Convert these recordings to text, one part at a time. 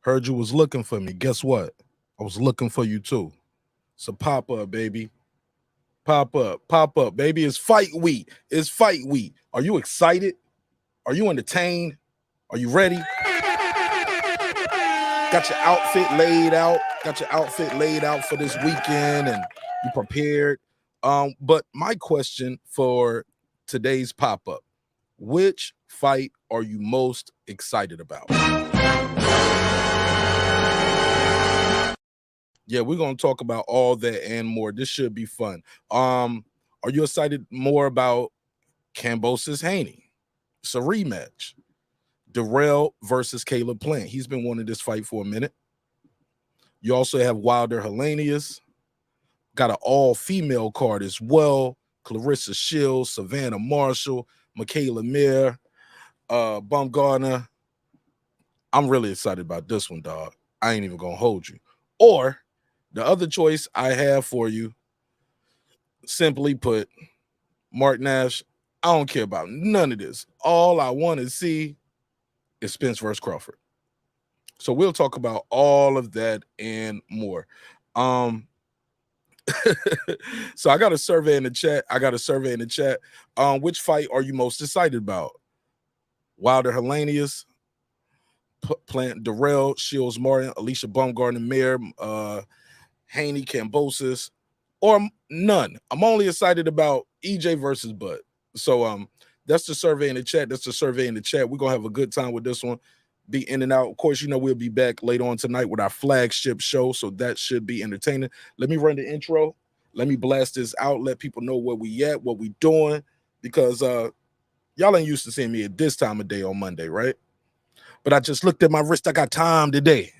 Heard you was looking for me. Guess what? I was looking for you too. So pop up, baby. Pop up, baby. It's fight week. It's fight week. Are you excited? Are you entertained? Are you ready? Got your outfit laid out. Got your outfit laid out for this weekend and you prepared. But my question for today's pop-up, which fight are you most excited about? Yeah, we're going to talk about all that and more. This should be fun. Are you excited more about Kambosos Haney? It's a rematch. Dirrell versus Caleb Plant. He's been wanting this fight for a minute. You also have Wilder Helenius. Got an all-female card as well. Clarissa Shields, Savannah Marshall, Michaela Mir, Baumgardner. I'm really excited about this one, dog. I ain't even going to hold you. Or the other choice I have for you, simply put, Marq Nash, I don't care about none of this. All I want to see is Spence versus Crawford. So we'll talk about all of that and more. So I got a survey in the chat. Which fight are you most excited about? Wilder Helenius, Plant Dirrell, Shields Martin, Alicia Baumgardner, Mir, Haney Kambosos, or none. I'm only excited about EJ versus Bud. So that's the survey in the chat. We're gonna have a good time with this one. Be in and out. Of course, you know we'll be back later on tonight with our flagship show, so that should be entertaining. Let me run the intro. Let me blast this out. Let people know where we at, what we doing, because y'all ain't used to seeing me at this time of day on Monday, right? But I just looked at my wrist. I got time today.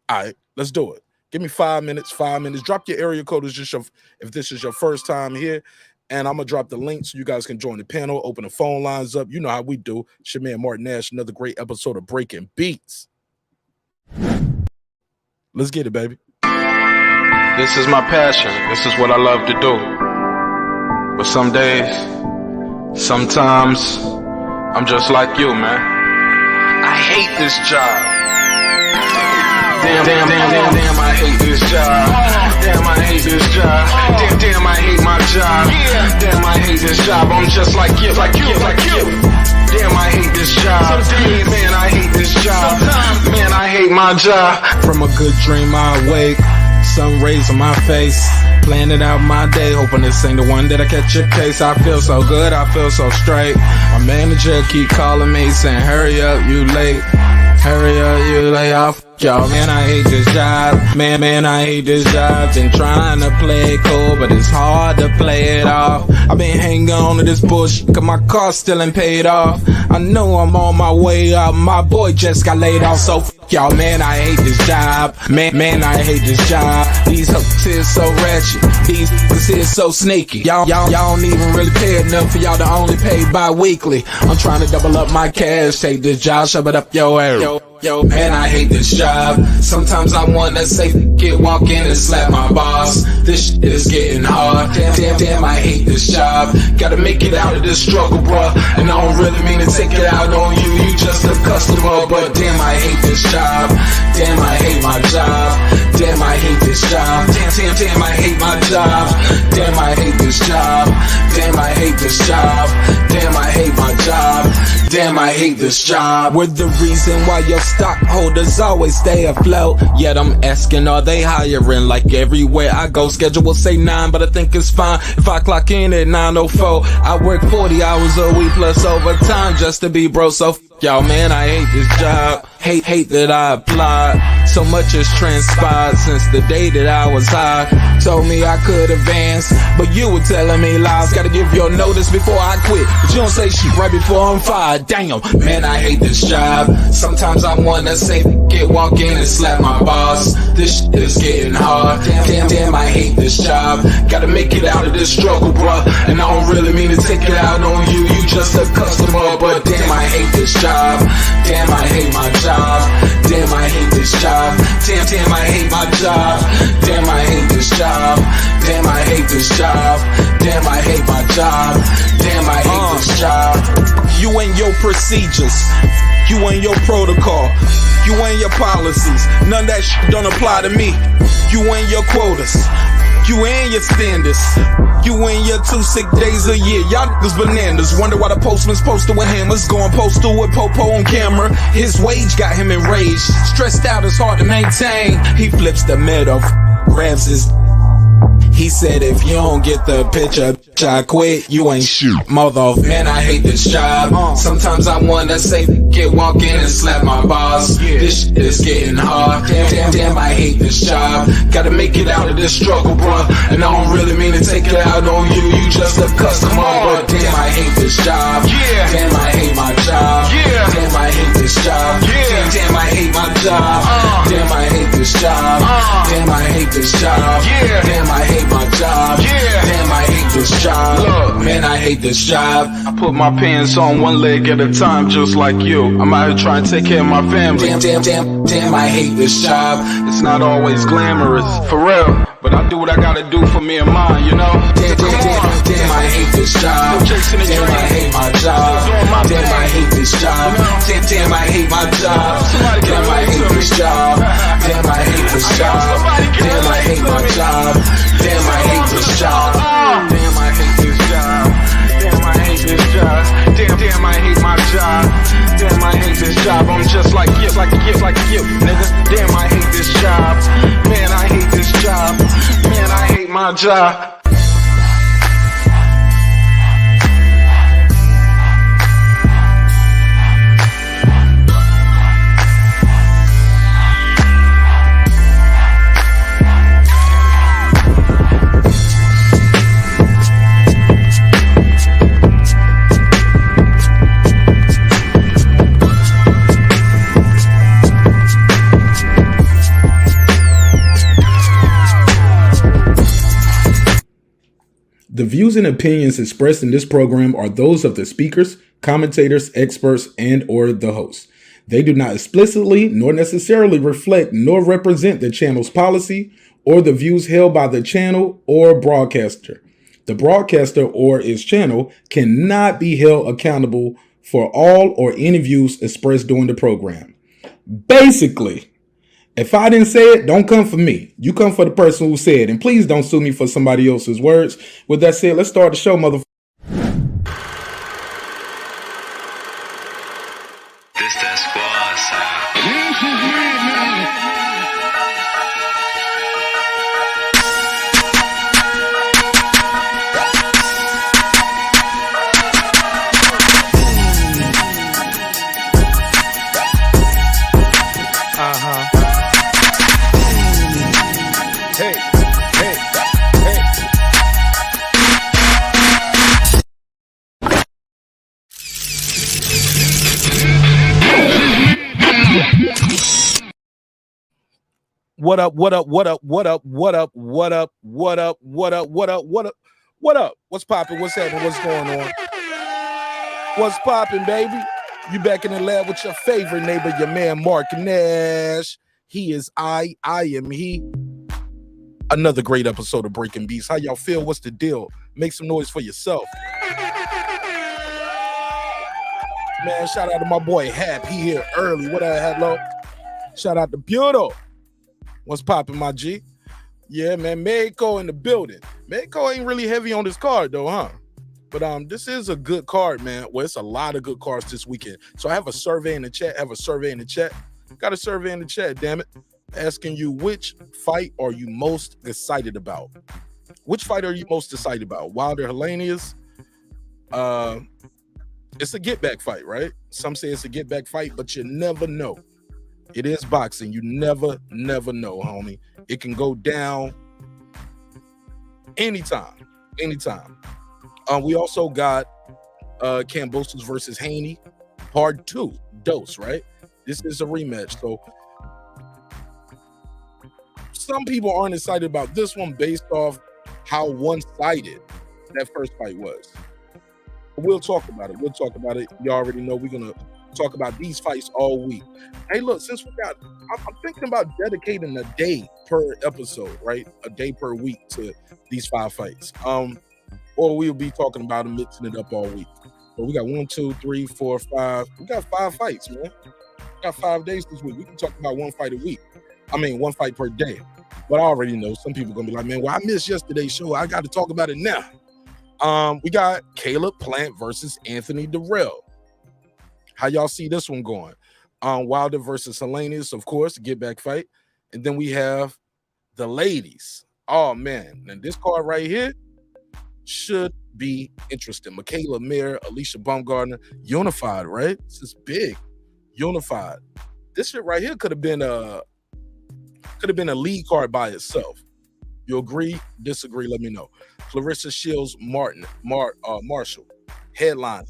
All right, let's do it. Give me 5 minutes. 5 minutes. Drop your area code if this is your first time here. And I'm going to drop the link so you guys can join the panel, open the phone lines up. You know how we do. It's your man, Marq Nash, another great episode of Breaking Beats. Let's get it, baby. This is my passion. This is what I love to do. But some days, sometimes, I'm just like you, man. I hate this job. Damn, I hate this job. Damn, I hate this job. Damn, I hate my job. Damn, I hate this job. I'm just like you. Damn, I hate this job. Man, I hate this job. Man, I hate my job. From a good dream I wake, sun rays on my face, planning out my day, hoping this ain't the one that I catch a case. I feel so good, I feel so straight. My manager keep calling me saying, hurry up, you late. Hurry up, you lay off. Y'all, man, I hate this job. Man, I hate this job. Been trying to play it cool, but it's hard to play it off. I've been hanging on to this bullshit, cause my car still ain't paid off. I know I'm on my way up. My boy just got laid off, so y'all, man, I hate this job. Man, I hate this job. These hooks is so ratchet. These hooks is so sneaky. Y'all don't even really pay enough for y'all to only pay bi-weekly. I'm trying to double up my cash. Take this job, shove it up your ass. Yo, man, I hate this job. Sometimes I wanna say, walk in and slap my boss. This shit is getting hard. Damn, I hate this job. Gotta make it out of this struggle, bruh. And I don't really mean to take it out on you. You just a customer, but damn, I hate this job. Damn, I hate my job. Damn, I hate this job. Damn, I hate my job. Damn, I hate this job. Damn, I hate this job. Damn, I hate my job. Damn, I hate this job. We're the reason why your stockholders always stay afloat. Yet I'm asking, are they hiring? Like everywhere I go, schedule will say 9, but I think it's fine if I clock in at 9:04. I work 40 hours a week plus overtime just to be bro. So y'all, man, I hate this job. Hate that I applied. So much has transpired since the day that I was high. Told me I could advance, but you were telling me lies. Gotta give your notice before I quit, but you don't say shit right before I'm fired. Damn, man, I hate this job. Sometimes I wanna say, walk in and slap my boss. This shit is getting hard. Damn, I hate this job. Gotta make it out of this struggle, bruh. And I don't really mean to take it out on you. You just a customer, but damn, I hate this job. Damn, I hate my job. Damn, I hate this job. Damn, I hate my job. Damn, I hate this job. Damn, I hate this job. Damn, I hate my job. Damn, I hate this job. You and your procedures. You and your protocol, you and your policies. None of that shit don't apply to me. You and your quotas, you and your standards. You and your 2 sick days a year. Y'all niggas bananas. Wonder why the postman's posted with hammers. Going postal with Popo on camera. His wage got him enraged. Stressed out, it's hard to maintain. He flips the middle, grabs his. He said, if you don't get the picture, I quit. You ain't shoot. Mother, man, I hate this job. Sometimes I wanna say, walk in and slap my boss. This shit is getting hard. Damn, I hate this job. Gotta make it out of this struggle, bruh. And I don't really mean to take it out on you. You just a customer, but damn, I hate this job. Damn, I hate my job. Damn, I hate this job. Damn, I hate my job. Damn, I hate this job. Damn, I hate this job. Damn, I hate my job. Damn, I hate this job. Look, man, I hate this job. I put my pants on one leg at a time, just like you. I'm out here trying to take care of my family. Damn, I hate this job. It's not always glamorous, for real, but I do what I gotta do for me and mine, you know? Damn, I hate this job. Damn, I hate my job. Damn, I hate this job. Damn, I hate my job. Damn, I hate this job. Damn, I hate this job. Damn, I hate my job. Damn, I hate this job. Damn, I hate this job. Damn, I hate this job. Damn, I hate my job. Damn, I hate this job. I'm just like you, nigga. Damn, I hate this job. Man, I hate this job. Man, I hate my job. The views and opinions expressed in this program are those of the speakers, commentators, experts, and or the host. They do not explicitly nor necessarily reflect nor represent the channel's policy or the views held by the channel or broadcaster. The broadcaster or its channel cannot be held accountable for all or any views expressed during the program. Basically, if I didn't say it, don't come for me. You come for the person who said it. And please don't sue me for somebody else's words. With that said, let's start the show, motherfucker. This that squad sound. What up? What up? What up? What up? What up? What up? What up? What up? What up? What up? What up? What's popping? What's happening? What's going on? What's popping, baby? You back in the lab with your favorite neighbor, your man Marq Nash. He is I am he. Another great episode of Breaking Beats. How y'all feel? What's the deal? Make some noise for yourself. Man, shout out to my boy Hap. He here early. What up, hello? Shout out to Buto. What's popping, my G? Yeah, man, Mexico in the building. Mexico ain't really heavy on this card, though, huh? But this is a good card, man. Well, it's a lot of good cards this weekend. So I have a survey in the chat. Got a survey in the chat, damn it. Asking you, which fight are you most excited about? Which fight are you most excited about? Wilder, Helenius? It's a get-back fight, right? Some say it's a get-back fight, but you never know. It is boxing. You never know, homie. It can go down anytime. We also got Kambosos versus Haney, part 2, dose, right? This is a rematch. So some people aren't excited about this one based off how one-sided that first fight was. But we'll talk about it. You already know we're going to talk about these fights all week. Hey, look, since I'm thinking about dedicating a day per episode, right? A day per week to these 5 fights. Or we'll be talking about them, mixing it up all week. So we got 1, 2, 3, 4, 5. We got 5 fights, man. We got 5 days this week. We can talk about 1 fight a week. I mean, 1 fight per day. But I already know some people gonna be like, man, well, I missed yesterday's show. I got to talk about it now. We got Caleb Plant versus Anthony Dirrell. How y'all see this one going? Wilder versus Helenius, of course, get back fight. And then we have the ladies. Oh man, and this card right here should be interesting. Michaela Mayer, Alicia Baumgardner, unified, right? This is big, unified. This shit right here could have been a lead card by itself. You agree? Disagree? Let me know. Clarissa Shields Marshall, headliner.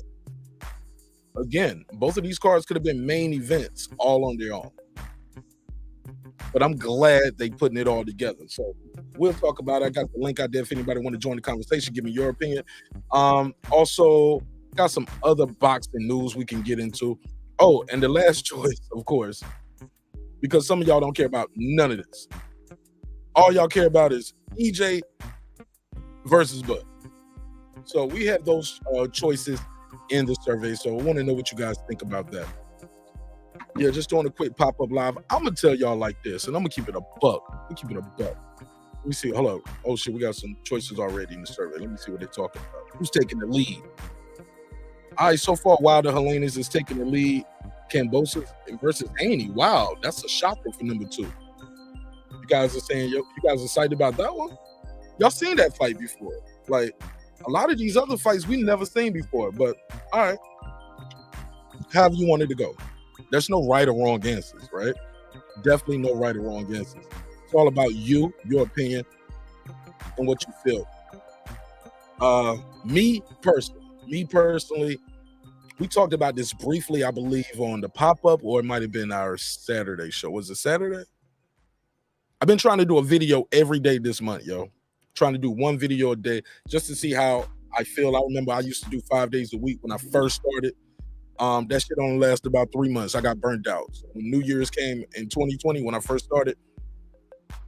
Again, both of these cards could have been main events all on their own. But I'm glad they putting it all together. So we'll talk about it. I got the link out there if anybody want to join the conversation. Give me your opinion. Also, got some other boxing news we can get into. Oh, and the last choice, of course, because some of y'all don't care about none of this. All y'all care about is EJ versus Bud. So we have those choices in the survey. So I want to know what you guys think about that. Yeah, just doing a quick pop-up live. I'm going to tell y'all like this, and I'm going to keep it a buck. Let me see. Hold on. Oh, shit, we got some choices already in the survey. Let me see what they're talking about. Who's taking the lead? All right, so far, Wilder Helenius is taking the lead. Kambosos versus Haney. Wow, that's a shocker for number 2. You guys are saying, you guys are excited about that one? Y'all seen that fight before. Like, a lot of these other fights we never seen before, but all right. However you wanted to go. There's no right or wrong answers, right? Definitely no right or wrong answers. It's all about you, your opinion, and what you feel. Me personally, we talked about this briefly, I believe, on the pop-up, or it might have been our Saturday show. Was it Saturday? I've been trying to do a video every day this month, yo. Trying to do 1 video a day just to see how I feel. I remember I used to do 5 days a week when I first started. That shit only lasted about 3 months. I got burnt out. So when New Year's came in 2020, when I first started,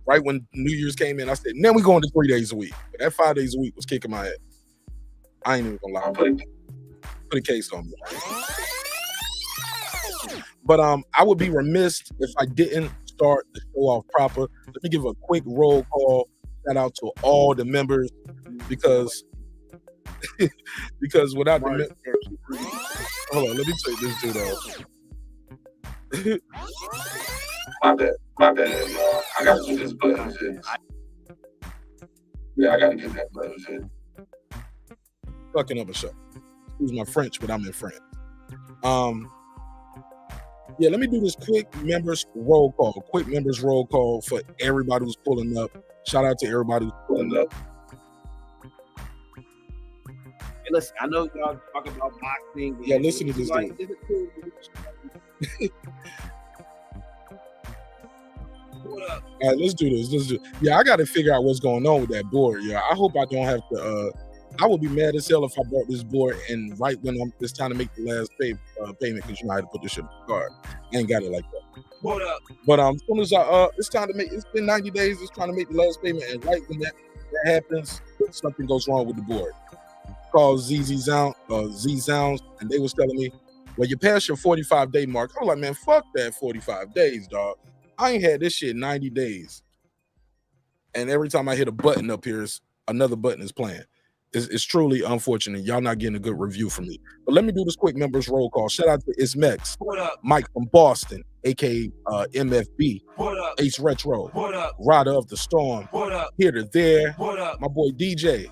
right when New Year's came in, I said, now we're going to 3 days a week. But that 5 days a week was kicking my head. I ain't even gonna lie. Put a case on me. But I would be remiss if I didn't start the show off proper. Let me give a quick roll call. Shout out to all the members because without the members, hold on, let me take this dude off. My bad. I gotta do this button shit. Yeah, I gotta get that button shit. Fucking up a show. Excuse my French, but I'm in France. Yeah, let me do this quick members roll call. Quick members roll call for everybody who's pulling up. Shout out to everybody who's pulling up. Hey, listen, I know y'all talking about boxing. Yeah, listen to this like, dude. is it cool? What up? All right, let's do this. Yeah, I got to figure out what's going on with that board. Yeah, I hope I don't have to. I would be mad as hell if I bought this board and right when it's time to make the last payment, because you know how to put this shit on the card. I ain't got it like that. What up? But as soon as it's time to make. It's been 90 days. It's trying to make the last payment, and right when that happens, something goes wrong with the board. Called Z Sounds, and they was telling me, well, you passed your 45-day mark. I was like, man, fuck that 45 days, dog. I ain't had this shit 90 days. And every time I hit a button up here, another button is playing. It's truly unfortunate. Y'all not getting a good review from me. But let me do this quick members roll call. Shout out to Ismex, Mike from Boston, aka MFB, Ace Retro, Rider of the Storm, Here to There, my boy DJ,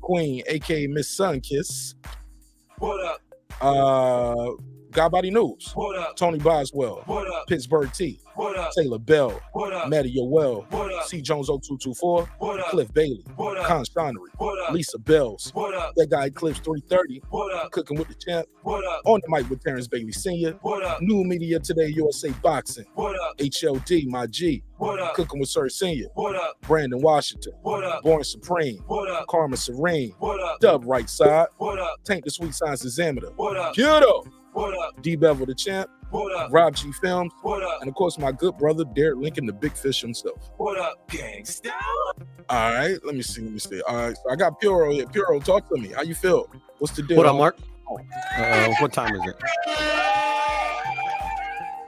Queen, aka Miss Sunkiss, Godbody News, Tony Boswell, Pittsburgh T, Taylor Bell, Maddie Yoel, C. Jones 0224, Cliff Bailey, Con Shonery, Lisa Bells, that guy Clips 330, Cooking with the Champ, on the mic with Terrence Bailey Sr., New Media Today, USA Boxing, HLD, my G, Cooking with Sir Sr., Brandon Washington, Born Supreme, Karma Serene, Dub Right Side, Tank the Sweet Science Examiner, Kiddo, D Bevel the Champ, Rob G Films, and of course my good brother Derek Lincoln, the big fish himself. What up, gangsta? All right, let me see. All right, so I got Puro here. Puro, talk to me. How you feel? What's the deal? What up, Mark? What time is it?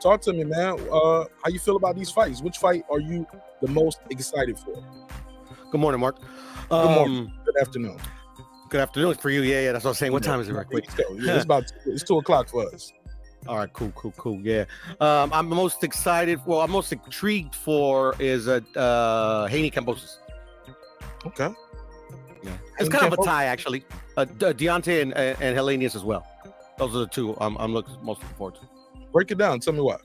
Talk to me, man. How you feel about these fights? Which fight are you the most excited for? Good morning, Mark. Good morning. Good afternoon. Good afternoon for you. Yeah, that's what I was saying. What time is it, right quick? Yeah, it's 2:00 for us. All right, cool. Yeah. I'm most excited. Well, I'm most intrigued for is Haney Kambosos. Okay. Yeah. It's kind of a tie, actually. Deontay and Helenius as well. Those are the two I'm most looking forward to. Break it down. Tell me why.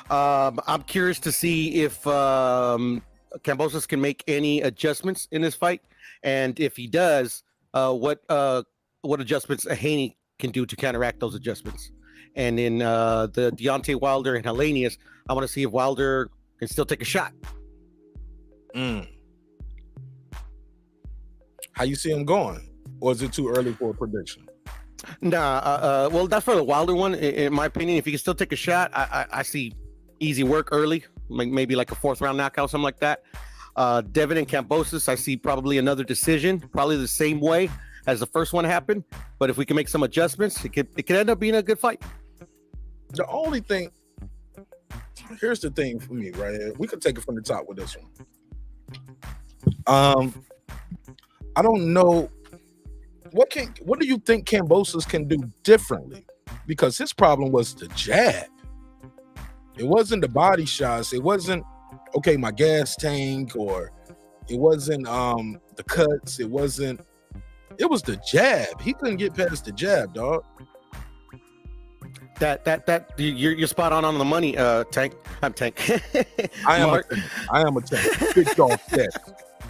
I'm curious to see if Kambosos can make any adjustments in this fight, and if he does, what adjustments Haney can do to counteract those adjustments. And in the Deontay Wilder and Helenius, I want to see if Wilder can still take a shot. How you see him going? Or is it too early for a prediction? Nah, well, that's for the Wilder one. In my opinion, if he can still take a shot, I see easy work early, maybe like a 4th round knockout, something like that. Devin and Kambosos, I see probably another decision, probably the same way as the first one happened. But if we can make some adjustments, it could end up being a good fight. The only thing, here's the thing for me, right here. We could take it from the top with this one. I don't know. What do you think Kambosos can do differently? Because his problem was the jab. It wasn't the body shots. It wasn't, okay, my gas tank, or it wasn't the cuts. It was the jab. He couldn't get past the jab, dog. That you're spot on the money, Tank. I'm Tank. I am a Tank. Big dog stats.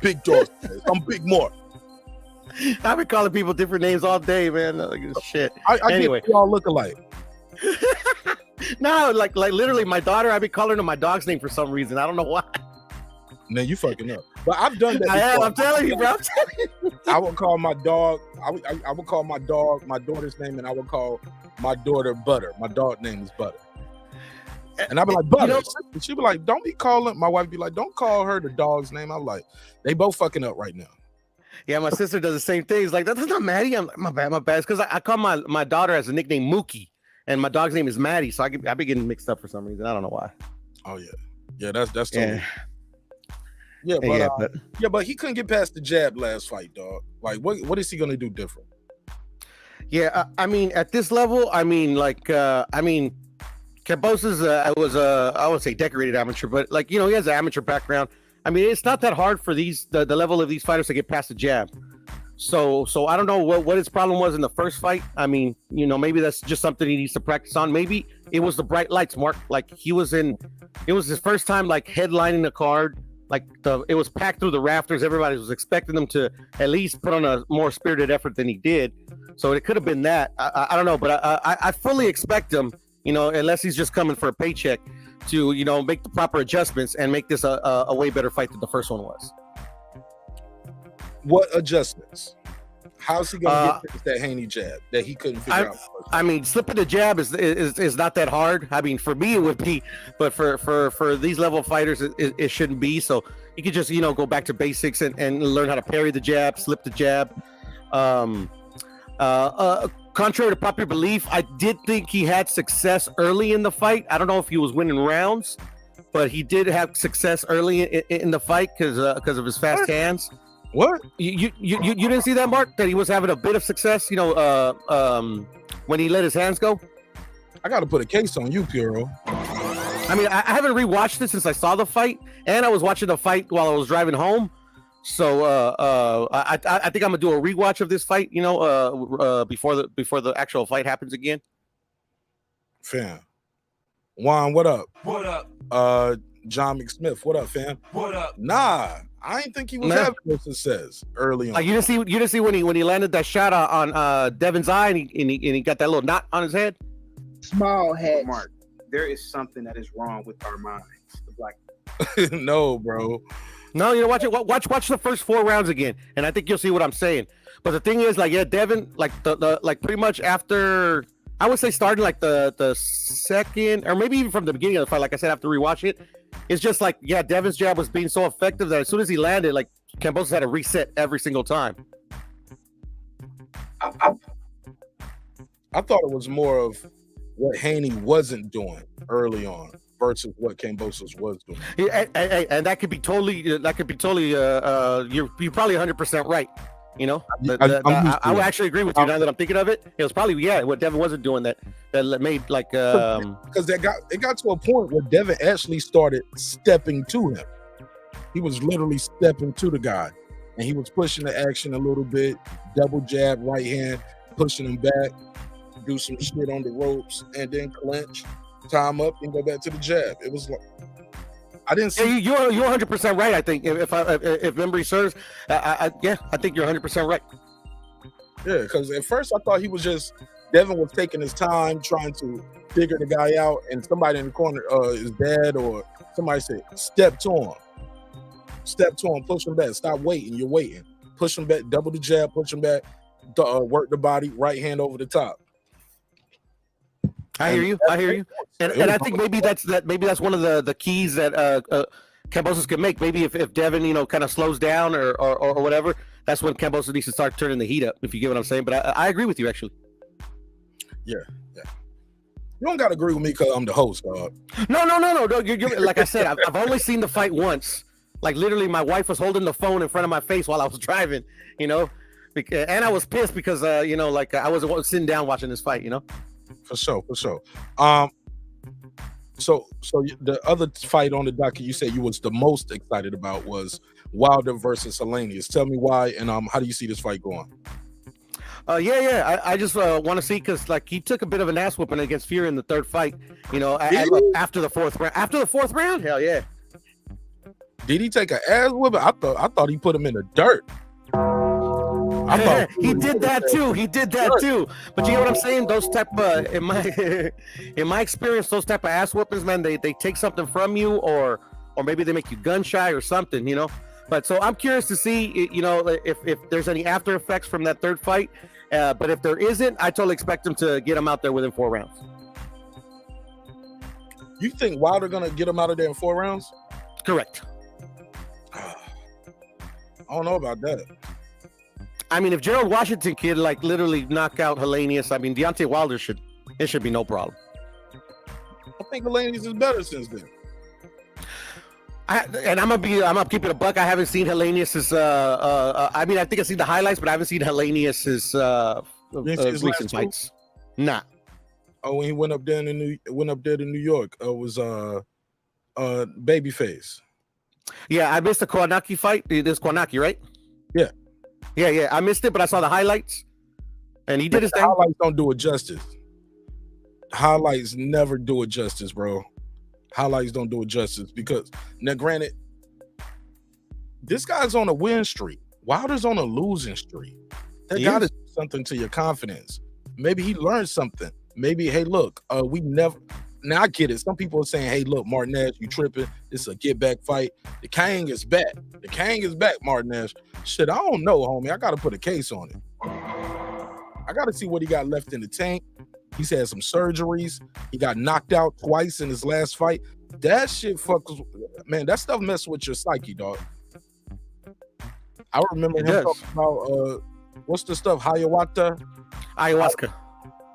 Big dog stats. I'm Big Mark. I've been calling people different names all day, man. Like, shit. Anyway, we all look alike. No, like literally, my daughter. I've been calling her my dog's name for some reason. I don't know why. Man, you fucking up. But I've done that. I'm telling you, bro. I would call my dog. I would call my dog my daughter's name, and I would call my daughter Butter. My dog name is Butter. And I'd be like, Butter. And she'd be like, don't be calling. My wife be like, don't call her the dog's name. I'm like, they both fucking up right now. Yeah, my sister does the same thing. It's like, that's not Maddie. I'm like, my bad. It's because I call my daughter as a nickname Mookie, and my dog's name is Maddie. So I be getting mixed up for some reason. I don't know why. Oh yeah, that's totally. Yeah. But he couldn't get past the jab last fight, dog. Like, what is he gonna do different? Yeah, I mean, at this level, Kambosos was I would say decorated amateur, but like, he has an amateur background. I mean, it's not that hard for the level of these fighters to get past the jab. So I don't know what his problem was in the first fight. I mean, maybe that's just something he needs to practice on. Maybe it was the bright lights, Mark. Like, it was his first time like headlining the card. Like, it was packed through the rafters. Everybody was expecting him to at least put on a more spirited effort than he did. So it could have been that. I don't know, but I fully expect him, unless he's just coming for a paycheck, to make the proper adjustments and make this a way better fight than the first one was. What adjustments? How's he gonna get past that Haney jab that he couldn't figure out? I mean, slipping the jab is not that hard. I mean, for me it would be, but for these level of fighters it shouldn't be. So you could just go back to basics and learn how to parry the jab, slip the jab. Contrary to popular belief, I did think he had success early in the fight. I don't know if he was winning rounds, but he did have success early in the fight because of his fast hands. What? You didn't see that, Mark? That he was having a bit of success, when he let his hands go? I got to put a case on you, Piero. I mean, I haven't rewatched it since I saw the fight, and I was watching the fight while I was driving home. So I think I'm gonna do a rewatch of this fight, before the actual fight happens again. Fam, Juan, what up? What up? John McSmith, what up, fam? What up? Nah, I ain't think he was having no success early on. Like, you didn't see when he landed that shot on Devin's eye and he got that little knot on his head. Small head, Mark. There is something that is wrong with our minds. The black. No, bro. No, watch it. Watch the first 4 rounds again, and I think you'll see what I'm saying. But the thing is, Devin, the pretty much after, I would say starting like the second, or maybe even from the beginning of the fight, like I said, after rewatch it, it's just like, Devin's jab was being so effective that as soon as he landed, like, Kambosos had to reset every single time. I thought it was more of what Haney wasn't doing early on versus what Kambosos was doing. Yeah, and that could be totally. You're probably 100% right. You know, I would actually agree with you now that I'm thinking of it. It was probably what Devin wasn't doing that made like because it got to a point where Devin actually started stepping to him. He was literally stepping to the guy, and he was pushing the action a little bit, double jab, right hand, pushing him back, do some shit on the ropes, and then clinch, tie him up, and go back to the jab. It was like I didn't see. You're 100% right. I think if memory serves, I think you're 100% right. Yeah, because at first I thought he was Devin was taking his time trying to figure the guy out, and somebody in the corner, his dad or somebody said, step to him, push him back, stop waiting, you're waiting, push him back, double the jab, push him back, work the body, right hand over the top. I hear you, and I think maybe that's one of the keys that Kambosos can make. Maybe if Devin kind of slows down or whatever, that's when Kambosos needs to start turning the heat up. If you get what I'm saying, but I agree with you actually. Yeah. You don't gotta agree with me because I'm the host, dog. No. You're like I said, I've only seen the fight once. Like literally, my wife was holding the phone in front of my face while I was driving. And I was pissed because I wasn't sitting down watching this fight. For sure. So the other fight on the docket you said you was the most excited about was Wilder versus Helenius. Tell me why, and how do you see this fight going? I just want to see because like he took a bit of an ass whooping against Fury in the third fight. After the fourth round. After the fourth round, hell yeah. Did he take an ass whooping? I thought he put him in the dirt. He did that too. But you know what I'm saying? Those type in my experience, those type of ass whoopings, man, they take something from you, or maybe they make you gun shy or something, But so I'm curious to see, if there's any after effects from that third fight. But if there isn't, I totally expect him to get him out there within 4 rounds. You think Wilder gonna get him out of there in 4 rounds? Correct. I don't know about that. I mean, if Gerald Washington could like literally knock out Helenius, I mean, Deontay Wilder should be no problem. I think Helenius is better since then. I'm gonna keep it a buck. I haven't seen Helenius's. I mean, I think I've seen the highlights, but I haven't seen Helenius's recent fights. Nah. Oh, when he went up there to New York, it was Babyface. Yeah, I missed the Kwanaki fight. This Kwanaki, right? Yeah. Yeah. I missed it, but I saw the highlights, and he did his thing. Highlights don't do it justice. Highlights never do it justice, bro. Highlights don't do it justice because now, granted, this guy's on a win streak. Wilder's on a losing streak. That gotta do something to your confidence. Maybe he learned something. Maybe, hey, look, we never. Now I get it. Some people are saying, hey, look, Marq Nash, you tripping. This is a get back fight. The King is back. The King is back, Marq Nash. Shit, I don't know, homie. I gotta put a case on it. I gotta see what he got left in the tank. He's had some surgeries. He got knocked out twice in his last fight. That shit man, that stuff messes with your psyche, dog. I remember him talking about what's the stuff? Ayahuasca.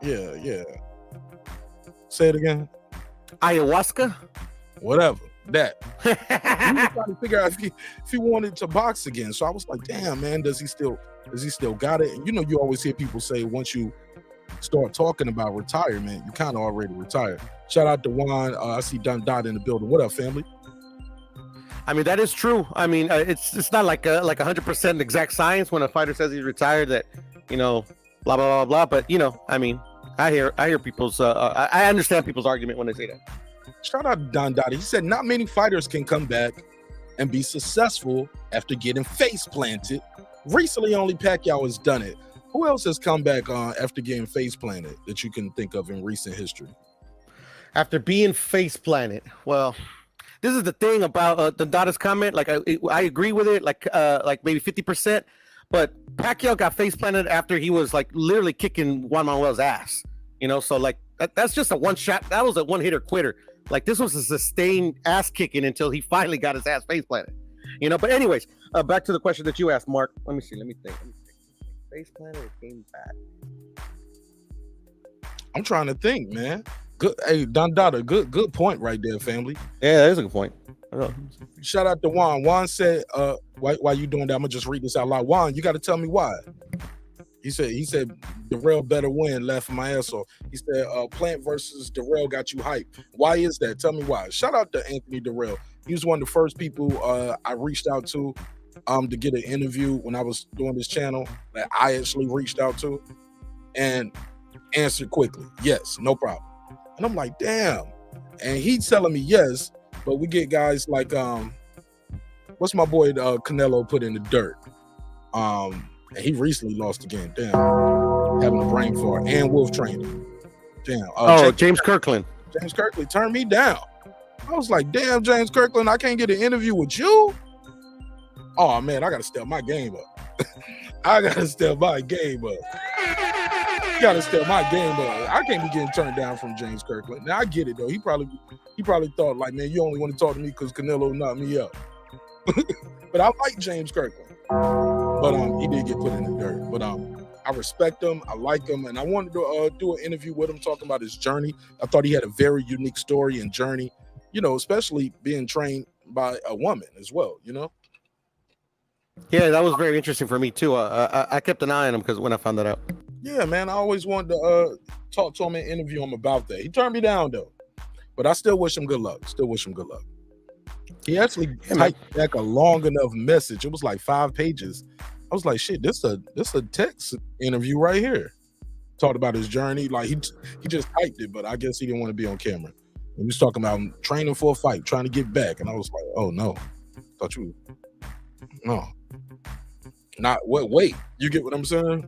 Yeah. Say it again. Ayahuasca? Whatever. That. He was trying to figure out if he wanted to box again. So I was like, damn, man, does he still got it? And you always hear people say once you start talking about retirement, you kind of already retired. Shout out to Juan. I see Don Dot in the building. What up, family? I mean, that is true. I mean, it's not like 100% exact science when a fighter says he's retired that, blah, blah, blah, blah. But, I mean, I hear people's, I understand people's argument when they say that. Shout out to Don Dot. He said not many fighters can come back and be successful after getting face planted. Recently, only Pacquiao has done it. Who else has come back after getting face planted that you can think of in recent history? After being face planted, well, this is the thing about the Dotta's comment. Like I agree with it, like maybe 50%. But Pacquiao got face planted after he was like literally kicking Juan Manuel's ass. So like that's just a one shot. That was a one hitter quitter. Like this was a sustained ass kicking until he finally got his ass face planted. But anyways, back to the question that you asked, Mark. Let me think. Face planted or came back? I'm trying to think, man. Good, hey, Don Dada, good point right there, family. Yeah, that is a good point. Shout out to Juan. Juan said, why you doing that? I'm gonna just read this out loud. Juan, you got to tell me why. He said Dirrell better win, laughing my ass off. He said Plant versus Dirrell got you hyped. Why is that? Tell me why. Shout out to Anthony Dirrell. He was one of the first people I reached out to get an interview when I was doing this channel that I actually reached out to and answered quickly. Yes, no problem. And I'm like, damn. And he's telling me yes, but we get guys like what's my boy Canelo put in the dirt. And he recently lost again. Damn. Having a brain fart. And Wolf Trainer. Damn. James Kirkland. James Kirkland turned me down. I was like, damn, James Kirkland, I can't get an interview with you? Oh, man, I got to step my game up. I got to step my game up. I can't be getting turned down from James Kirkland. Now, I get it, though. He probably thought, like, man, you only want to talk to me because Canelo knocked me up. But I like James Kirkland. But he did get put in the dirt. But I respect him. I like him. And I wanted to do an interview with him talking about his journey. I thought he had a very unique story and journey, you know, especially being trained by a woman as well, you know? Yeah, that was very interesting for me, too. I kept an eye on him because when I found that out. Yeah, man, I always wanted to talk to him and interview him about that. He turned me down, though. But I still wish him good luck. He actually typed back a long enough message. It was like 5 pages. I was like, shit, this a text interview right here. Talked about his journey. Like he just typed it, but I guess he didn't want to be on camera. He was talking about training for a fight, trying to get back. And I was like, oh no. No. Not what weight. You get what I'm saying?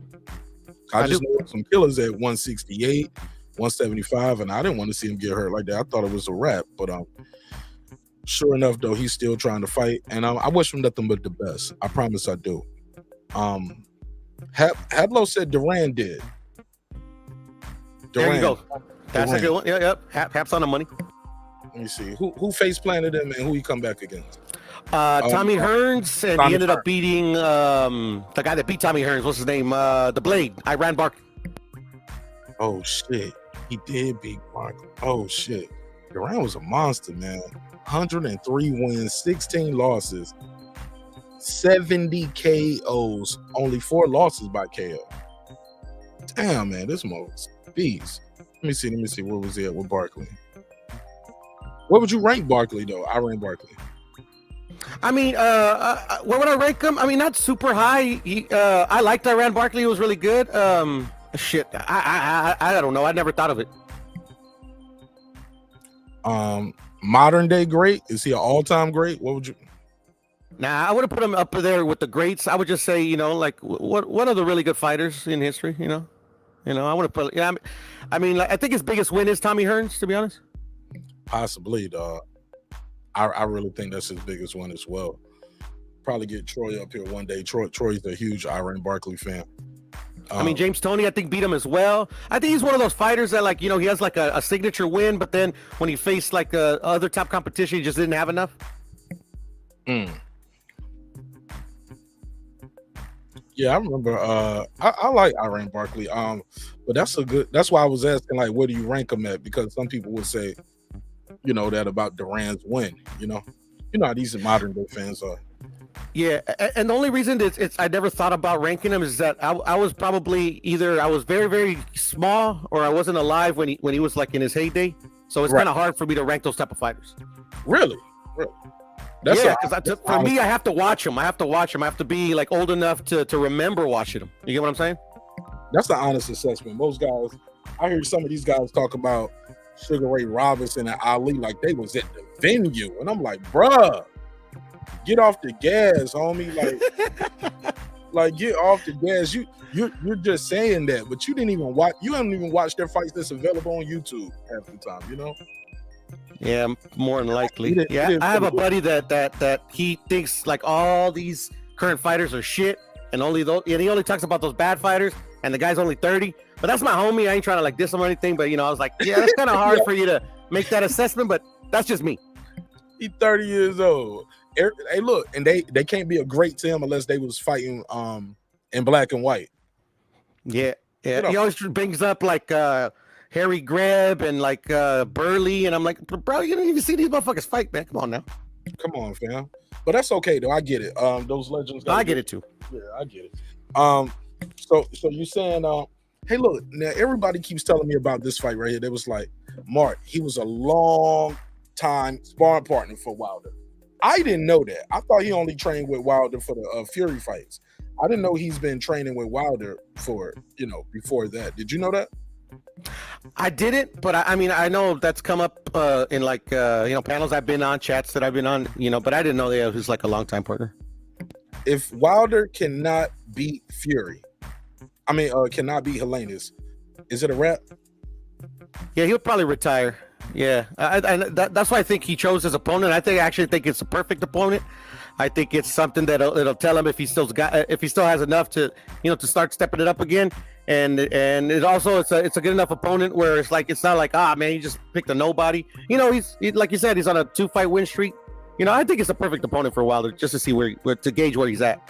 I just know some killers at 168, 175, and I didn't want to see him get hurt like that. I thought it was a wrap, but sure enough, though, he's still trying to fight, and I wish him nothing but the best. I promise I do. Hadlow said Duran did. There you go. That's a good one. Yep. Hap's on the money. Let me see. Who face planted him and who he come back against? Tommy Hearns, and he ended up beating the guy that beat Tommy Hearns. What's his name? The Blade. Iran Bark. Oh shit. He did beat Mark. Oh shit. Duran was a monster, man. 103 wins, 16 losses, 70 KOs, only 4 losses by KO. Damn, man, this most beast. Let me see. Where was he at with Barkley? What would you rank Barkley, though? Iran Barkley. I mean, where would I rank him? I mean, not super high. I liked Iran Barkley. He was really good. Shit, I don't know. I never thought of it. Modern day great? Is he an all-time great? What would you? Nah, I would have put him up there with the greats. I would just say, you know, like one of the really good fighters in history. You know, I would have put. Yeah, I mean, like, I think his biggest win is Tommy Hearns, to be honest. Possibly, dog. I really think that's his biggest one as well. Probably get Troy up here one day. Troy's a huge Iran Barkley fan. I mean, James Toney, I think, beat him as well. I think he's one of those fighters that, like, you know, he has like a signature win, but then when he faced like other top competition, he just didn't have enough. Yeah, I remember. I like Iran Barkley. But that's why I was asking, like, where do you rank him at? Because some people would say, you know, that about Duran's win. You know how these modern day fans are. Yeah, and the only reason it's I never thought about ranking him is that I was probably either I was very, very small or I wasn't alive when he was like in his heyday. So it's kind of hard for me to rank those type of fighters. Really? That's because for me, I have to watch him. I have to be like old enough to remember watching him. You get what I'm saying? That's the honest assessment. Most guys, I hear some of these guys talk about Sugar Ray Robinson and Ali like they was at the venue, and I'm like, bruh, get off the gas, homie. Like get off the gas. You're just saying that, but you didn't even watch. You haven't even watched their fights that's available on YouTube half the time. You know. Yeah, more than likely. I have a buddy that he thinks like all these current fighters are shit, and he only talks about those bad fighters, and the guy's only 30. But that's my homie. I ain't trying to like diss him or anything, but you know, I was like, yeah, that's kind of hard for you to make that assessment, but that's just me. He's 30 years old. Hey, look, and they can't be a great to him unless they was fighting in black and white. Yeah. You know? He always brings up like Harry Greb and like Burley, and I'm like, bro, you don't even see these motherfuckers fight, man. Come on now. Come on, fam. But that's okay though. I get it. Those legends. I get it too. Yeah, I get it. So you saying, hey, look, now everybody keeps telling me about this fight right here. They was like, Marq, he was a long time sparring partner for Wilder. I didn't know that. I thought he only trained with Wilder for the Fury fights. I didn't know he's been training with Wilder for, before that. Did you know that? I didn't, but I mean, I know that's come up in like, panels I've been on, chats that I've been on, but I didn't know that he was like a longtime partner. If Wilder cannot beat Fury, cannot beat Helenius, is it a wrap? Yeah, he'll probably retire. Yeah, that's why I think he chose his opponent. I actually think it's a perfect opponent. I think it's something that it'll tell him if he still has enough to to start stepping it up again. And it also it's a good enough opponent where it's not like man, he just picked a nobody. He's like you said, he's on a 2-fight win streak. I think it's a perfect opponent for Wilder just to see where to gauge where he's at.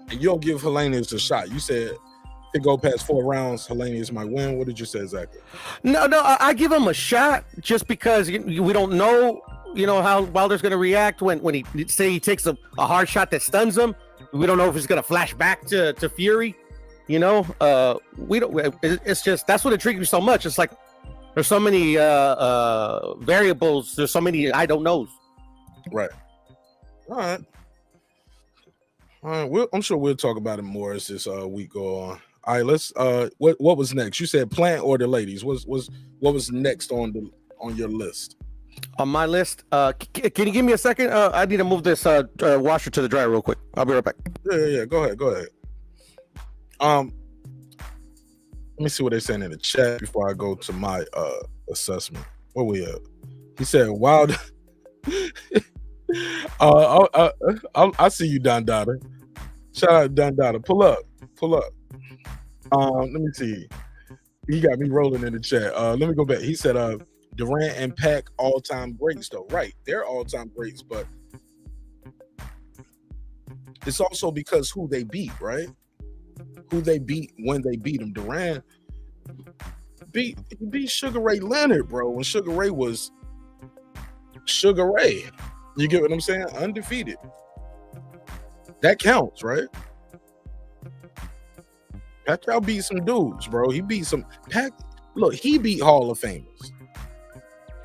And you'll give Helenius a shot. You said if it go past 4 rounds, Helenius might win. What did you say exactly? No, I give him a shot just because we don't know, how Wilder's going to react when he takes a hard shot that stuns him. We don't know if he's going to flash back to Fury. We don't. It's just that's what intrigues me so much. It's like there's so many variables. There's so many I don't knows. Right. All right. I'm sure we'll talk about it more as this week go on. All right, let's. What was next? You said Plant or the ladies? What was next on your list? On my list, can you give me a second? I need to move this washer to the dryer real quick. I'll be right back. Yeah. Go ahead. Let me see what they're saying in the chat before I go to my assessment. Where we at? He said, "Wilder." I see you, Don Dada. Shout out, Don Dada. Pull up. Let me see. He got me rolling in the chat. Let me go back. He said, Durant and Pac all-time greats, though. Right, they're all-time greats, but it's also because who they beat, right? Who they beat when they beat them. Durant beat Sugar Ray Leonard, bro, when Sugar Ray was Sugar Ray. You get what I'm saying? Undefeated. That counts, right? Pacquiao beat some dudes, bro. He beat some he beat Hall of Famers.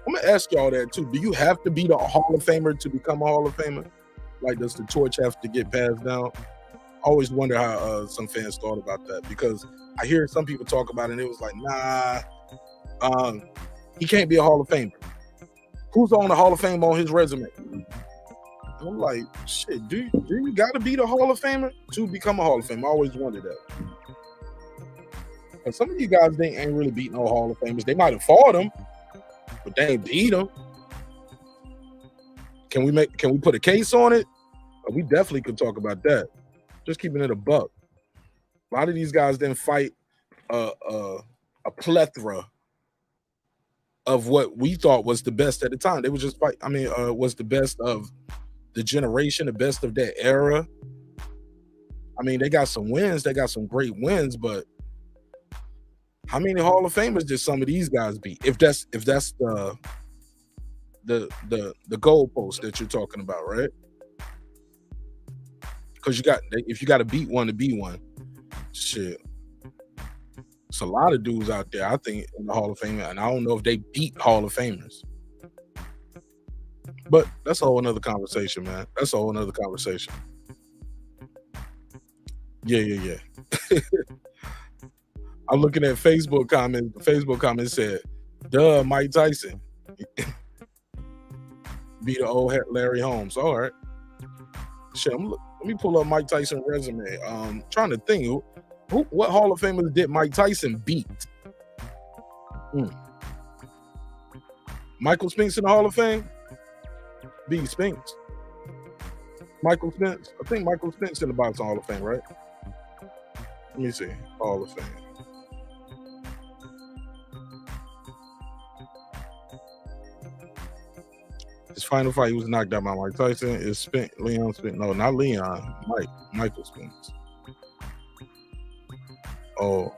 I'm gonna ask y'all that too. Do you have to beat a Hall of Famer to become a Hall of Famer? Like, does the torch have to get passed down? I always wonder how some fans thought about that, because I hear some people talk about it and it was like, nah, he can't be a Hall of Famer. Who's on the Hall of Fame on his resume? I'm like, shit, do you gotta be the Hall of Famer to become a Hall of Famer? I always wondered that. And some of you guys, they ain't really beat no Hall of Famers. They might have fought them, but they ain't beat them. Can we put a case on it? We definitely could talk about that. Just keeping it a buck. A lot of these guys didn't fight a plethora of what we thought was the best at the time. They would just fight. Was the best of the generation, the best of that era. They got some wins. They got some great wins, but how many Hall of Famers did some of these guys beat? If that's the goalpost that you're talking about, right? Because if you got to beat one to be one, shit. It's a lot of dudes out there, I think, in the Hall of Fame, and I don't know if they beat Hall of Famers. But that's a whole another conversation, man. That's a whole another conversation. Yeah. I'm looking at Facebook comments. The Facebook comment said, duh, Mike Tyson. Be the old Larry Holmes. All right. Shit, let me pull up Mike Tyson's resume. Trying to think, what Hall of Famers did Mike Tyson beat? Michael Spinks in the Hall of Fame? B. Spinks. Michael Spinks? I think Michael Spinks in the Boxing Hall of Fame, right? Let me see. Hall of Fame. His final fight, he was knocked out by Mike Tyson. Is Leon Spinks? No, not Leon. Michael Spinks. Oh,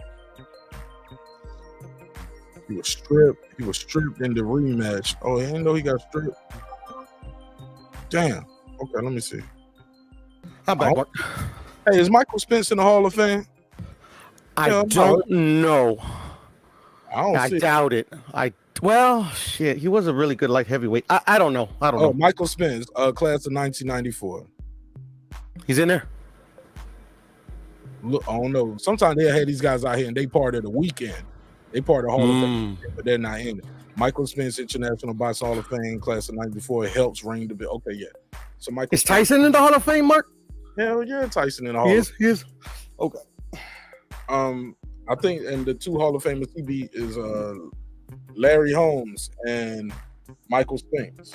he was stripped. He was stripped in the rematch. Oh, he didn't know he got stripped. Damn. Okay, let me see. I'm back, Mark. Hey, is Michael Spence in the Hall of Fame? I don't know. I doubt it. Well, shit, he was a really good light heavyweight. I don't know. I don't know. Michael Spence, class of 1994. He's in there? Look, I don't know. Sometimes they had these guys out here and they part of the weekend. They part of the Hall of Fame, but they're not in it. Michael Spence, International Boxing Hall of Fame, class of 94, helps ring the bell. Okay, yeah. So Michael Is Tyson in the Hall of Fame, Mark? Hell yeah, Tyson in the Hall of Fame. He is. Okay. I think, and the two Hall of Famers he beat is Larry Holmes and Michael Spence.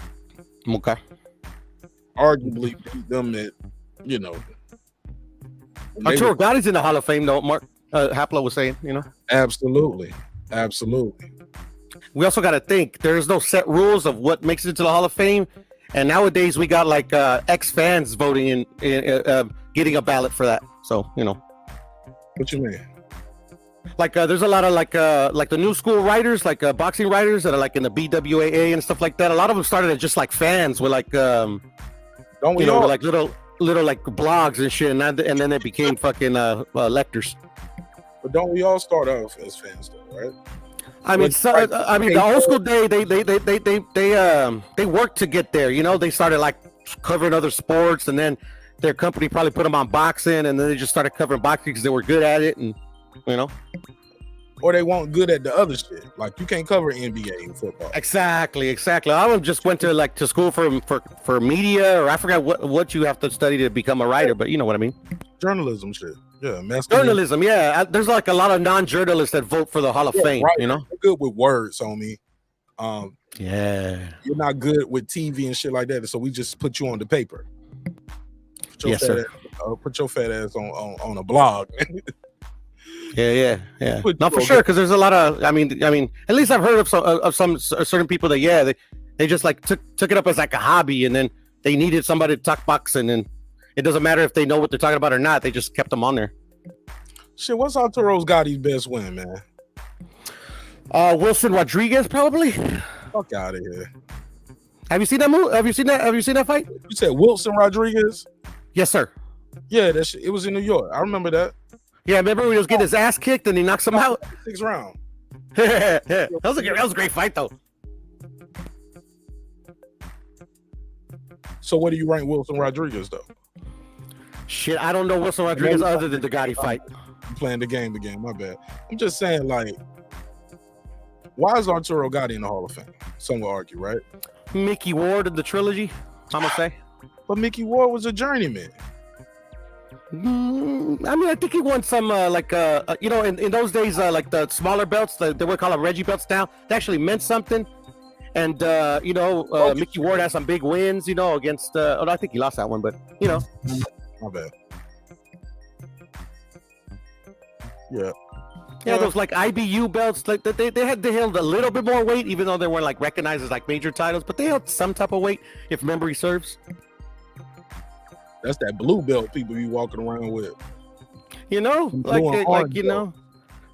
Okay. Arguably beat them at, you know. Arturo Gotti's in the Hall of Fame, though, Mark. Haplo was saying, you know. Absolutely. We also got to think there's no set rules of what makes it to the Hall of Fame. And nowadays we got like ex-fans voting in getting a ballot for that. So, you know. What you mean? Like there's a lot of like the new school writers, like boxing writers that are like in the BWAA and stuff like that. A lot of them started as just like fans with like like little like blogs and shit, and then they became fucking lectors. But don't we all start off as fans though, right? I mean, the old school day, they worked to get there. You know, they started like covering other sports, and then their company probably put them on boxing, and then they just started covering boxing because they were good at it, and you know, or they weren't good at the other shit. Like you can't cover NBA and football. Exactly. I just went to school for media, or I forgot what you have to study to become a writer, but you know what I mean. Journalism shit. Yeah, journalism. Yeah, there's like a lot of non-journalists that vote for the Hall of Fame. Right. You know, they're good with words, homie. Yeah, you're not good with TV and shit like that, so we just put you on the paper. Yes, sir. Put your fat ass on a blog. Yeah. Not for sure, because there's a lot of. I mean, at least I've heard of some certain people that they just like took it up as like a hobby, and then they needed somebody to talk boxing, and it doesn't matter if they know what they're talking about or not. They just kept them on there. Shit, what's Arturo Gotti's best win, man? Wilson Rodriguez, probably. Fuck out of here. Have you seen that move? Have you seen that fight? You said Wilson Rodriguez? Yes, sir. Yeah, it was in New York. I remember that. Yeah, remember when he was getting his ass kicked and he knocks him out? 6th round. Yeah. That was a great fight, though. So what do you rank Wilson Rodriguez, though? Shit, I don't know Wilson Rodriguez other than the Gotti fight. I'm playing the game, my bad. I'm just saying, like, why is Arturo Gatti in the Hall of Fame? Some will argue, right? Mickey Ward in the trilogy, I'm gonna say. But Mickey Ward was a journeyman. I mean, I think he won some, in those days, like the smaller belts, they would call them Reggie belts now, they actually meant something. And, Mickey Ward has some big wins, against, I think he lost that one, but, My bad. Yeah. Yeah, those like IBU belts, like they held a little bit more weight, even though they weren't like recognized as like major titles, but they held some type of weight, if memory serves. That's that blue belt people be walking around with.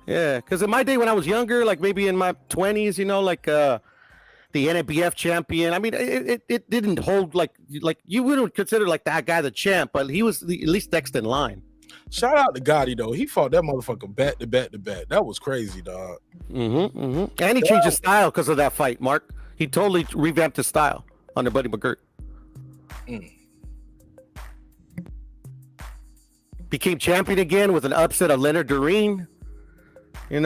Yeah, because in my day when I was younger, like maybe in my 20s, the NBF champion. I mean, it didn't hold like you wouldn't consider like that guy the champ, but he was at least next in line. Shout out to Gotti though. He fought that motherfucker back to back to back. That was crazy, dog. And he changed his style because of that fight, Mark. He totally revamped his style under Buddy McGirt. Became champion again with an upset of Leonard Doreen. He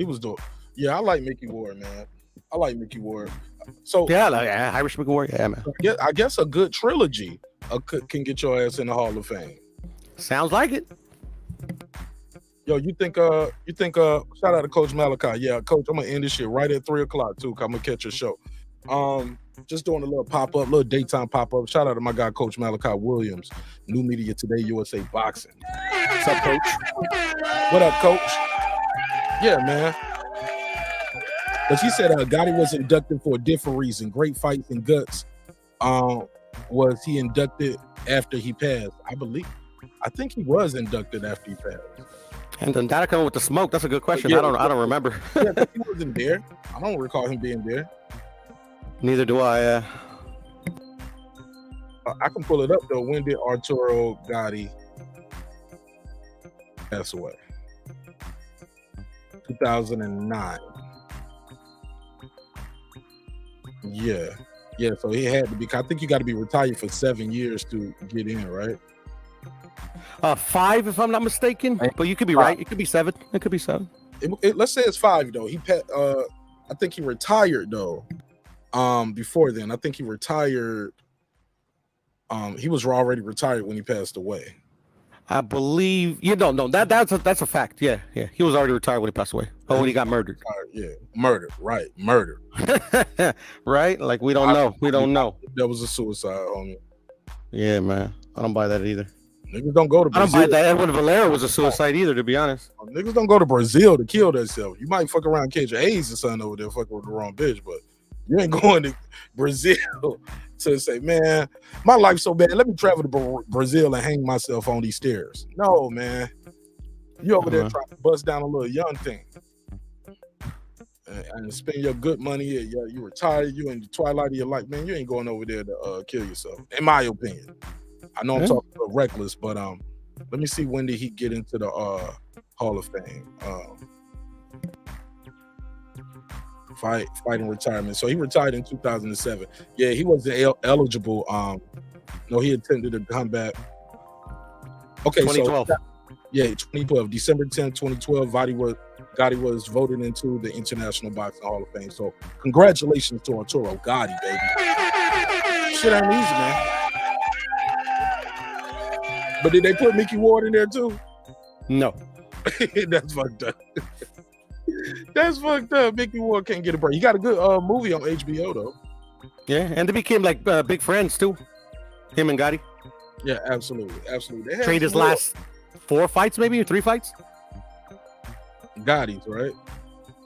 was doing. Yeah, I like Mickey Ward, man. I like Mickey Ward. So Irish Mickey Ward, yeah, man. Yeah, I guess a good trilogy can get your ass in the Hall of Fame. Sounds like it. Yo, you think shout out to Coach Malachi. Yeah, Coach, I'm gonna end this shit right at 3:00 too. I'm gonna catch your show. Just doing a little pop-up, little daytime pop-up. Shout out to my guy, Coach Malachi Williams, New Media Today, USA Boxing. What's up, Coach? What up, Coach? Yeah, man. But she said Gotti was inducted for a different reason. Great fights and guts. Was he inducted after he passed? I think he was inducted after he passed. And then Data coming with the smoke. That's a good question. Yeah, I don't remember. Yeah, 'cause he wasn't there. I don't recall him being there. Neither do I. I can pull it up though. When did Arturo Gatti pass away? 2009. Yeah. So he had to be. I think you got to be retired for 7 years to get in, right? 5, if I'm not mistaken. But you could be right. It could be 7. It could be 7. Let's say it's 5 though. I think he retired though. Before then, I think he retired. He was already retired when he passed away. I believe that's a fact. Yeah. He was already retired when he passed away. Oh, when he got murdered. Yeah, murdered. Right, murdered. Right? Like we don't know. We don't know. That was a suicide, homie. Yeah, man. I don't buy that either. Niggas don't go to Brazil. I don't buy that Edwin Valera was a suicide either, to be honest. Niggas don't go to Brazil to kill themselves. You might fuck around, catch AIDS or something over there, fucking with the wrong bitch, but you ain't going to Brazil to say, man, my life's so bad. Let me travel to Brazil and hang myself on these stairs. No, man. You over there trying to bust down a little young thing and spend your good money. You retired. You in the twilight of your life, man. You ain't going over there to kill yourself, in my opinion. I know I'm talking about reckless, but let me see, when did he get into the Hall of Fame? Fighting retirement. So he retired in 2007. Yeah, he wasn't eligible. No, he attempted to come back. Okay, 2012. So 2012, December 10, 2012. Gotti was voted into the International Boxing Hall of Fame. So congratulations to Arturo Gotti, baby. Shit ain't easy, man. But did they put Mickey Ward in there too? No. That's fucked up. That's fucked up. Mickey Ward can't get a break. He got a good movie on HBO though. Yeah, and they became like big friends too. Him and Gotti. Yeah, absolutely. They trained his last 4 fights, maybe, or 3 fights. Gotti's, right?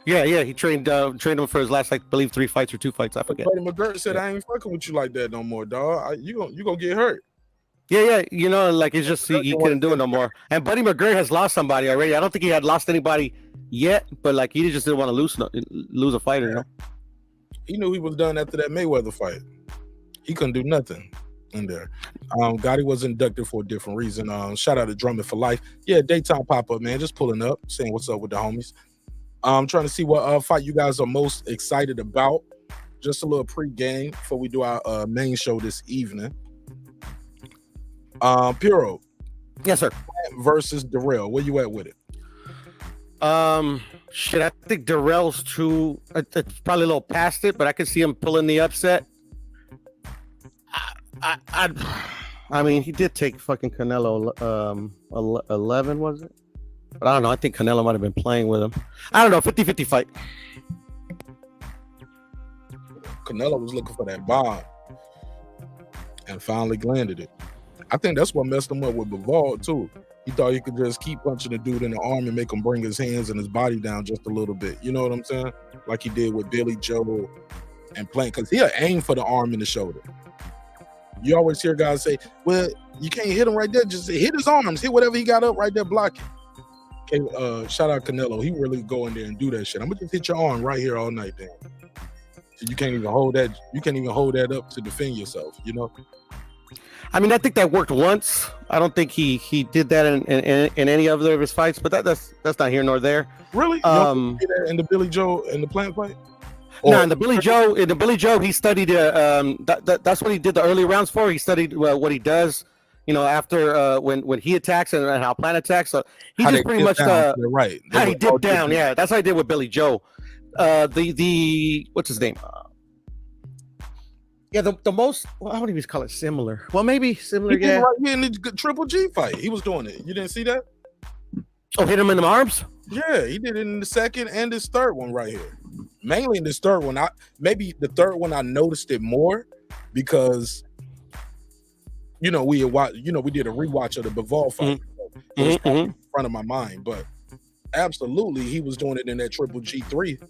Yeah. He trained him for his last, I believe, 3 fights or 2 fights. I forget. Buddy McGirt said, "I ain't fucking with you like that no more, dog. You gonna get hurt." Yeah. Like it's just he couldn't do it no more. And Buddy McGirt has lost somebody already. I don't think he had lost anybody yet, but like he just didn't want to lose a fighter. You know? He knew he was done after that Mayweather fight. He couldn't do nothing in there. Gotti was inducted for a different reason. Shout out to Drummond for Life. Yeah, daytime pop-up, man. Just pulling up, saying what's up with the homies. I'm trying to see what fight you guys are most excited about. Just a little pre-game before we do our main show this evening. Piro. Yes, sir. Versus Dirrell. Where you at with it? I think Dirrell's too. It's probably a little past it, but I could see him pulling the upset. I mean, he did take fucking Canelo 11, was it? But I don't know. I think Canelo might have been playing with him. I don't know. 50-50 fight. Canelo was looking for that bomb and finally landed it. I think that's what messed him up with Bivol too. He thought he could just keep punching the dude in the arm and make him bring his hands and his body down just a little bit. You know what I'm saying? Like he did with Billy Joe and Plant, because he'll aim for the arm and the shoulder. You always hear guys say, well, you can't hit him right there. Just hit his arms. Hit whatever he got up right there blocking. Okay, shout out Canelo. He really go in there and do that shit. I'm going to just hit your arm right here all night, then. So you can't even hold that. You can't even hold that up to defend yourself, you know? I mean, I think that worked once. I don't think he did that in any other of his fights, but that's not here nor there. Really? You don't see that in the Billy Joe and the Plant fight? No, in the Billy Joe, he studied. That's what he did the early rounds for. He studied what he does, after when he attacks and how Plant attacks. So he just pretty much right. How he dipped down. Yeah, that's how he did with Billy Joe. The what's his name? Yeah, the most. Well, I would even call it similar. Well, maybe similar. He did right here in the Triple G fight. He was doing it. You didn't see that? Oh, hit him in the arms? Yeah, he did it in the second and this third one right here. Mainly in this third one. Maybe the third one I noticed it more because we did a rewatch of the Bivol fight. It was in front of my mind, but absolutely he was doing it in that Triple G3.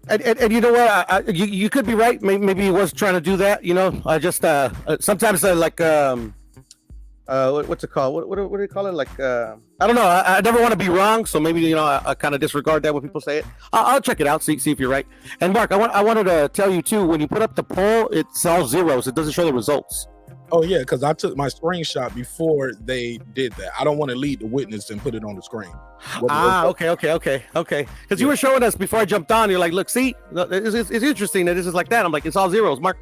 And you know what? You could be right. Maybe he was trying to do that. I just sometimes what's it called? What do they call it? Like I don't know. I never want to be wrong, so maybe I kind of disregard that when people say it. I'll check it out, see if you're right. And Mark, I wanted to tell you too. When you put up the poll, it's all zeros. It doesn't show the results. Oh yeah, because I took my screenshot before they did that. I don't want to lead the witness and put it on the screen. Okay. Because you were showing us before I jumped on. You're like, look, see, it's interesting that this is like that. I'm like, it's all zeros, Mark.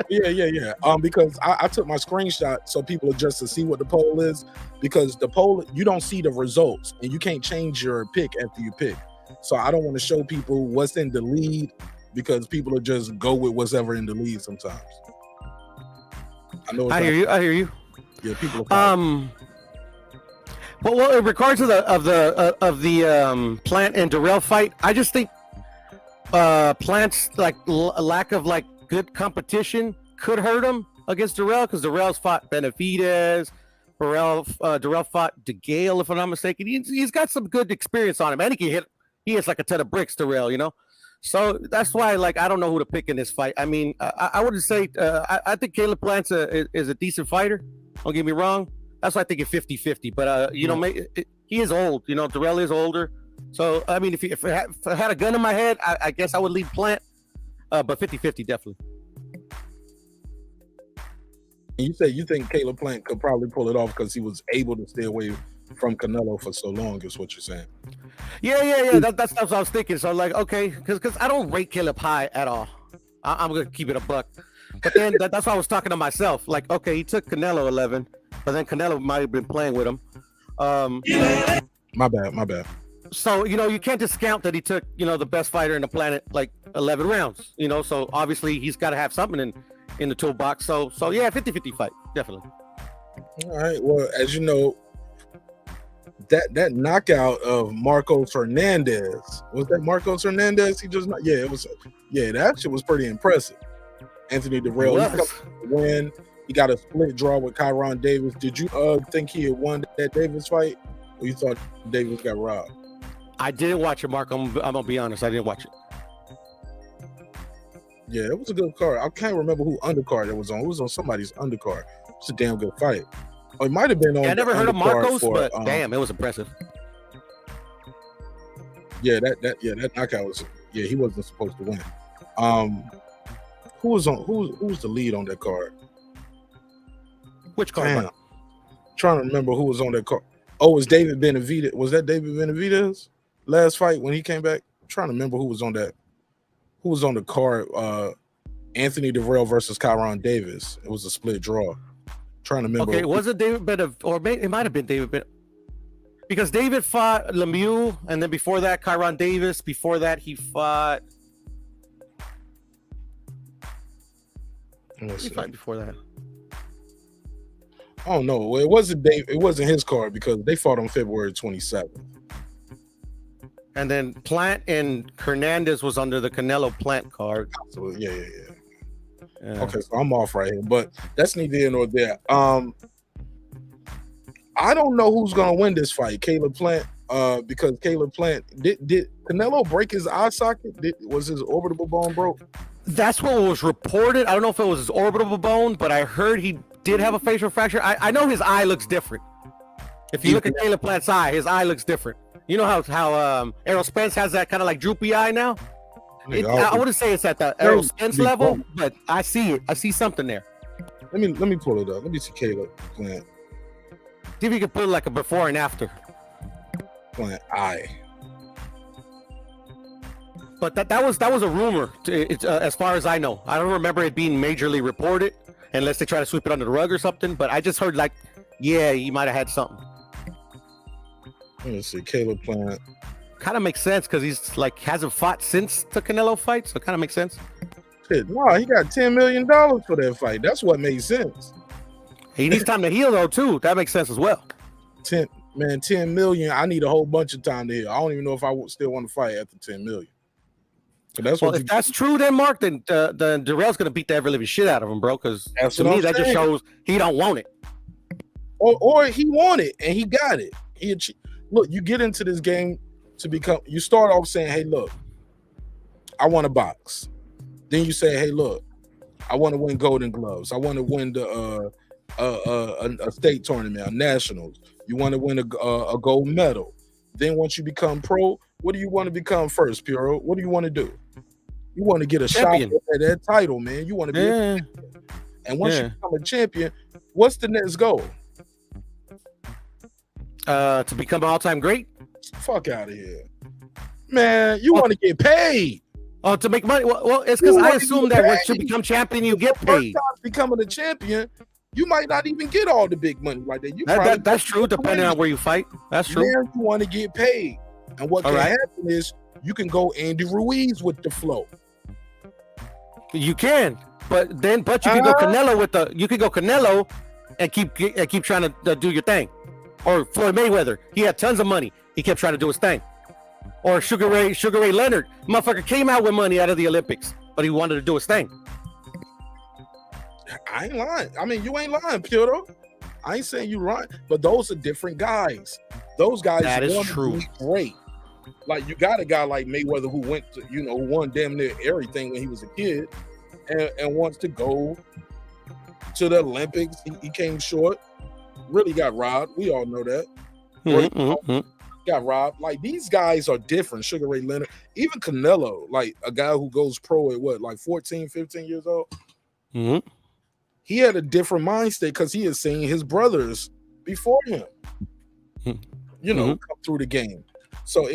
Yeah. Because I took my screenshot so people just to see what the poll is. Because the poll, you don't see the results, and you can't change your pick after you pick. So I don't want to show people what's in the lead because people will just go with what's ever in the lead sometimes. I hear you. Yeah, people are well, in regards to the Plant and Dirrell fight, I just think Plant's like lack of like good competition could hurt him against Dirrell, because Dirrell's fought Benavidez, Dirrell fought DeGale, if I'm not mistaken. He's got some good experience on him, and he hits like a ton of bricks, Dirrell, So that's why, like, I don't know who to pick in this fight. I mean, I wouldn't say I think Caleb Plant is a decent fighter. Don't get me wrong. That's why I think it's 50-50. But he is old. Dirrell is older. So I mean, if I had a gun in my head, I guess I would lead Plant. But 50-50 definitely. And you say you think Caleb Plant could probably pull it off because he was able to stay away from Canelo for so long, is what you're saying? Yeah. That's what I was thinking. So like, okay, because I don't rate Caleb high at all. I'm gonna keep it a buck. But then that's why I was talking to myself. Like, okay, he took Canelo 11, but then Canelo might have been playing with him. My bad. So you can't discount that he took the best fighter in the planet like 11 rounds. So obviously he's got to have something in the toolbox. So yeah, 50-50 fight, definitely. All right. Well, as you know, that knockout of Marcos Hernandez, was that Marcos Hernandez? That shit was pretty impressive. Anthony Dirrell, he come to win. He got a split draw with Kyron Davis. Did you think he had won that Davis fight, or you thought Davis got robbed? I didn't watch it, Mark. I'm gonna be honest. I didn't watch it. Yeah, it was a good card. I can't remember who undercard it was on. It was on somebody's undercard. It's a damn good fight. Oh, it might have been on. I never heard of Marcos, but damn, it was impressive. Yeah, that knockout was. Yeah, he wasn't supposed to win. Who was the lead on that card? Which card? Trying to remember who was on that card. Oh, it was David Benavidez. Was that David Benavidez last fight when he came back? I'm trying to remember who was on that. Who was on the card? Anthony Dirrell versus Kyron Davis. It was a split draw. Trying to remember. Okay, was it David Benavidez, or it might have been David Benavidez, because David fought Lemieux, and then before that, Kyron Davis. Before that, he fought. He fought before that. Oh no, it wasn't Dave. It wasn't his card because they fought on February 27th. And then Plant and Hernandez was under the Canelo Plant card. Absolutely, yeah. Okay, so I'm off right here, but that's neither here nor there. I don't know who's gonna win this fight, Caleb Plant, because Caleb Plant did Canelo break his eye socket? Was his orbital bone broke? That's what was reported. I don't know if it was his orbital bone, but I heard he did have a facial fracture. I know his eye looks different. If you look at Caleb Plant's eye, his eye looks different. You know how Errol Spence has that kind of like droopy eye now? I wouldn't say it's at the Errol Spence level, but I see it. I see something there. Let me pull it up. Let me see Caleb Plant. See if you can put like a before and after. Plant eye. But that was a rumor, as far as I know. I don't remember it being majorly reported, unless they try to sweep it under the rug or something. But I just heard like, yeah, he might have had something. Let me see, Caleb Plant. Kind of makes sense because he's like hasn't fought since the Canelo fight, so it kind of makes sense. Shit, no, he got $10 million for that fight. That's what made sense. He needs time to heal though too. That makes sense as well. 10 million. I need a whole bunch of time to heal. I don't even know if I still want to fight after 10 million. So that's if that's true, then Mark, then Dirrell's gonna beat the ever living shit out of him, bro. Because to me, that just shows he don't want it. Or he want it and he got it. Look, you get into this game to become. You start off saying, "Hey, look, I want to box." Then you say, "Hey, look, I want to win Golden Gloves. I want to win the a state tournament, a nationals. You want to win a gold medal. Then once you become pro, what do you want to become first, Puro? What do you want to do? You want to get a Champion. shot at that title, man. You want to be a champion. And once you become a champion, what's the next goal? To become an all-time great? Fuck out of here. Man, you want to get paid. Oh, to make money? Well it's because I assume that once you become champion, you get paid. First time becoming a champion, you might not even get all the big money like that. That's true, depending on where you fight. That's true. Now you want to get paid. And what can happen is you can go Andy Ruiz with the flow. You can, but you can go Canelo you can go Canelo and keep trying to do your thing. Or Floyd Mayweather, he had tons of money. He kept trying to do his thing. Or Sugar Ray Leonard, motherfucker came out with money out of the Olympics, but he wanted to do his thing. I ain't lying. I mean, you ain't lying, Puro. I ain't saying you lying, but those are different guys. Those guys that is true. Great. Like you got a guy like Mayweather who went to, who won damn near everything when he was a kid, and wants to go to the Olympics. He came short. Really got robbed. We all know that. Got robbed. Like these guys are different. Sugar Ray Leonard, even Canelo, like a guy who goes pro at what, like 14, 15 years old. Mm-hmm. He had a different mind state because he had seen his brothers before him, come through the game. So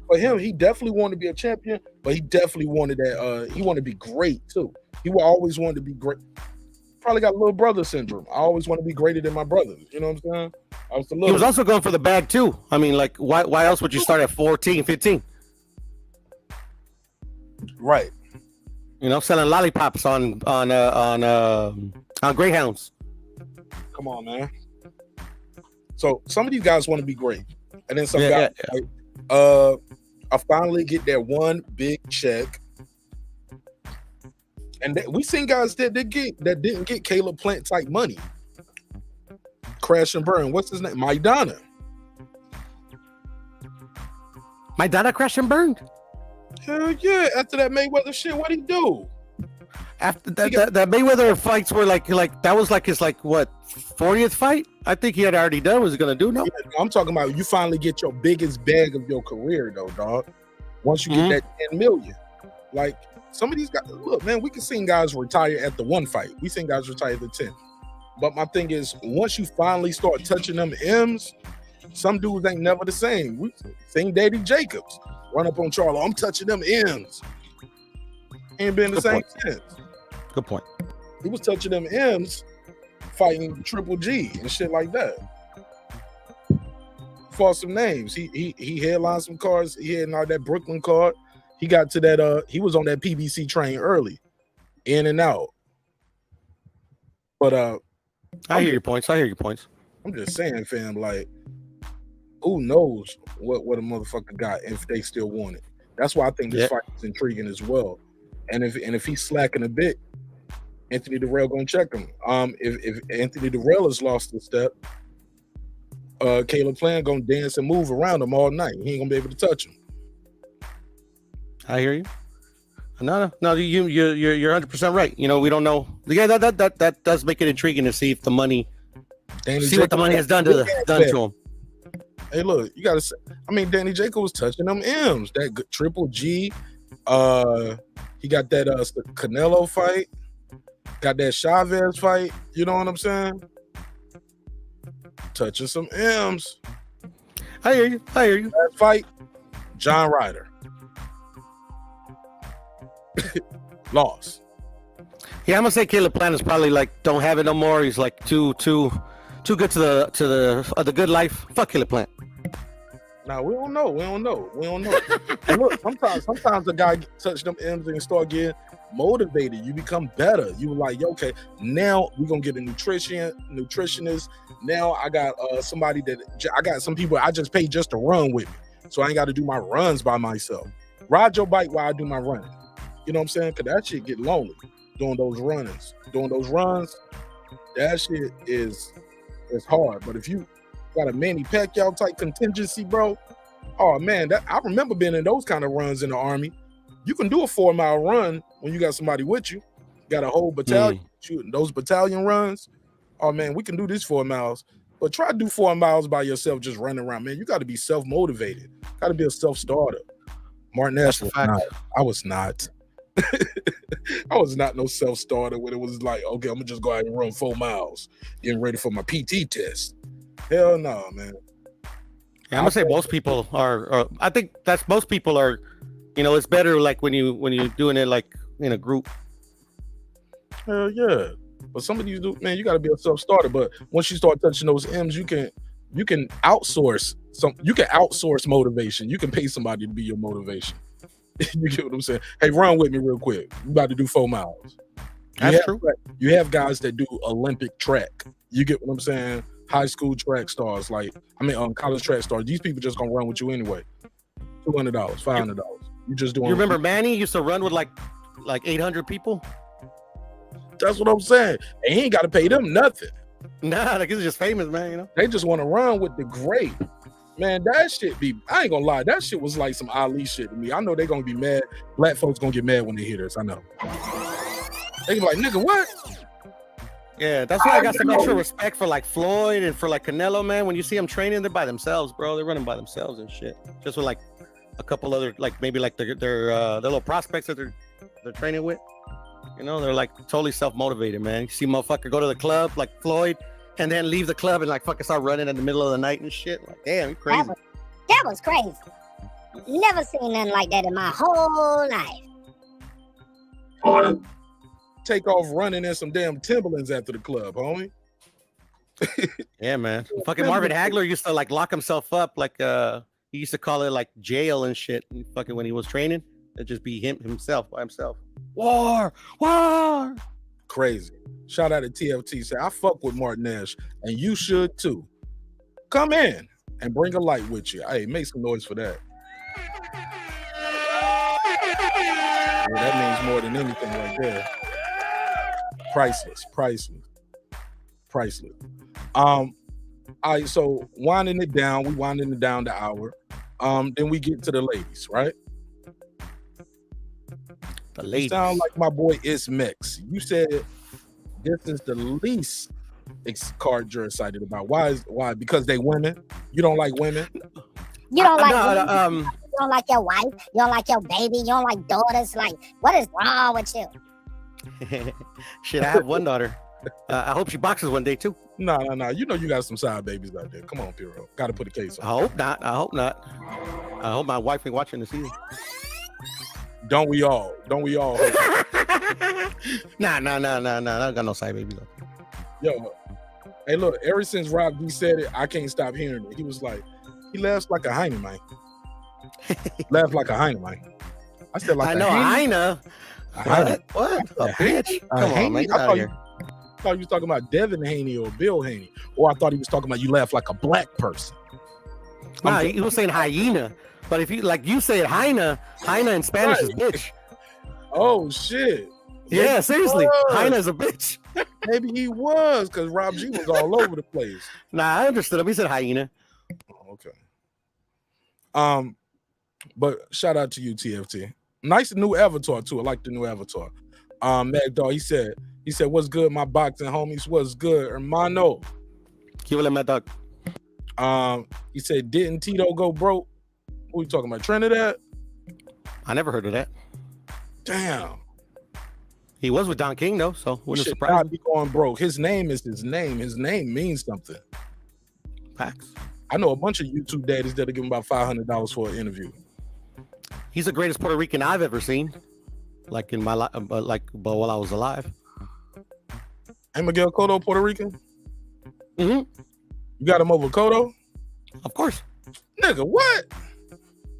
for him, he definitely wanted to be a champion, but he definitely wanted that. He wanted to be great too. He always wanted to be great. Probably got little brother syndrome. I always want to be greater than my brothers. You know what I'm saying? He was also going for the bag too. I mean, like, why else would you start at 14, 15? Right. Selling lollipops on Greyhounds. Come on, man. So some of these guys want to be great, and then some guys, I finally get that one big check. And we seen guys that didn't get Caleb Plant type money. Crash and burn. What's his name? Maidana. Maidana crashed and burned. Hell yeah! After that Mayweather shit, what'd he do? After that Mayweather fights were like that was like his 40th fight. I think he had already done. Was he gonna do? No, I'm talking about you finally get your biggest bag of your career though, dog. Once you get that 10 million, like. Some of these guys, look, man, we can see guys retire at the one fight. We seen guys retire at the 10. But my thing is, once you finally start touching them M's, some dudes ain't never the same. We seen Daddy Jacobs run up on Charlo. I'm touching them M's. Ain't been the same since. Good point. He was touching them M's, fighting Triple G and shit like that. For some names, he headlined some cards. He had that Brooklyn card. He got to that. He was on that PBC train early, in and out. But I hear your points. I'm just saying, fam. Like, who knows what a motherfucker got if they still want it? That's why I think this fight is intriguing as well. And if he's slacking a bit, Anthony Dirrell gonna check him. If Anthony Dirrell has lost a step, Caleb Plant gonna dance and move around him all night. He ain't gonna be able to touch him. I hear you. No, you're 100% right. We don't know. Yeah, that does make it intriguing to see if the money, what the money has done to him. Hey, look, you gotta say. I mean, Danny Jacobs was touching them M's. That good Triple G. He got that Canelo fight. Got that Chavez fight. You know what I'm saying? Touching some M's. I hear you. Last fight, John Ryder. Lost. Yeah, I'm gonna say Caleb Plant is probably don't have it no more. He's too good to the good life. Fuck Caleb Plant. Now we don't know. And look, sometimes a guy touch them M's and start getting motivated. You become better. You like, okay, now we're gonna get a nutritionist. Now I got somebody I got some people I just pay just to run with me, so I ain't got to do my runs by myself. Ride your bike while I do my running. You know what I'm saying? Because that shit get lonely doing those runs. Doing those runs, that shit is hard. But if you got a Manny Pacquiao type contingency, bro, oh man, I remember being in those kind of runs in the Army. You can do a 4-mile run when you got somebody with you. Got a whole battalion shooting those battalion runs. oh man, we can do this 4 miles, but try to do 4 miles by yourself, just running around, man. You got to be self-motivated. Got to be a self-starter. Marq Nash was not. I was not. I was not no self-starter when it was like, okay, I'm gonna just go out and run 4 miles, getting ready for my PT test. Hell no, man. Yeah, I'm gonna say most people are. I think that's most people are. You know, it's better like when you're doing it like in a group. Hell yeah. But some of these do, man, you got to be a self-starter. But once you start touching those M's, you can outsource you can outsource motivation. You can pay somebody to be your motivation. You get what I'm saying? Hey, run with me real quick. We about to do 4 miles. That's true. You have guys that do Olympic track. You get what I'm saying? High school track stars, college track stars. These people just gonna run with you anyway. $200, $500. You just doing. You remember Manny used to run with like 800 people? That's what I'm saying. And he ain't got to pay them nothing. Nah, like he's just famous, man. You know. They just want to run with the great. Man, that shit I ain't gonna lie, that shit was like some Ali shit to me. I know they gonna be mad. Black folks gonna get mad when they hear this. I know. They be like, nigga, what? Yeah, that's why I got some extra respect for like Floyd and for like Canelo, man. When you see them training, they're by themselves, bro. They're running by themselves and shit. Just with like a couple other, like maybe like their little prospects that they're training with. You know, they're like totally self-motivated, man. You see motherfucker go to the club like Floyd and then leave the club and like fucking start running in the middle of the night and shit. Like, damn, you crazy. That was crazy. Never seen nothing like that in my whole life. Take off running in some damn Timberlands after the club, homie. Yeah, man. Fucking Marvin Hagler used to like lock himself up like he used to call it like jail and shit. And fucking when he was training, it'd just be himself by himself. War. Crazy. Shout out to TFT. Say, I fuck with Marq Nash, and you should too. Come in and bring a light with you. Hey, make some noise for that. Yeah, that means more than anything right there. Priceless. All right, so winding it down, the hour. Then we get to the ladies, right? The ladies. You sound like my boy Ismex. You said this is the least card you're excited about. Why? Because they women? You don't like women? You don't like women? You don't like your wife? You don't like your baby? You don't like daughters? Like, what is wrong with you? Shit, I have one daughter. I hope she boxes one day too. No. You know you got some side babies out there. Come on, Piro. Got to put a case on. I hope not. I hope my wife ain't watching this either. Don't we all? Nah. I don't got no side babies though. Yo, hey, look. Ever since Rob D said it, I can't stop hearing it. He was like, he laughs like a Haney, man. Laugh like a Haney, man. I said like I know Heine. What? A bitch? Come on, man. Get out of here. I thought he was talking about Devin Haney or Bill Haney, or I thought he was talking about you laugh like a black person. Nah, he was saying hyena, but if you like you said hyena in Spanish is bitch. Oh shit! Yeah, seriously, hyena is a bitch. Maybe he was because Rob G was all over the place. Nah, I understood him. He said hyena. Oh, okay. But shout out to you, TFT. Nice new avatar too. I like the new avatar. Mad Dog, he said, what's good, my boxing homies? What's good, hermano? Give it Mad Dog. He said, didn't Tito go broke? What are you talking about? Trinidad? I never heard of that. Damn. He was with Don King though, so wouldn't surprise not be going broke. His name is his name. His name means something. Facts. I know a bunch of YouTube daddies that'll give him about $500 for an interview. He's the greatest Puerto Rican I've ever seen. Like in my life, while I was alive. Hey, Miguel Cotto, Puerto Rican? Mm-hmm. You got him over Cotto? Of course. Nigga, what?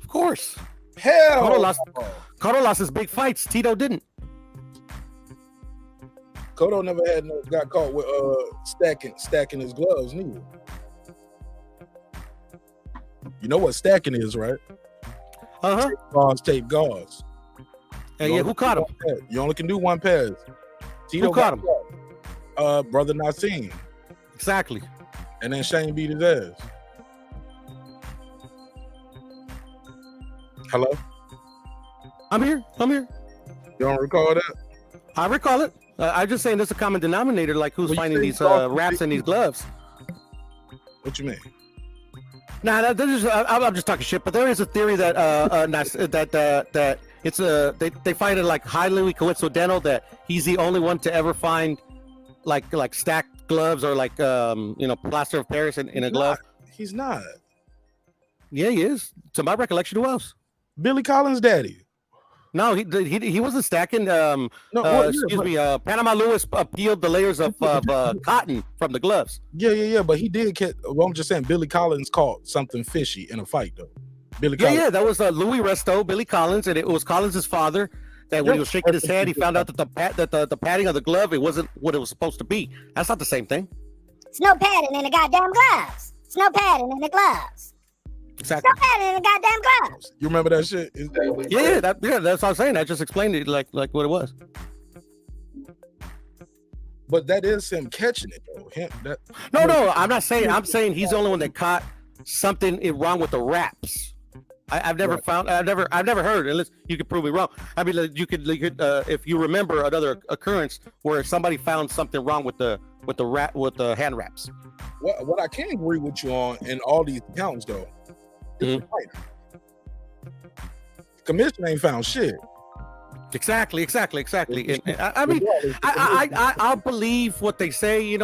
Of course. Hell. Cotto lost his big fights. Tito didn't. Cotto never got caught with stacking his gloves, neither. You know what stacking is, right? Uh-huh. Tape gauze. Hey, yeah, who caught him? You only can do one pass. Tito who caught him? Brother Nassim. Exactly. And then Shane beat his ass. Hello? I'm here. You don't recall that? I recall it. I'm just saying there's a common denominator, like who's Well, you finding say these soft wraps in these gloves. What you mean? Nah, I'm just talking shit. But there is a theory that that it's they find it like highly coincidental that he's the only one to ever find like stacked gloves or like plaster of Paris in a glove. He's not. Yeah, he is. To my recollection, who else? Billy Collins' daddy. No, he wasn't stacking. Panama Lewis peeled the layers of cotton from the gloves. Yeah. But he did catch. Well, I'm just saying, Billy Collins caught something fishy in a fight, though. Billy Collins. Yeah, that was Louis Resto, Billy Collins, and it was Collins' father. That when he was shaking his head, he found out that the padding of the glove, it wasn't what it was supposed to be. That's not the same thing. It's no padding in the goddamn gloves. It's no padding in the gloves. Exactly. It's no padding in the goddamn gloves. You remember that shit? Yeah, that's what I'm saying. I just explained it like what it was. But that is him catching it, though. No, I'm not saying. I'm saying he's the only one that caught something wrong with the wraps. I've never heard, unless you could prove me wrong. I mean, you could if you remember another occurrence where somebody found something wrong with the hand wraps. What I can agree with you on in all these accounts, though, is the fighter. Commission ain't found shit. Exactly. And, I mean, I'll believe what they say. I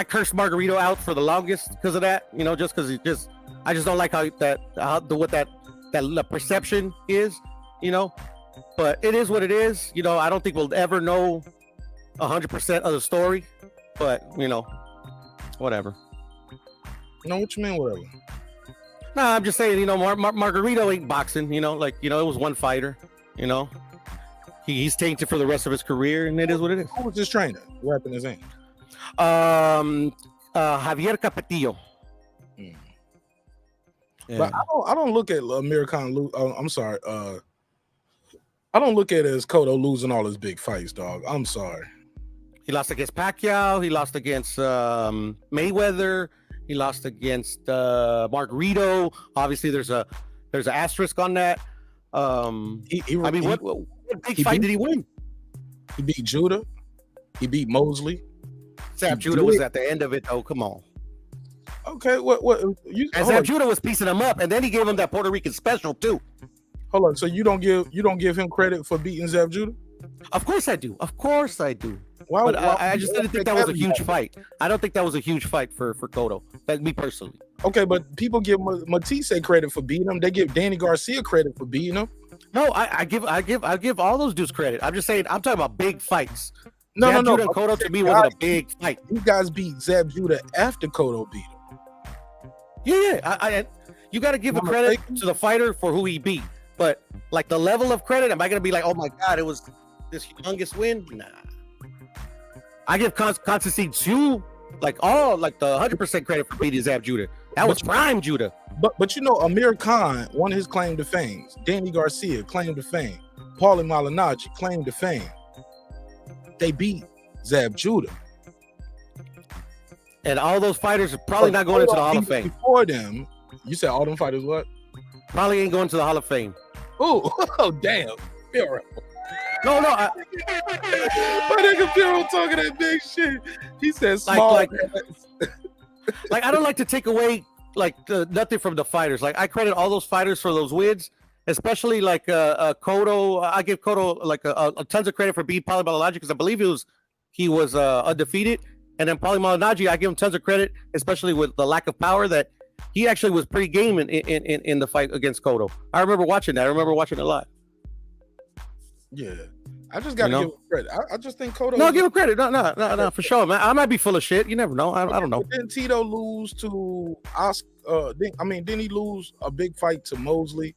cursed Margarito out for the longest because of that. Just because I just don't like what that perception is. But it is what it is. I don't think we'll ever know 100% of the story. But whatever. No, what you mean, whatever? No, I'm just saying, Margarito ain't boxing, it was one fighter, he's tainted for the rest of his career, and it is what it is. Who was his trainer? Rapping his name? Javier Capetillo. Yeah. But I don't look at Amir Khan. I'm sorry. I don't look at it as Cotto losing all his big fights, dog. I'm sorry. He lost against Pacquiao. He lost against Mayweather. He lost against Margarito. Obviously, there's an asterisk on that. What big fight did he win? He beat Judah. He beat Mosley. Zab Judah was at the end of it. Oh, come on. Okay, Zab Judah was piecing him up, and then he gave him that Puerto Rican special too. Hold on. So you don't give him credit for beating Zab Judah? Of course I do. Why, but I just didn't think that was a huge fight. I don't think that was a huge fight for Cotto. That's me personally. Okay, but people give Matisse credit for beating him. They give Danny Garcia credit for beating him. No, I give all those dudes credit. I'm just saying I'm talking about big fights. No. Judah and Cotto to me wasn't a big fight. You guys beat Zab Judah after Cotto beat him. Yeah. You got to give a credit to the fighter for who he beat. But like the level of credit, am I going to be like, oh my God, it was this humongous win? Nah. I give Constantine Tszyu the 100% credit for beating Zab Judah. That was prime Judah. But Amir Khan won his claim to fame. Danny Garcia claimed to fame. Paulie Malignaggi claimed to fame. They beat Zab Judah. And all those fighters are probably not going into the Hall of Fame. Before them, you said all them fighters what? Probably ain't going to the Hall of Fame. Oh damn. Dirrell. No. My nigga Dirrell talking that big shit. He said small. Like I don't like to take away nothing from the fighters. Like I credit all those fighters for those wins, especially Cotto. I give Cotto a tons of credit for beating Paulie Malignaggi because I believe he was undefeated. And then Paulie Malignaggi, I give him tons of credit, especially with the lack of power that he actually was pretty game in the fight against Cotto. I remember watching that. I remember watching it live. Yeah. I just got to give him credit. I just think Cotto... No, give him credit. No, for sure, man. I might be full of shit. You never know. I don't know. Didn't Tito lose to Oscar? Didn't he lose a big fight to Mosley?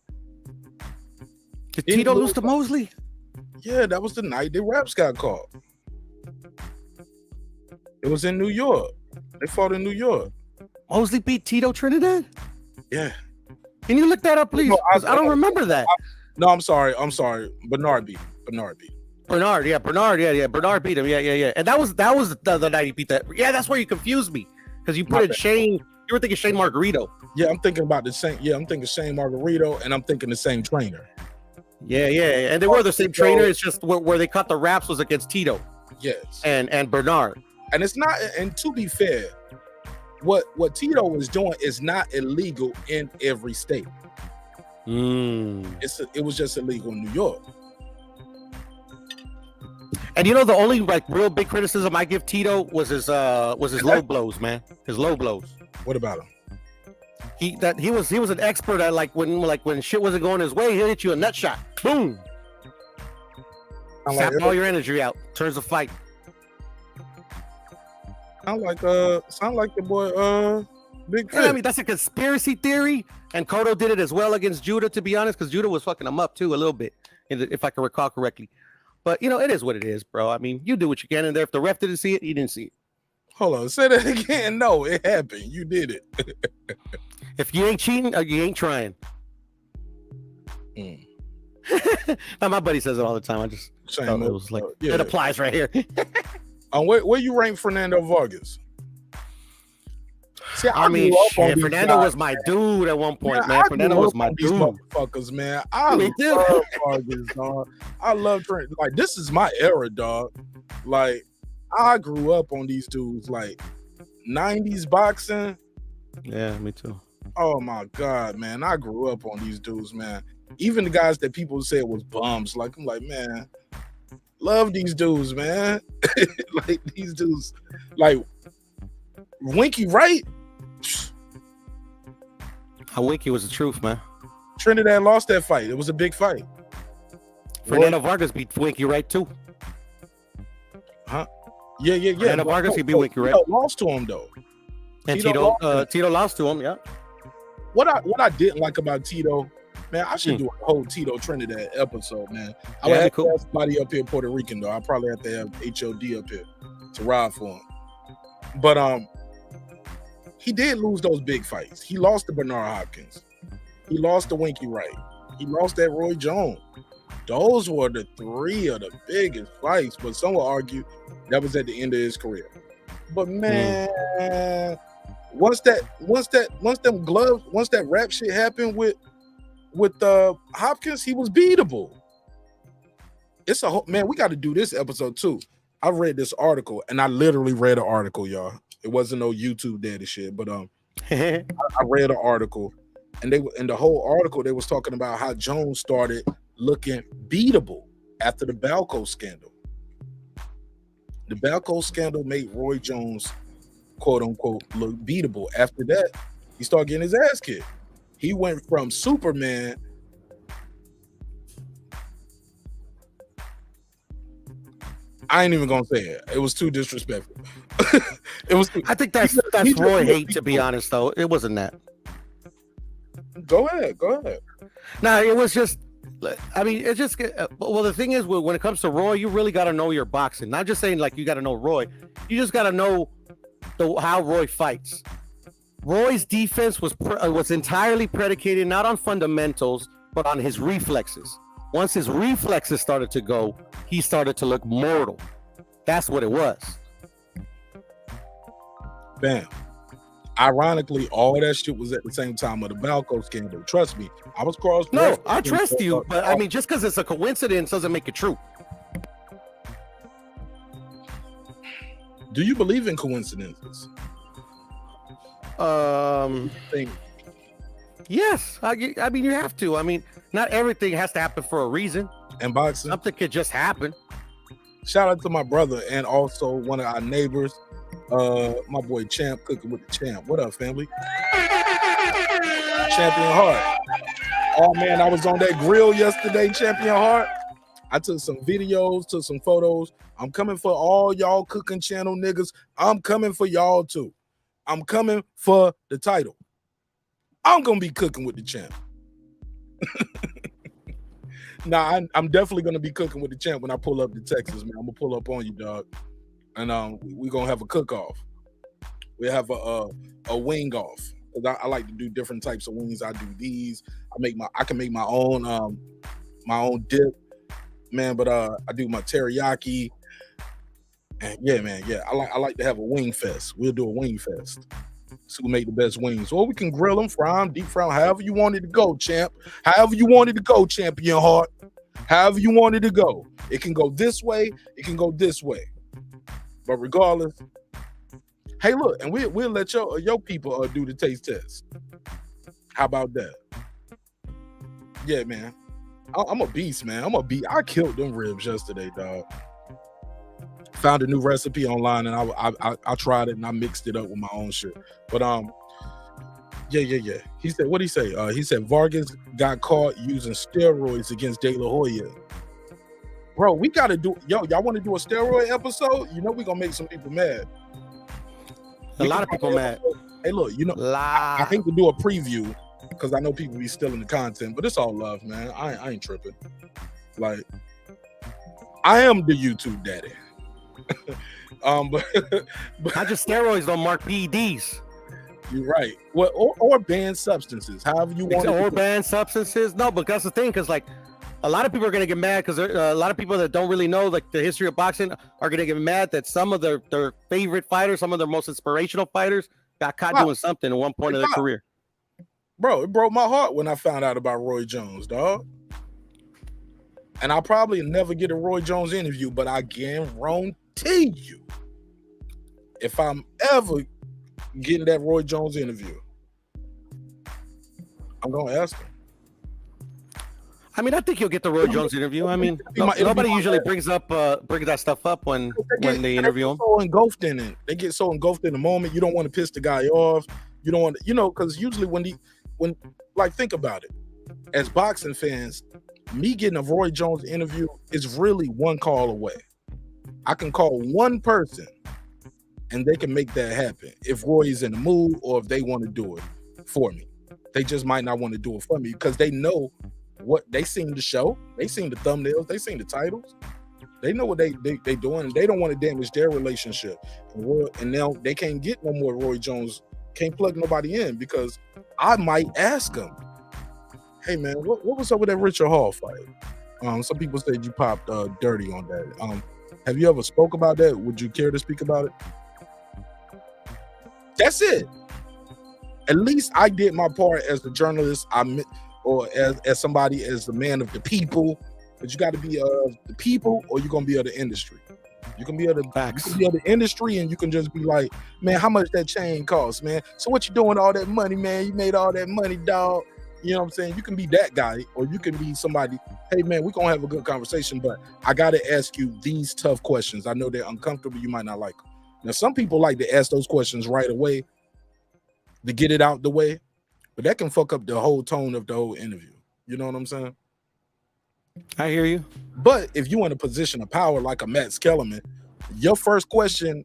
Did Tito lose to Mosley? Yeah, that was the night the raps got caught. It was in New York. They fought in New York. Mosley beat Tito Trinidad? Yeah. Can you look that up, please? Because I don't remember that. No, I'm sorry. Bernard beat him. Bernard beat him. Yeah. And that was the night he beat that. Yeah, that's where you confused me. Because you put in Shane. You were thinking Shane Margarito. Yeah, I'm thinking about the same. Yeah, I'm thinking Shane Margarito, and I'm thinking the same trainer. Yeah, and they were the same trainer. It's just where they caught the raps was against Tito. Yes, and Bernard. And it's not. And to be fair, what Tito was doing is not illegal in every state. It was just illegal in New York. And you know, the only like real big criticism I give Tito was his low blows, man. His low blows. What about him? He was an expert at like when shit wasn't going his way, he'll hit you a nut shot. Boom. Sap all your energy out. Turns the fight. Sound like the boy Big Chris. Yeah, I mean, that's a conspiracy theory, and Cotto did it as well against Judah, to be honest, because Judah was fucking him up too a little bit, if I can recall correctly. But you know, it is what it is, bro. I mean, you do what you can in there. If the ref didn't see it, he didn't see it. Hold on, say that again. No, it happened. You did it. If you ain't cheating, you ain't trying. Now, my buddy says it all the time. I just thought it was like it applies right here. Where you rank Fernando Vargas? See, I mean, Fernando was my dude at one point, man. Fernando was my dude. Motherfuckers, man. I love Vargas, dog. I love Trent. Like, this is my era, dog. Like, I grew up on these dudes, like 90s boxing. Yeah, me too. Oh my God, man. I grew up on these dudes, man. Even the guys that people said was bums. Like, I'm like, man, love these dudes, man. Like, these dudes, like Winky Wright. Winky was the truth, man. Trinidad lost that fight. It was a big fight. Fernando Vargas beat Winky Wright too. Huh? Yeah. Fernando Vargas, he beat Winky Wright. Lost to him though. And Tito lost to him, yeah. What I didn't like about Tito, man, I should do a whole Tito Trinidad episode, man. I would have to have somebody up here Puerto Rican though. I probably have to have HOD up here to ride for him. But he did lose those big fights. He lost to Bernard Hopkins. He lost to Winky Wright. He lost that Roy Jones. Those were the three of the biggest fights. But some will argue that was at the end of his career. But man, once that rap shit happened with Hopkins, he was beatable. It's a man. We got to do this episode too. I read this article, and I literally read an article, y'all. It wasn't no YouTube daddy shit, but I read an article, and in the whole article they was talking about how Jones started looking beatable after the Balco scandal. The Balco scandal made Roy Jones, quote unquote, look beatable. After that, he started getting his ass kicked. He went from Superman. I ain't even gonna say it. It was too disrespectful. It was. I think that's Roy hate, to be honest. Though it wasn't that. Go ahead. Nah, it was just. I mean, it's just. Well, the thing is, when it comes to Roy, you really got to know your boxing. Not just saying like you got to know Roy. You just got to know how Roy fights. Roy's defense was entirely predicated not on fundamentals, but on his reflexes. Once his reflexes started to go, he started to look mortal. That's what it was. Bam. Ironically, all that shit was at the same time of the Balco scandal. Trust me, I was crossed. No, I trust you, but I mean, just because it's a coincidence doesn't make it true. Do you believe in coincidences? Yes. I mean, you have to. I mean, not everything has to happen for a reason. And boxing, something could just happen. Shout out to my brother and also one of our neighbors, my boy Champ, cooking with the Champ. What up, family? Champion Heart. Oh man, I was on that grill yesterday, Champion Heart. I took some videos, took some photos. I'm coming for all y'all cooking channel niggas. I'm coming for y'all too. I'm coming for the title. I'm gonna be cooking with the Champ. Nah, I'm definitely gonna be cooking with the Champ when I pull up to Texas, man. I'm gonna pull up on you, dog, and we're gonna have a cook-off. We have a wing off because I like to do different types of wings. I do these. I can make my own dip, man. But I do my teriyaki, and yeah, man, yeah. I like to have a wing fest. We'll do a wing fest. So we make the best wings. Or we can grill them, fry them, deep fry them, however you want it to go, Champ. However you want it to go, Champion Heart. However you want it to go. It can go this way. It can go this way. But regardless, hey, look, and we'll let your people do the taste test. How about that? Yeah, man. I'm a beast, man. I killed them ribs yesterday, dog. Found a new recipe online, and I tried it, and I mixed it up with my own shit. But yeah. He said, what'd he say? He said Vargas got caught using steroids against De La Hoya. Bro, we gotta do. Y'all want to do a steroid episode? You know we gonna make some people mad. A lot of people mad. Hey, look, you know, I hate to do a preview because I know people be stealing the content, but it's all love, man. I ain't tripping. Like, I am the YouTube daddy. But not just steroids, don't mark PEDs. You're right. Well, or banned substances, however you want. Or banned substances. No, but that's the thing, because like a lot of people are gonna get mad because a lot of people that don't really know like the history of boxing are gonna get mad that some of their favorite fighters, some of their most inspirational fighters, got caught doing something at one point of their career. Bro, it broke my heart when I found out about Roy Jones, dog. And I'll probably never get a Roy Jones interview, but I guarantee you, if I'm ever getting that Roy Jones interview, I'm gonna ask him. I mean, I think you'll get the Roy Jones interview. I mean, nobody usually brings that stuff up when they interview him. So engulfed in it, they get so engulfed in the moment. You don't want to piss the guy off. You don't want to, because usually when think about it, as boxing fans, me getting a Roy Jones interview is really one call away. I can call one person, and they can make that happen if Roy is in the mood or if they want to do it for me. They just might not want to do it for me because they know what they seen the show, they seen the thumbnails, they seen the titles, they know what they doing, and they don't want to damage their relationship. And now they can't get no more Roy Jones, can't plug nobody in because I might ask him, hey man, what was up with that Richard Hall fight? Some people said you popped dirty on that. Have you ever spoke about that? Would you care to speak about it? That's it. At least I did my part as the journalist, or as somebody, as the man of the people. But you got to be the people, or you're gonna be of the industry. You can be of the industry, and you can just be like, man, how much that chain costs, man? So what you doing all that money, man? You made all that money, dog. You know what I'm saying? You can be that guy, or you can be somebody, hey man, we're gonna have a good conversation, but I gotta ask you these tough questions. I know they're uncomfortable, you might not like them. Now, some people like to ask those questions right away to get it out the way, but that can fuck up the whole tone of the whole interview. You know what I'm saying? I hear you. But if you in a position of power like a Matt Kellerman, your first question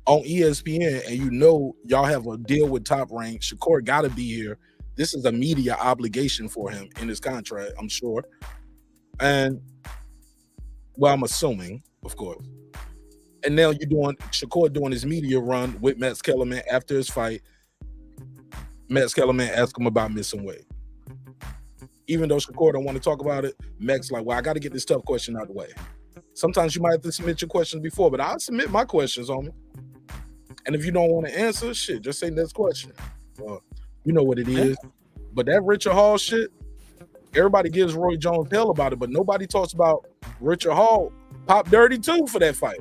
on ESPN, and you know y'all have a deal with Top Rank, Shakur gotta be here. This is a media obligation for him in his contract, I'm sure. And, well, I'm assuming, of course. And now Shakur doing his media run with Matt Kellerman after his fight. Matt Kellerman asked him about missing weight. Even though Shakur don't want to talk about it, Matt's like, well, I got to get this tough question out of the way. Sometimes you might have to submit your questions before, but I'll submit my questions, homie. And if you don't want to answer, shit, just say next question. You know what it is. But that Richard Hall shit, everybody gives Roy Jones hell about it, but nobody talks about Richard Hall pop dirty too for that fight.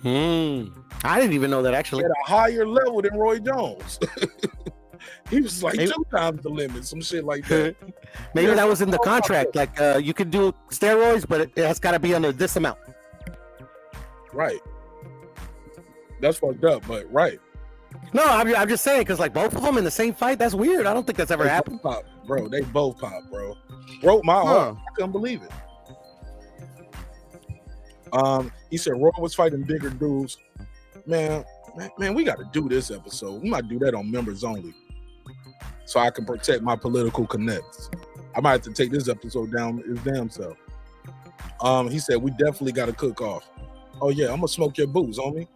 I didn't even know that, actually. At a higher level than Roy Jones. He was like 2 times the limit, some shit like that. Maybe that was in the contract. Like, you could do steroids, but it has got to be under this amount. Right. That's fucked up, but right. No, I'm just saying, because like both of them in the same fight, that's weird. I don't think that's ever happened. Bro, they both pop, bro. Broke my heart. I couldn't believe it. He said Roy was fighting bigger dudes. Man, we got to do this episode. We might do that on members only, so I can protect my political connects. I might have to take this episode down his damn self. He said we definitely got to cook off. Oh yeah, I'm gonna smoke your boots, homie.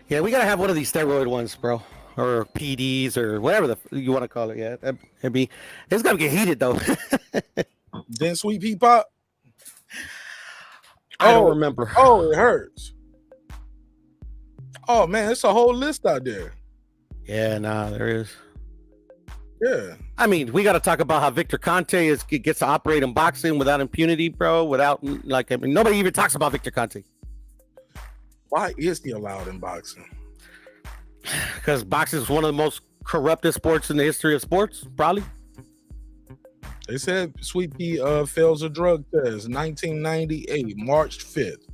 Yeah, we gotta have one of these steroid ones, bro, or PDs, or whatever you want to call it. Yeah, it's gonna get heated though. Then Sweet Pea Pop. I don't remember. Oh, it hurts. Oh man, it's a whole list out there. Yeah, nah, there is. Yeah. I mean, we got to talk about how Victor Conte gets to operate in boxing without impunity, bro. Without nobody even talks about Victor Conte. Why is he allowed in boxing? Because boxing is one of the most corrupted sports in the history of sports, probably. They said Sweet Pea fails a drug test, 1998, March 5th.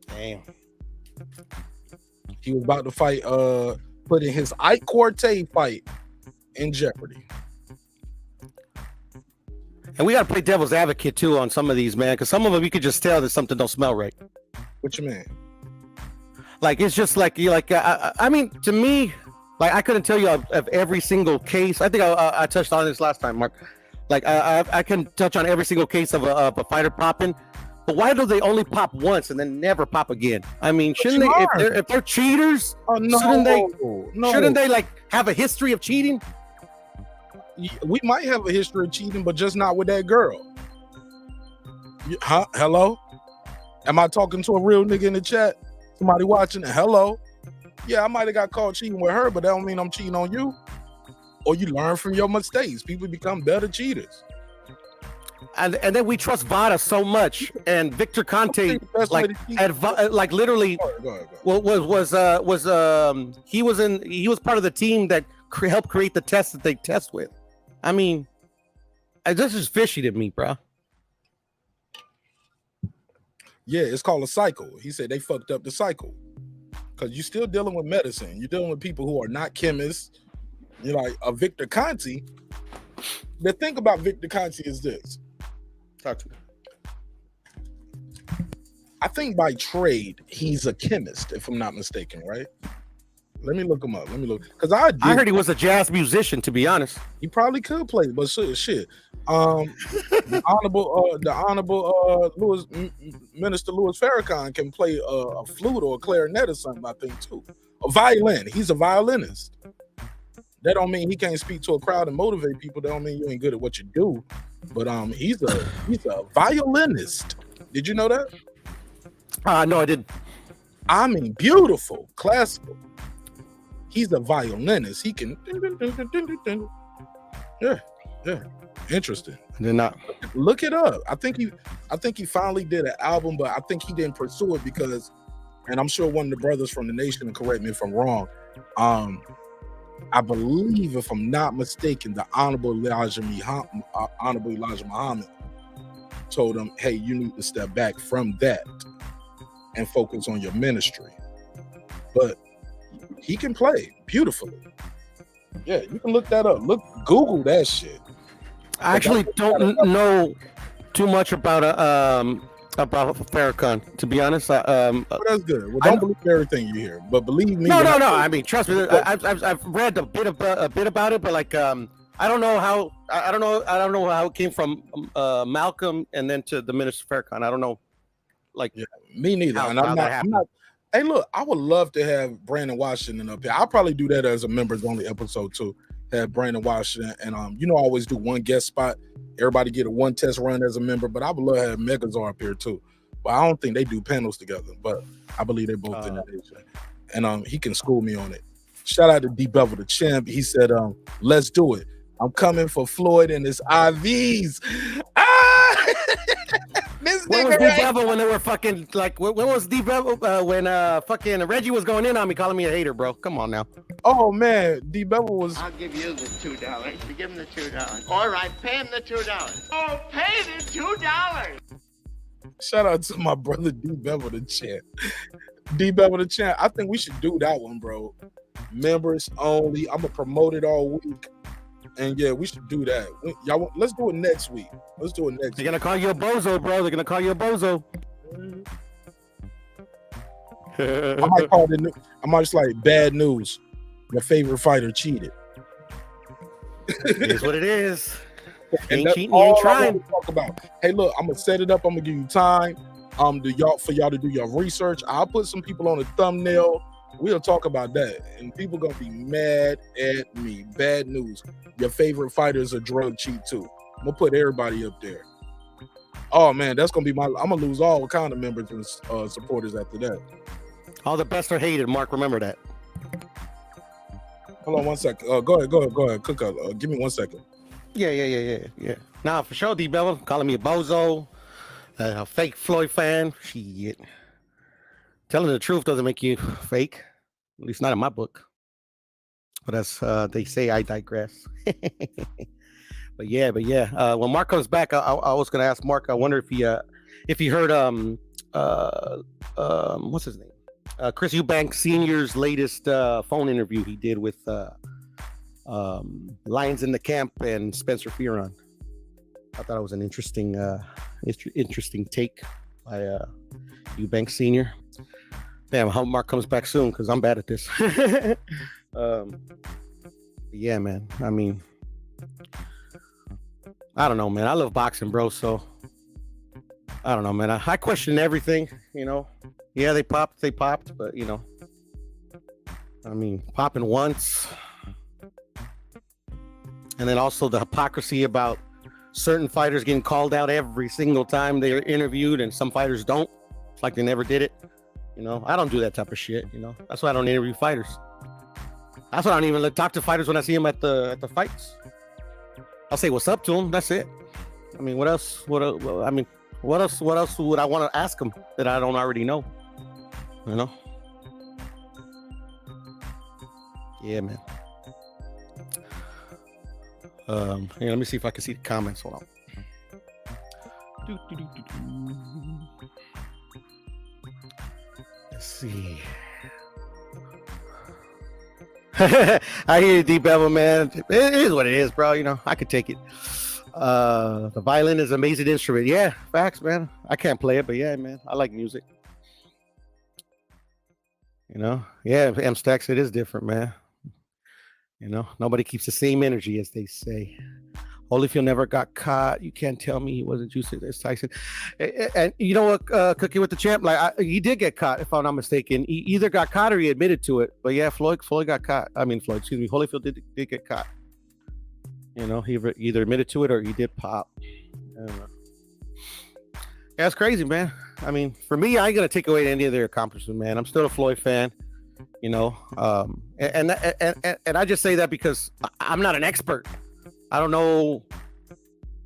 Damn. He was about to fight, putting his Ike Corte fight in jeopardy. And we got to play devil's advocate too on some of these, man, because some of them you could just tell that something don't smell right. What you mean? Like it's just like you like. I mean, to me, like I couldn't tell you of every single case. I think I touched on this last time, Mark. Like I can touch on every single case of a fighter popping, but why do they only pop once and then never pop again? I mean, shouldn't they? If they're cheaters, shouldn't they like have a history of cheating? We might have a history of cheating, but just not with that girl. Huh? Hello? Am I talking to a real nigga in the chat? Somebody watching? Hello? Yeah, I might have got caught cheating with her, but that don't mean I'm cheating on you. Or you learn from your mistakes. People become better cheaters. And then we trust Vada so much, and Victor Conte like literally he was part of the team that helped create the test that they test with. I mean, this is fishy to me, bro. Yeah, it's called a cycle. He said they fucked up the cycle because you're still dealing with medicine. You're dealing with people who are not chemists. You're like a Victor Conte. The thing about Victor Conte is this. Talk to me. I think by trade, he's a chemist, if I'm not mistaken, right? Let me look him up. Because I heard he was a jazz musician, to be honest. He probably could play, but shit. The honorable Minister Louis Farrakhan can play a flute or a clarinet or something, I think, too. A violin. He's a violinist. That don't mean he can't speak to a crowd and motivate people. That don't mean you ain't good at what you do. But he's a violinist. Did you know that? No, I didn't. I mean, beautiful, classical. He's a violinist. He can. Yeah. Interesting. I did not look it up. I think he finally did an album, but I think he didn't pursue it because, and I'm sure one of the brothers from the nation, and correct me if I'm wrong. I believe, if I'm not mistaken, the Honorable Elijah Muhammad told him, "Hey, you need to step back from that and focus on your ministry." But he can play beautifully. Yeah, you can look that up. Google that shit. I actually don't know too much about Farrakhan, to be honest. Well, that's good. Well, don't believe everything you hear, but believe me. No. I mean, trust me. I've read a bit about it, but like, I don't know how it came from Malcolm and then to the Minister Farrakhan. I don't know. Like, yeah, me neither. And I'm not. Hey, look, I would love to have Brandon Washington up here. I'll probably do that as a members only episode too. Have Brandon Washington and I always do one guest spot. Everybody get a one test run as a member, but I would love to have Megazar up here too. But I don't think they do panels together, but I believe they both in the nation. And he can school me on it. Shout out to D Bevel the champ. He said, let's do it. I'm coming for Floyd and his IVs. When was D-Bevel when they were fucking like? When was D-Bevel when fucking Reggie was going in on me, calling me a hater, bro? Come on now. Oh man, D-Bevel was. I'll give you the $2. You give him the $2. All right, pay him the $2. Oh, pay the $2. Shout out to my brother D-Bevel the champ. D-Bevel the champ. I think we should do that one, bro. Members only. I'm gonna promote it all week. And yeah, we should do that. Y'all, let's do it next week. They're gonna call you a bozo, bro. They're gonna call you a bozo. I might call it. I might just like bad news. Your favorite fighter cheated. It is what it is. And ain't cheating, you ain't trying. Talk about. Hey, look, I'm gonna set it up. I'm gonna give you time. For y'all to do your research. I'll put some people on the thumbnail. We'll talk about that, and people gonna be mad at me. Bad news. Your favorite fighter is a drug cheat too. I'm gonna put everybody up there. Oh man, that's gonna be I'm gonna lose all kind of members and supporters after that. All the best are hated, Mark. Remember that. Hold on 1 second. Go ahead. Cook up. Give me 1 second. Yeah. Nah, for sure, D Bella calling me a bozo, a fake Floyd fan. Shit. Telling the truth doesn't make you fake, at least not in my book. But as they say, I digress. But yeah. When Mark comes back, I was gonna ask Mark. I wonder if he heard what's his name? Chris Eubanks Sr.'s latest phone interview he did with Lions in the Camp and Spencer Fearon. I thought it was an interesting take by Eubanks Sr. Damn, I hope Mark comes back soon because I'm bad at this. Yeah, man. I mean, I don't know, man. I love boxing, bro. So I don't know, man. I question everything, you know. Yeah, they popped, but you know, I mean, popping once, and then also the hypocrisy about certain fighters getting called out every single time they're interviewed, and some fighters don't. It's like they never did it. You know, I don't do that type of shit. You know, that's why I don't interview fighters. That's why I don't even talk to fighters when I see them at the fights. I'll say what's up to them. That's it. I mean, what else? What else would I want to ask them that I don't already know? You know? Yeah, man. Here, let me see if I can see the comments. Hold on. Let's see. I hear you, D Bevel, man. It is what it is, bro. You know, I could take it. The violin is an amazing instrument. Yeah, facts, man. I can't play it, but yeah, man, I like music. You know, yeah, M Stacks, it is different, man. You know, nobody keeps the same energy, as they say. Holyfield never got caught. You can't tell me he wasn't juicing as Tyson. And you know what, Cookie with the Champ, like he did get caught, if I'm not mistaken. He either got caught or he admitted to it. But yeah, Floyd got caught. Holyfield did get caught. You know, he either admitted to it or he did pop. I don't know. Yeah, it's crazy, man. I mean, for me, I ain't gonna take away any of their accomplishments, man. I'm still a Floyd fan. You know, and I just say that because I'm not an expert. I don't know.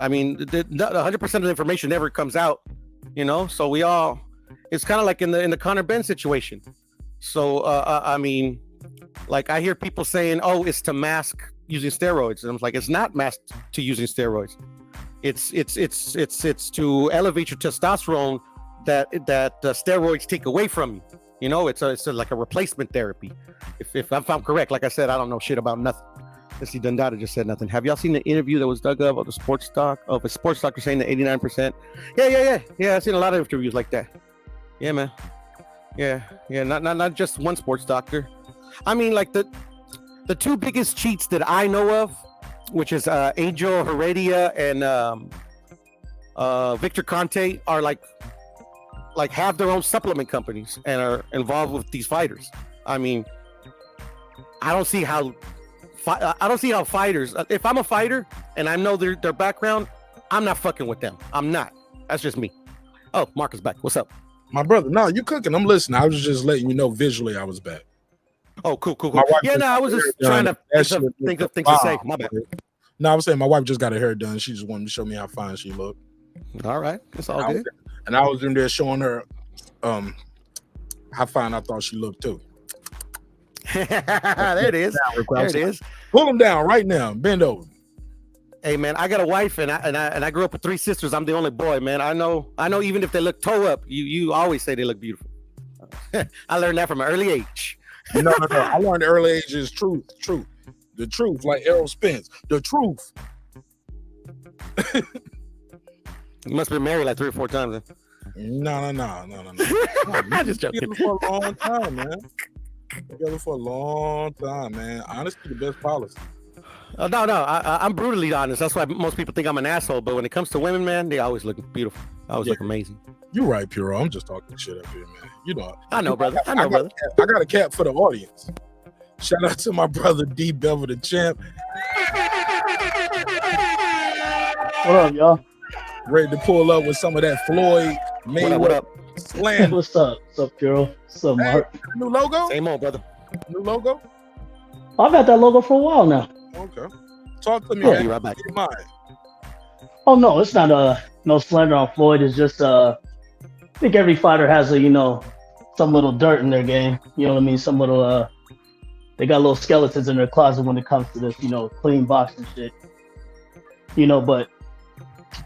I mean, 100% of the information never comes out, you know. So it's kind of like in the Conor Benn situation. So I mean, like I hear people saying, "Oh, it's to mask using steroids," and I'm like, it's not masked to using steroids. It's to elevate your testosterone that steroids take away from you. You know, it's like a replacement therapy. If I'm correct, like I said, I don't know shit about nothing. Let's see, Dundada just said nothing. Have y'all seen the interview that was dug up of a sports doctor saying that 89%? Yeah. I've seen a lot of interviews like that. Yeah, man. Yeah. Not just one sports doctor. I mean, like the two biggest cheats that I know of, which is Angel Heredia and Victor Conte, are like have their own supplement companies and are involved with these fighters. I mean, I don't see how fighters, if I'm a fighter and I know their background, I'm not fucking with them. I'm not. That's just me. Oh, Mark is back. What's up? My brother. No, you cooking. I'm listening. I was just letting you know visually I was back. Oh, cool. Yeah, no, I was just trying to think of things to say. My bad. No, I was saying my wife just got her hair done. She just wanted to show me how fine she looked. All right. It's all good. And I was in there showing her how fine I thought she looked too. There it is. There it is. Pull them down right now. Bend over. Hey man, I got a wife and I grew up with 3 sisters. I'm the only boy, man. I know even if they look toe up, you always say they look beautiful. I learned that from an early age. No. I learned early age is truth. The truth, like Errol Spence. The truth. You must have been married like 3 or 4 times. No. I'm just joking. Together for a long time, man. Together for a long time, man. Honesty, the best policy. No. I'm brutally honest. That's why most people think I'm an asshole. But when it comes to women, man, they always look beautiful. Always look amazing. You're right, Puro. I'm just talking shit up here, man. You know. I know, brother. I got a cap for the audience. Shout out to my brother D Bevel the Champ. What up, y'all? Ready to pull up with some of that Floyd Mayweather. What up? Slam. What's up? What's up, Puro? What's up, Mark? New logo? Same old, brother. New logo? I've had that logo for a while now. Okay. Talk to me. Yeah. Man. Be right back. Your mind. Oh no, it's not no slander on Floyd. It's just I think every fighter has a some little dirt in their game. You know what I mean? Some little they got little skeletons in their closet when it comes to this clean boxing shit. But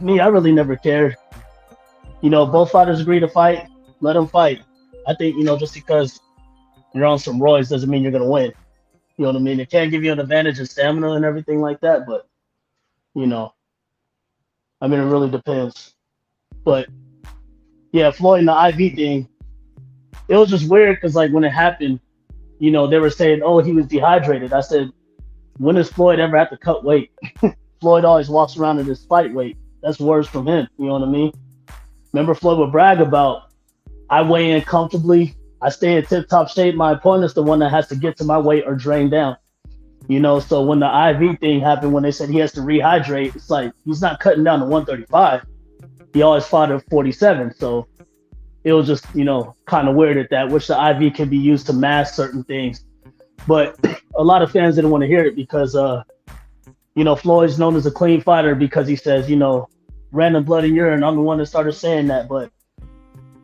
me, I really never cared. Both fighters agree to fight. Let them fight. I think just because you're on some roids doesn't mean you're gonna win. You know what I mean? It can give you an advantage in stamina and everything like that, but I mean, it really depends. But yeah, Floyd and the IV thing, it was just weird because like when it happened, they were saying, oh, he was dehydrated. I said, when does Floyd ever have to cut weight? Floyd always walks around in his fight weight. That's words from him. You know what I mean? Remember, Floyd would brag about, I weigh in comfortably. I stay in tip-top shape. My opponent's the one that has to get to my weight or drain down. So when the IV thing happened, when they said he has to rehydrate, it's like he's not cutting down to 135. He always fought at 47. So it was just, kind of weird at that, which the IV can be used to mask certain things. But a lot of fans didn't want to hear it because, Floyd's known as a clean fighter because he says, random blood and urine. I'm the one that started saying that. But,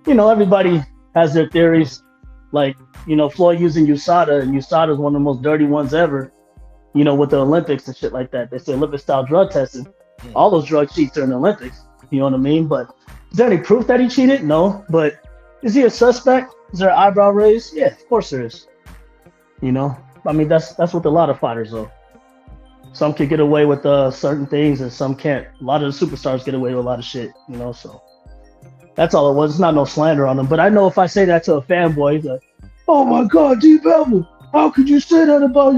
everybody has their theories. Like, Floyd using USADA, and USADA is one of the most dirty ones ever, with the Olympics and shit like that. They say Olympic-style drug testing. All those drug cheats are in the Olympics. You know what I mean? But is there any proof that he cheated? No. But is he a suspect? Is there an eyebrow raised? Yeah, of course there is. I mean, that's with a lot of fighters, though. Some can get away with certain things and some can't. A lot of the superstars get away with a lot of shit, so that's all it was. It's not no slander on them. But I know if I say that to a fanboy, he's like, oh my God, D Bevel, how could you say that about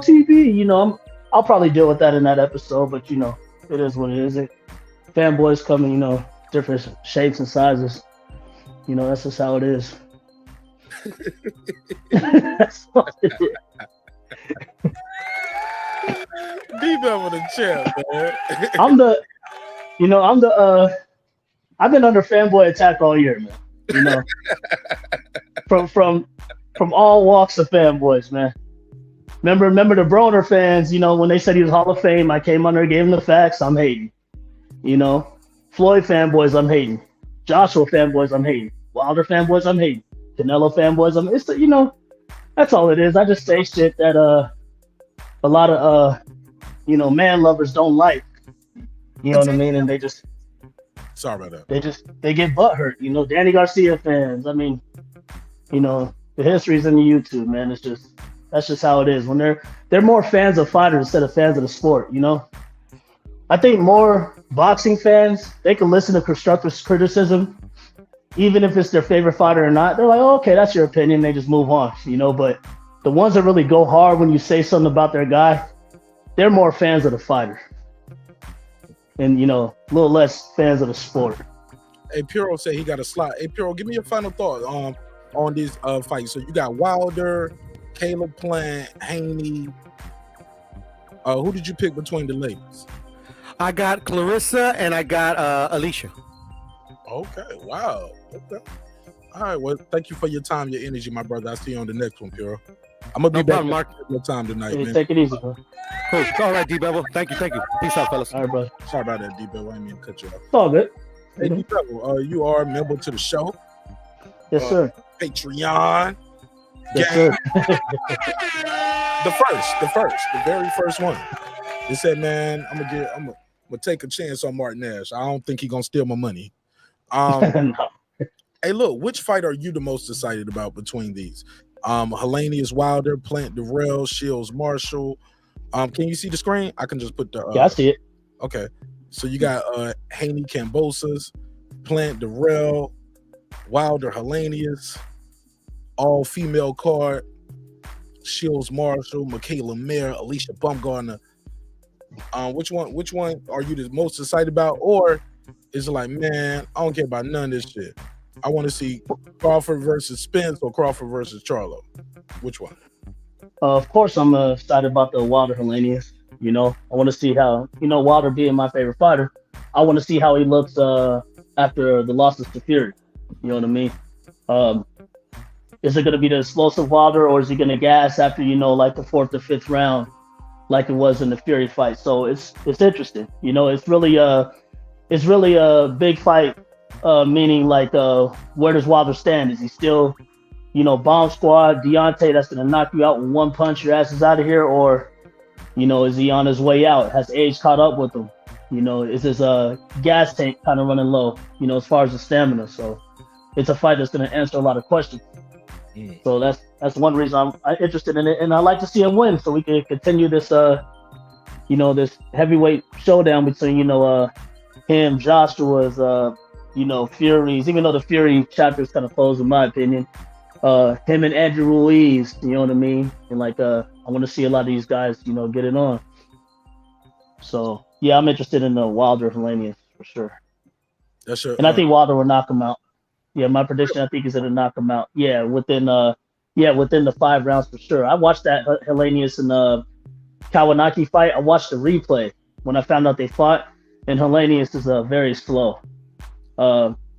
TV? I'll probably deal with that in that episode, but it is what it is. Fanboys come in, different shapes and sizes. That's just how it is. That's what it is. D-Bevel the champ, man. I've been under fanboy attack all year, man. From all walks of fanboys, man. Remember the Broner fans, when they said he was Hall of Fame, I came under, gave him the facts, I'm hating. Floyd fanboys, I'm hating. Joshua fanboys, I'm hating. Wilder fanboys, I'm hating. Canelo fanboys, that's all it is. I just say shit that a lot of man lovers don't like. You know what I mean? And they just sorry about that. They get butthurt. Danny Garcia fans. I mean, the history's in the YouTube, man. That's just how it is. When they're more fans of fighters instead of fans of the sport. I think more boxing fans, they can listen to constructive criticism, even if it's their favorite fighter or not. They're like, oh, okay, that's your opinion. They just move on. But the ones that really go hard when you say something about their guy, they're more fans of the fighter. And, a little less fans of the sport. Hey, Puro said he got a slot. Hey, Puro, give me your final thought on these fights. So you got Wilder, Caleb Plant, Haney. Who did you pick between the ladies? I got Clarissa and I got Alicia. Okay, wow. Okay. All right, well, thank you for your time, your energy, my brother. I'll see you on the next one, Puro. I'm going to be back Mark. More time tonight, man. Take it easy, bro. Cool. All right, D-Bevel. Thank you. Peace out, fellas. All right, bro. Sorry about that, D-Bevel. I didn't mean to cut you off. It's all good. Hey, D-Bevel, you are a member to the show. Yes, sir. Patreon. Yes, sir. the very first one. They said, man, I'm gonna take a chance on Marq Nash. I don't think he's gonna steal my money. No. Hey, look, which fight are you the most excited about between these? Helenius Wilder, Plant Dirrell, Shields Marshall. Can you see the screen? I can just put the yeah, I see it. Okay. So you got Haney Kambosos, Plant Dirrell, Wilder Helenius, all female card, Shields Marshall, Michaela Mayer, Alicia Baumgardner. Which one are you the most excited about? Or is it like, man, I don't care about none of this shit. I want to see Crawford versus Spence or Crawford versus Charlo. Which one? Of course, I'm excited about the Wilder Helenius. I want to see how, Wilder being my favorite fighter, I want to see how he looks after the losses to Fury. You know what I mean? Is it going to be the explosive Wilder, or is he going to gas after, like the 4th or 5th round, like it was in the Fury fight? So it's interesting. It's really a big fight, meaning like where does Wilder stand? Is he still, bomb squad, Deontay that's going to knock you out with one punch, your ass is out of here, or, is he on his way out? Has age caught up with him? Is his gas tank kind of running low, as far as the stamina? So it's a fight that's going to answer a lot of questions. So that's one reason I'm interested in it, and I like to see him win, so we can continue this, this heavyweight showdown between, him, Joshua's, Fury's. Even though the Fury chapter is kind of closed, in my opinion, him and Andrew Ruiz. You know what I mean? And like, I want to see a lot of these guys, get it on. So yeah, I'm interested in the Wilder Helenius for sure. That's your, and I think Wilder will knock him out. Yeah, my prediction, I think, is going to knock him out. Yeah, within the 5 rounds for sure. I watched that Helenius and Kawanaki fight. I watched the replay when I found out they fought, and Helenius is very slow.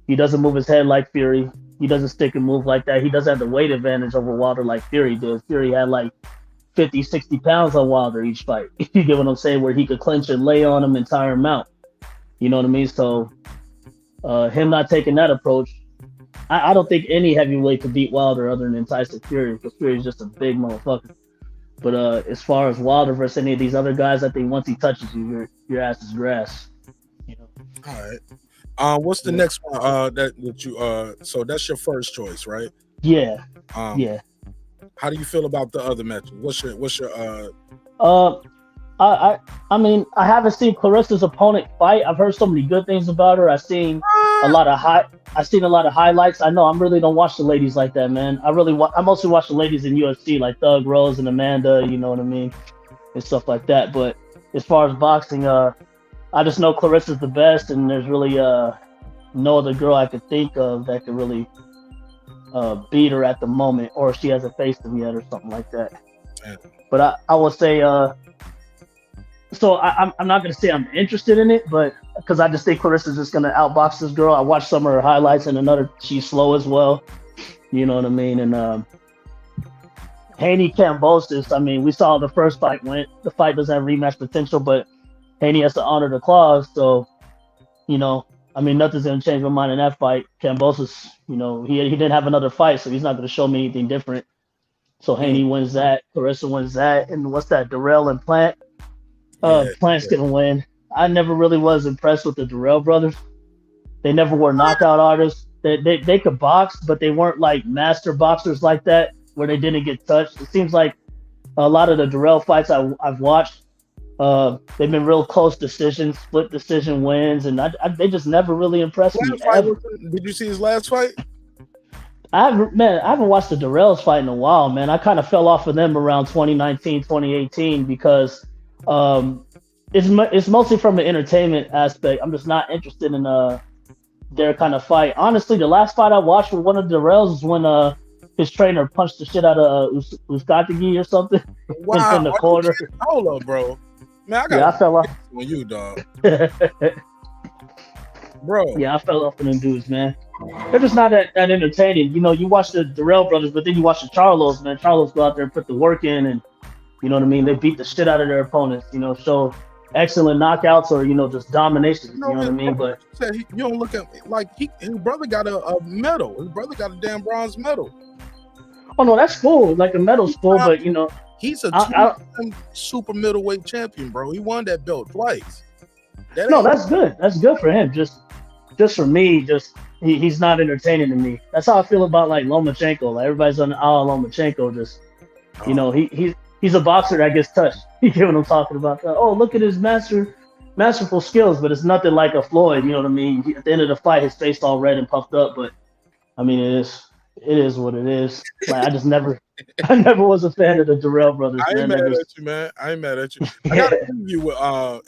He doesn't move his head like Fury. He doesn't stick and move like that. He doesn't have the weight advantage over Wilder like Fury did. Fury had like 50, 60 pounds on Wilder each fight. You get what I'm saying? Where he could clinch and lay on him and tire him out. You know what I mean? So him not taking that approach, I don't think any heavyweight could beat Wilder other than Tyson Fury, because Fury is just a big motherfucker. But as far as Wilder versus any of these other guys, I think once he touches you, your ass is grass. All right. What's the next one? That you so that's your first choice, right? Yeah. Yeah. How do you feel about the other matches? What's your I mean, I haven't seen Clarissa's opponent fight. I've heard so many good things about her. I've seen a lot of highlights. I know I really don't watch the ladies like that, man. I mostly watch the ladies in UFC, like Thug Rose and Amanda, you know what I mean, and stuff like that. But as far as boxing, I just know Clarissa's the best, and there's really no other girl I could think of that could really beat her at the moment, or she hasn't faced him yet or something like that. Yeah. But I will say, so I'm not going to say I'm interested in it, but because I just think Clarissa's just going to outbox this girl. I watched some of her highlights, and she's slow as well. You know what I mean? And Haney Kambosos, I mean, we saw how the first fight went. The fight doesn't have rematch potential, but Haney has to honor the clause. So, I mean, nothing's going to change my mind in that fight. Kambosos, he didn't have another fight, so he's not going to show me anything different. So Haney wins that. Clarissa wins that. And what's that? Dirrell and Plant. Plant's going to win. I never really was impressed with the Dirrell brothers. They never were knockout artists. They could box, but they weren't like master boxers like that, where they didn't get touched. It seems like a lot of the Dirrell fights I've watched, they've been real close decisions, split decision wins, and they just never really impressed me. Did you see his last fight? I haven't watched the Dirrells fight in a while, man. I kind of fell off of them around 2019, 2018 because it's mostly from an entertainment aspect. I'm just not interested in their kind of fight. Honestly, the last fight I watched with one of the Dirrells is when his trainer punched the shit out of Uzcategui or something. Wow, in the corner. Hold up, bro. Man, I fell off on you, dog. Bro. Yeah, I fell off on them dudes, man. They're just not that entertaining. You watch the Dirrell brothers, but then you watch the Charlos, man. Charlos go out there and put the work in, and you know what I mean? They beat the shit out of their opponents, show excellent knockouts or, just domination, you know what I mean? But you don't look at like his brother got a medal. His brother got a damn bronze medal. Oh no, that's cool. Like the medal's cool, but he's a super middleweight champion, bro. He won that belt twice. That's good. That's good for him. Just for me, he's not entertaining to me. That's how I feel about like Lomachenko. Like everybody's on Lomachenko. He's a boxer that gets touched. You get what I'm talking about? Oh, look at his masterful skills, but it's nothing like a Floyd. You know what I mean? At the end of the fight, his face all red and puffed up. But I mean, it is what it is. Like I never was a fan of the Dirrell brothers. I ain't mad at you, man. I ain't mad at you. I got an interview with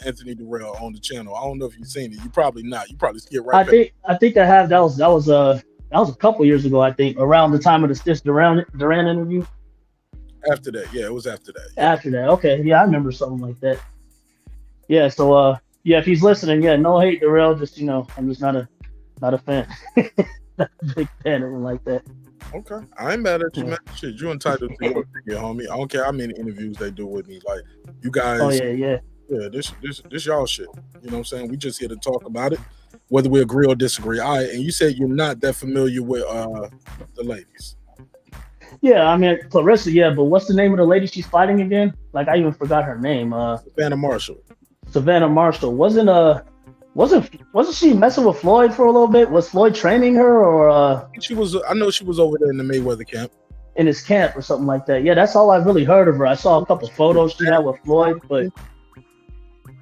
Anthony Dirrell on the channel. I don't know if you've seen it. You probably not. You probably skip right. I think I have. That was a couple years ago. I think around the time of the Stitch Duran interview. After that, yeah, it was after that. Yeah. After that, okay, yeah, I remember something like that. Yeah, so if he's listening, no hate, Dirrell. Just I'm just not a fan, not a big fan of him like that. Okay, I ain't mad at you, man. Shit, you entitled to your opinion, homie. I don't care how many interviews they do with me. Like, you guys. Oh yeah. Yeah, this y'all shit. You know what I'm saying? We just here to talk about it, whether we agree or disagree. All right, and you said you're not that familiar with the ladies. Yeah, I mean Clarissa, yeah, but what's the name of the lady she's fighting again? Like I even forgot her name. Savannah Marshall. Savannah Marshall. Wasn't she messing with Floyd for a little bit? Was Floyd training her or She was I know she was over there in the Mayweather camp. In his camp or something like that. Yeah, that's all I've really heard of her. I saw a couple photos she had with Floyd, but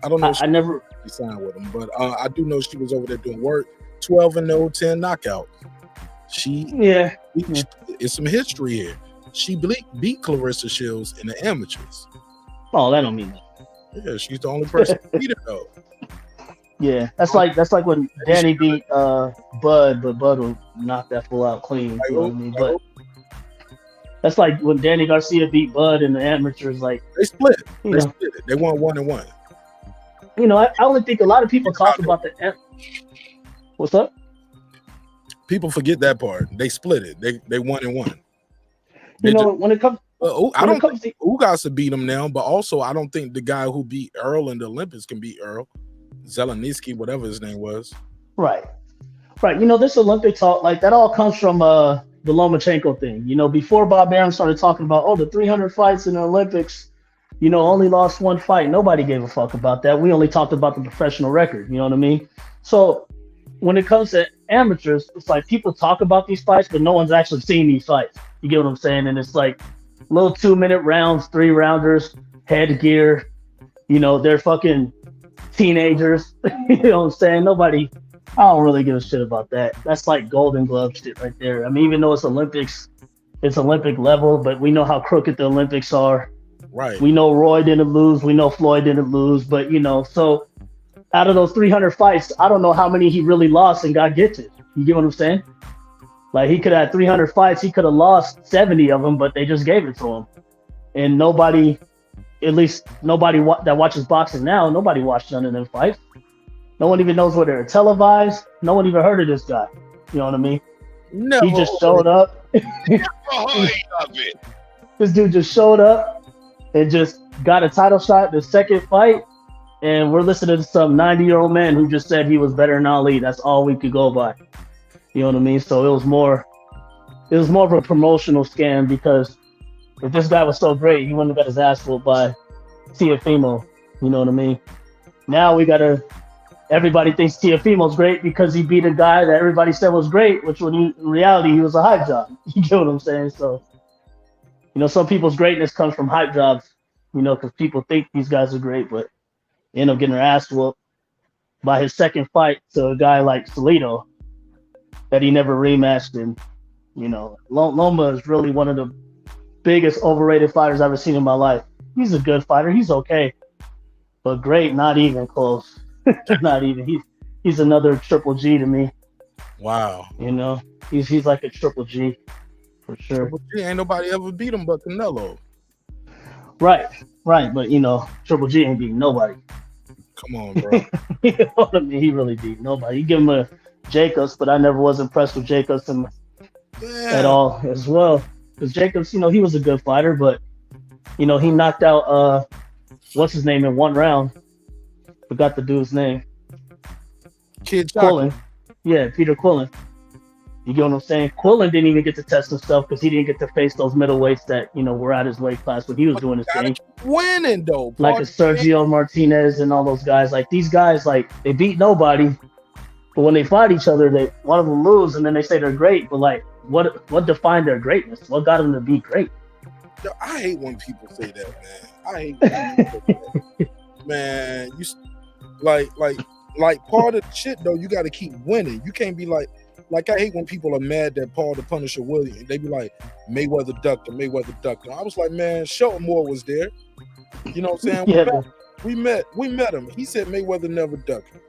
I don't know if I never signed with him, but I do know she was over there doing work. 12-0, 10 knockout. It's some history here. She beat Clarissa Shields in the amateurs. Oh, that don't mean that. Yeah, she's the only person to beat her though. Yeah, that's like when Danny beat Bud, but Bud will knock that fool out clean. You know what I mean? But that's like when Danny Garcia beat Bud in the amateurs. Like they split. They split it. They won 1-1. You know, I only think a lot of people talk about the. What's up? People forget that part. They split it. They 1-1. You know, when it comes. I don't think Ugas beat him now, but also I don't think the guy who beat Earl in the Olympics can beat Earl. Zelensky, whatever his name was. Right. You know, this Olympic talk, like that all comes from the Lomachenko thing. You know, before Bob Arum started talking about, the 300 fights in the Olympics, you know, only lost one fight. Nobody gave a fuck about that. We only talked about the professional record. You know what I mean? So when it comes to amateurs, it's like people talk about these fights, but no one's actually seen these fights. You get what I'm saying? And it's like little 2-minute rounds, 3-rounders, headgear. You know, they're fucking teenagers. You know what I'm saying? I don't really give a shit about that. That's like Golden Glove shit right there. I mean, even though it's Olympics, it's Olympic level, but we know how crooked the Olympics are. Right. We know Roy didn't lose. We know Floyd didn't lose. But, you know, so out of those 300 fights, I don't know how many he really lost and got gifted. You get what I'm saying? Like, he could have had 300 fights. He could have lost 70 of them, but they just gave it to him. And nobody, at least nobody that watches boxing now, nobody watched none of them fights. No one even knows where they're televised. No one even heard of this guy. You know what I mean? No. He just showed up. This dude just showed up and just got a title shot the second fight. And we're listening to some 90-year-old man who just said he was better than Ali. That's all we could go by. You know what I mean? So it was more of a promotional scam, because if this guy was so great, he wouldn't have got his ass whooped by Teofimo. You know what I mean? Now everybody thinks Teofimo's great because he beat a guy that everybody said was great, which in reality, he was a hype job. You get what I'm saying? So, you know, some people's greatness comes from hype jobs, you know, because people think these guys are great, but they end up getting their ass whooped by his second fight to a guy like Salido that he never rematched. And, you know, Loma is really one of the biggest overrated fighters I've ever seen in my life. He's a good fighter. He's okay. But great, not even close. Not even. He's another Triple G to me. Wow. You know, he's like a Triple G for sure. Triple G, ain't nobody ever beat him but Canelo. Right. But, you know, Triple G ain't beating nobody. Come on, bro. You know what I mean? He really beat nobody. You give him a Jacobs, but I never was impressed with Jacobs at all as well. Because Jacobs, you know, he was a good fighter, but, you know, he knocked out, what's his name in one round? Forgot the dude's name. Quillen. Yeah, Peter Quillen. You get what I'm saying? Quillen didn't even get to test himself because he didn't get to face those middleweights that, you know, were at his weight class when he was doing his thing. Winning, though. Like a Sergio Martinez and all those guys. Like, these guys, like, they beat nobody. But when they fight each other, one of them lose, and then they say they're great. But, like, what defined their greatness? What got them to be great? Yo, I hate when people say that, man. I hate when people say that. Man, you like part of the shit though. You got to keep winning. You can't be like I hate when people are mad that Paul the Punisher Williams. They be like Mayweather ducked him. I was like, man, Shelton Moore was there. You know what I'm saying? Yeah, we met him. He said Mayweather never ducked him.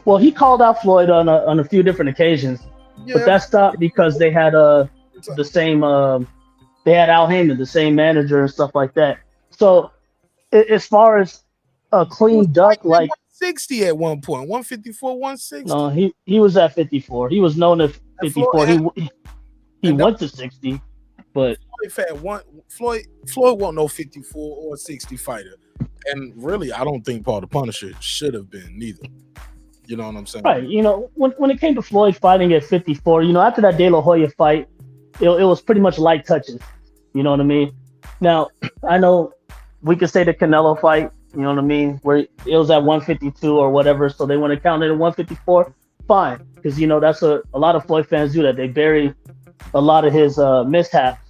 Well, he called out Floyd on a few different occasions, but that stopped because they had the same. They had Al Heyman, the same manager and stuff like that. So, as far as a clean duck, like 60 at one point, 154, 160. No, he was at 54. He was known as 54. He He went to 60, but Floyd wasn't no 54 or 60 fighter. And really, I don't think Paul the Punisher should have been neither. You know what I'm saying? right. When it came to Floyd fighting at 54, after that De La Hoya fight, it was pretty much light touches. You know what I mean? Now, I know we could say the Canelo fight, you know what I mean, where it was at 152 or whatever, so they want to count it at 154. Fine, because that's a lot of Floyd fans do that. They bury a lot of his mishaps,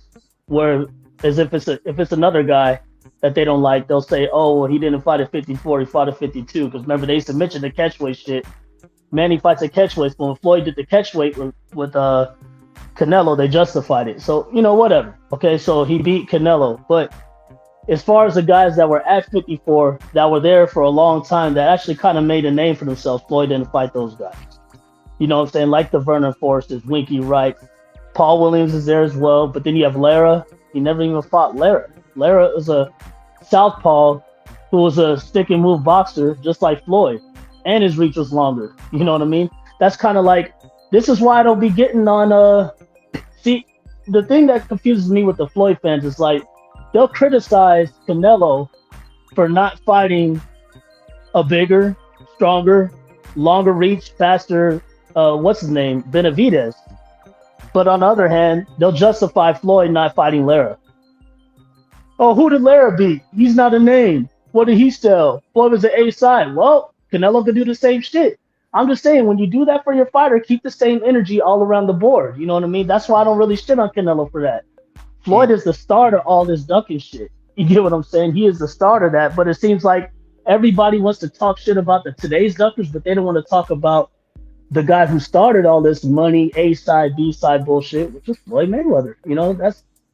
where as if it's another guy that they don't like, they'll say, oh, well, he didn't fight at 54, he fought at 52. Because remember, they used to mention the catchweight shit. Manny fights at catchweight. When Floyd did the catchweight with Canelo, they justified it. So, whatever. Okay, so he beat Canelo. But as far as the guys that were at 54, that were there for a long time, that actually kind of made a name for themselves, Floyd didn't fight those guys. You know what I'm saying? Like the Vernon Forresters, Winky Wright. Paul Williams is there as well. But then you have Lara. He never even fought Lara. Lara is a southpaw who was a stick and move boxer, just like Floyd. And his reach was longer. You know what I mean? That's kind of like, this is why I don't be getting on, see, the thing that confuses me with the Floyd fans is like, they'll criticize Canelo for not fighting a bigger, stronger, longer reach, faster, what's his name, Benavidez. But on the other hand, they'll justify Floyd not fighting Lara. Oh, who did Lara beat? He's not a name. What did he sell? Floyd was the A side. Well, Canelo could do the same shit. I'm just saying, when you do that for your fighter, keep the same energy all around the board. You know what I mean? That's why I don't really shit on Canelo for that. Floyd is the start of all this ducking shit. You get what I'm saying? He is the start of that. But it seems like everybody wants to talk shit about the today's duckers, but they don't want to talk about the guy who started all this money, A side, B side bullshit, which is Floyd Mayweather.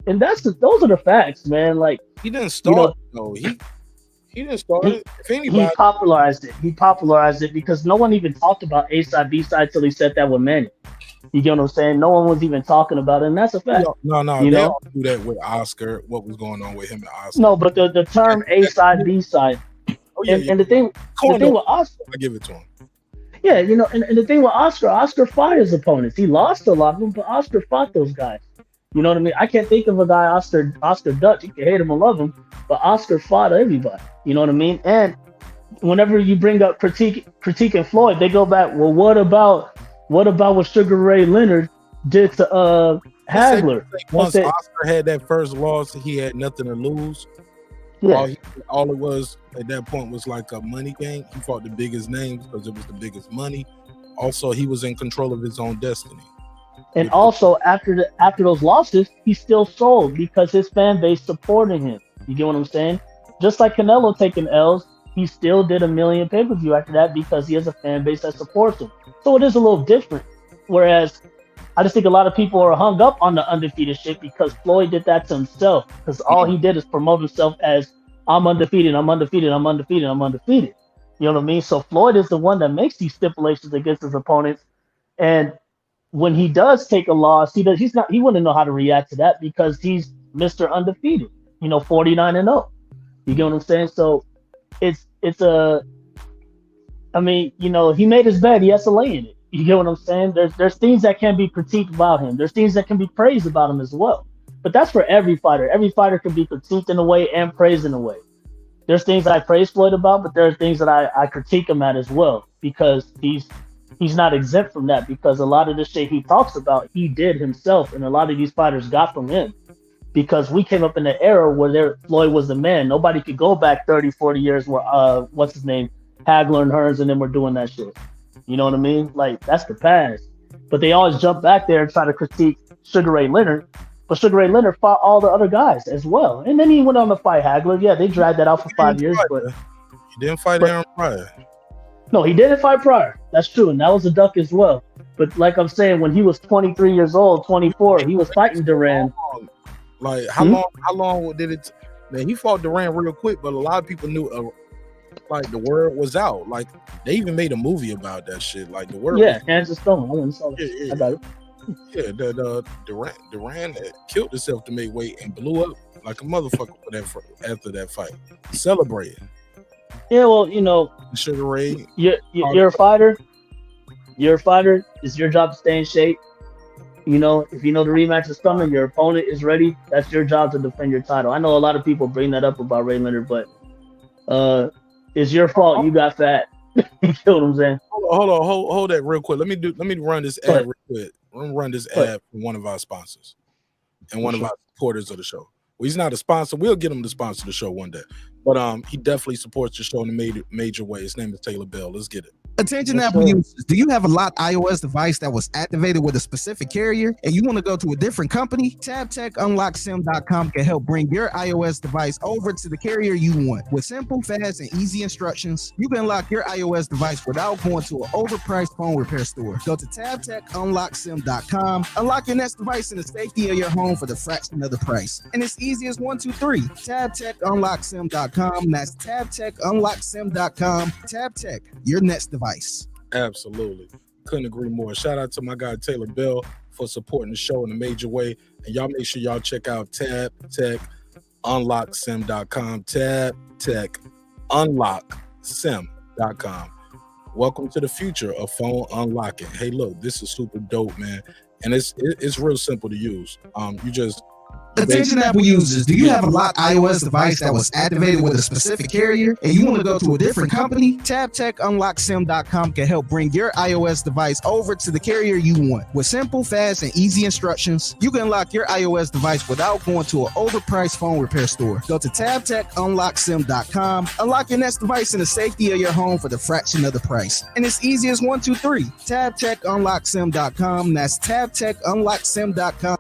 Those are the facts, man. Like, he didn't start. He didn't start it. If anybody, he popularized it. He popularized it because no one even talked about A side, B side till he said that with Manny. You get what I'm saying? No one was even talking about it, and that's a fact. No, they all do that with Oscar. What was going on with him and Oscar? No, but the term A side, B side. And the thing with Oscar, I give it to him. Yeah, and the thing with Oscar fought his opponents. He lost a lot of them, but Oscar fought those guys. You know what I mean? I can't think of a guy Oscar Dutch. You can hate him or love him, but Oscar fought everybody. You know what I mean? And whenever you bring up critiquing Floyd, they go back, well, what about what Sugar Ray Leonard did to Hagler? Once Oscar had that first loss, he had nothing to lose. Yeah. All it was at that point was like a money game. He fought the biggest names because it was the biggest money. Also, he was in control of his own destiny. And also, after those losses, he still sold because his fan base supported him. You get what I'm saying? Just like Canelo taking L's, he still did 1 million pay-per-view after that because he has a fan base that supports him. So it is a little different. Whereas, I just think a lot of people are hung up on the undefeated shit because Floyd did that to himself. Because all he did is promote himself as, I'm undefeated, I'm undefeated, I'm undefeated, I'm undefeated. You know what I mean? So Floyd is the one that makes these stipulations against his opponents. And when he does take a loss, he wouldn't know how to react to that because he's Mr. Undefeated, 49-0. You get what I'm saying? So he made his bed, he has to lay in it. You get what I'm saying? There's things that can be critiqued about him. There's things that can be praised about him as well. But that's for every fighter. Every fighter can be critiqued in a way and praised in a way. There's things I praise Floyd about, but there's things that I critique him at as well because he's not exempt from that because a lot of the shit he talks about, he did himself, and a lot of these fighters got from him because we came up in the era where Floyd was the man. Nobody could go back 30, 40 years where, Hagler and Hearns and them were doing that shit. You know what I mean? Like, that's the past. But they always jump back there and try to critique Sugar Ray Leonard. But Sugar Ray Leonard fought all the other guys as well. And then he went on to fight Hagler. Yeah, they dragged that out for 5 years. But he didn't fight Aaron Pryor. No, he didn't fight Pryor. That's true. And that was a duck as well. But like I'm saying, when he was 23 years old, 24, he was fighting Duran. Like, how long did it? Man, he fought Duran real quick, but a lot of people knew, the word was out. Like, they even made a movie about that shit. Like, the word. Yeah, Hands of Stone. I went and saw that. Yeah. I got it. Yeah, the Duran killed himself to make weight and blew up like a motherfucker after that fight. Celebrating. Yeah, well, Sugar Ray. You're a fighter. You're a fighter. It's your job to stay in shape. You know, if you know the rematch is coming, your opponent is ready. That's your job to defend your title. I know a lot of people bring that up about Ray Leonard, but it's your fault. You got fat. You know what I'm saying? Hold that real quick. Let me run this ad real quick. Let me run this ad from one of our sponsors and one of our supporters of the show. Well, he's not a sponsor. We'll get him to sponsor the show one day. But he definitely supports the show in a major way. His name is Taylor Bell. Let's get it. Attention Apple users, do you have a locked iOS device that was activated with a specific carrier and you want to go to a different company? TabTechUnlockSim.com can help bring your iOS device over to the carrier you want. With simple, fast, and easy instructions, you can unlock your iOS device without going to an overpriced phone repair store. Go to TabTechUnlockSim.com, unlock your next device in the safety of your home for the fraction of the price. And it's easy as 1, 2, 3. TabTechUnlockSim.com. That's TabTechUnlockSim.com. TabTech, your next device. Absolutely. Couldn't agree more. Shout out to my guy Taylor Bell for supporting the show in a major way. And y'all make sure y'all check out TabTechUnlockSim.com. TabTechUnlockSim.com. Welcome to the future of phone unlocking. Hey, look, this is super dope, man. And it's real simple to use. You just Attention Apple users, do you have a locked iOS device that was activated with a specific carrier and you want to go to a different company? TabTechUnlockSim.com can help bring your iOS device over to the carrier you want. With simple, fast, and easy instructions, you can unlock your iOS device without going to an overpriced phone repair store. Go to TabTechUnlockSim.com, unlock your next device in the safety of your home for the fraction of the price. And it's easy as 1, 2, 3. TabTechUnlockSim.com. That's TabTechUnlockSim.com.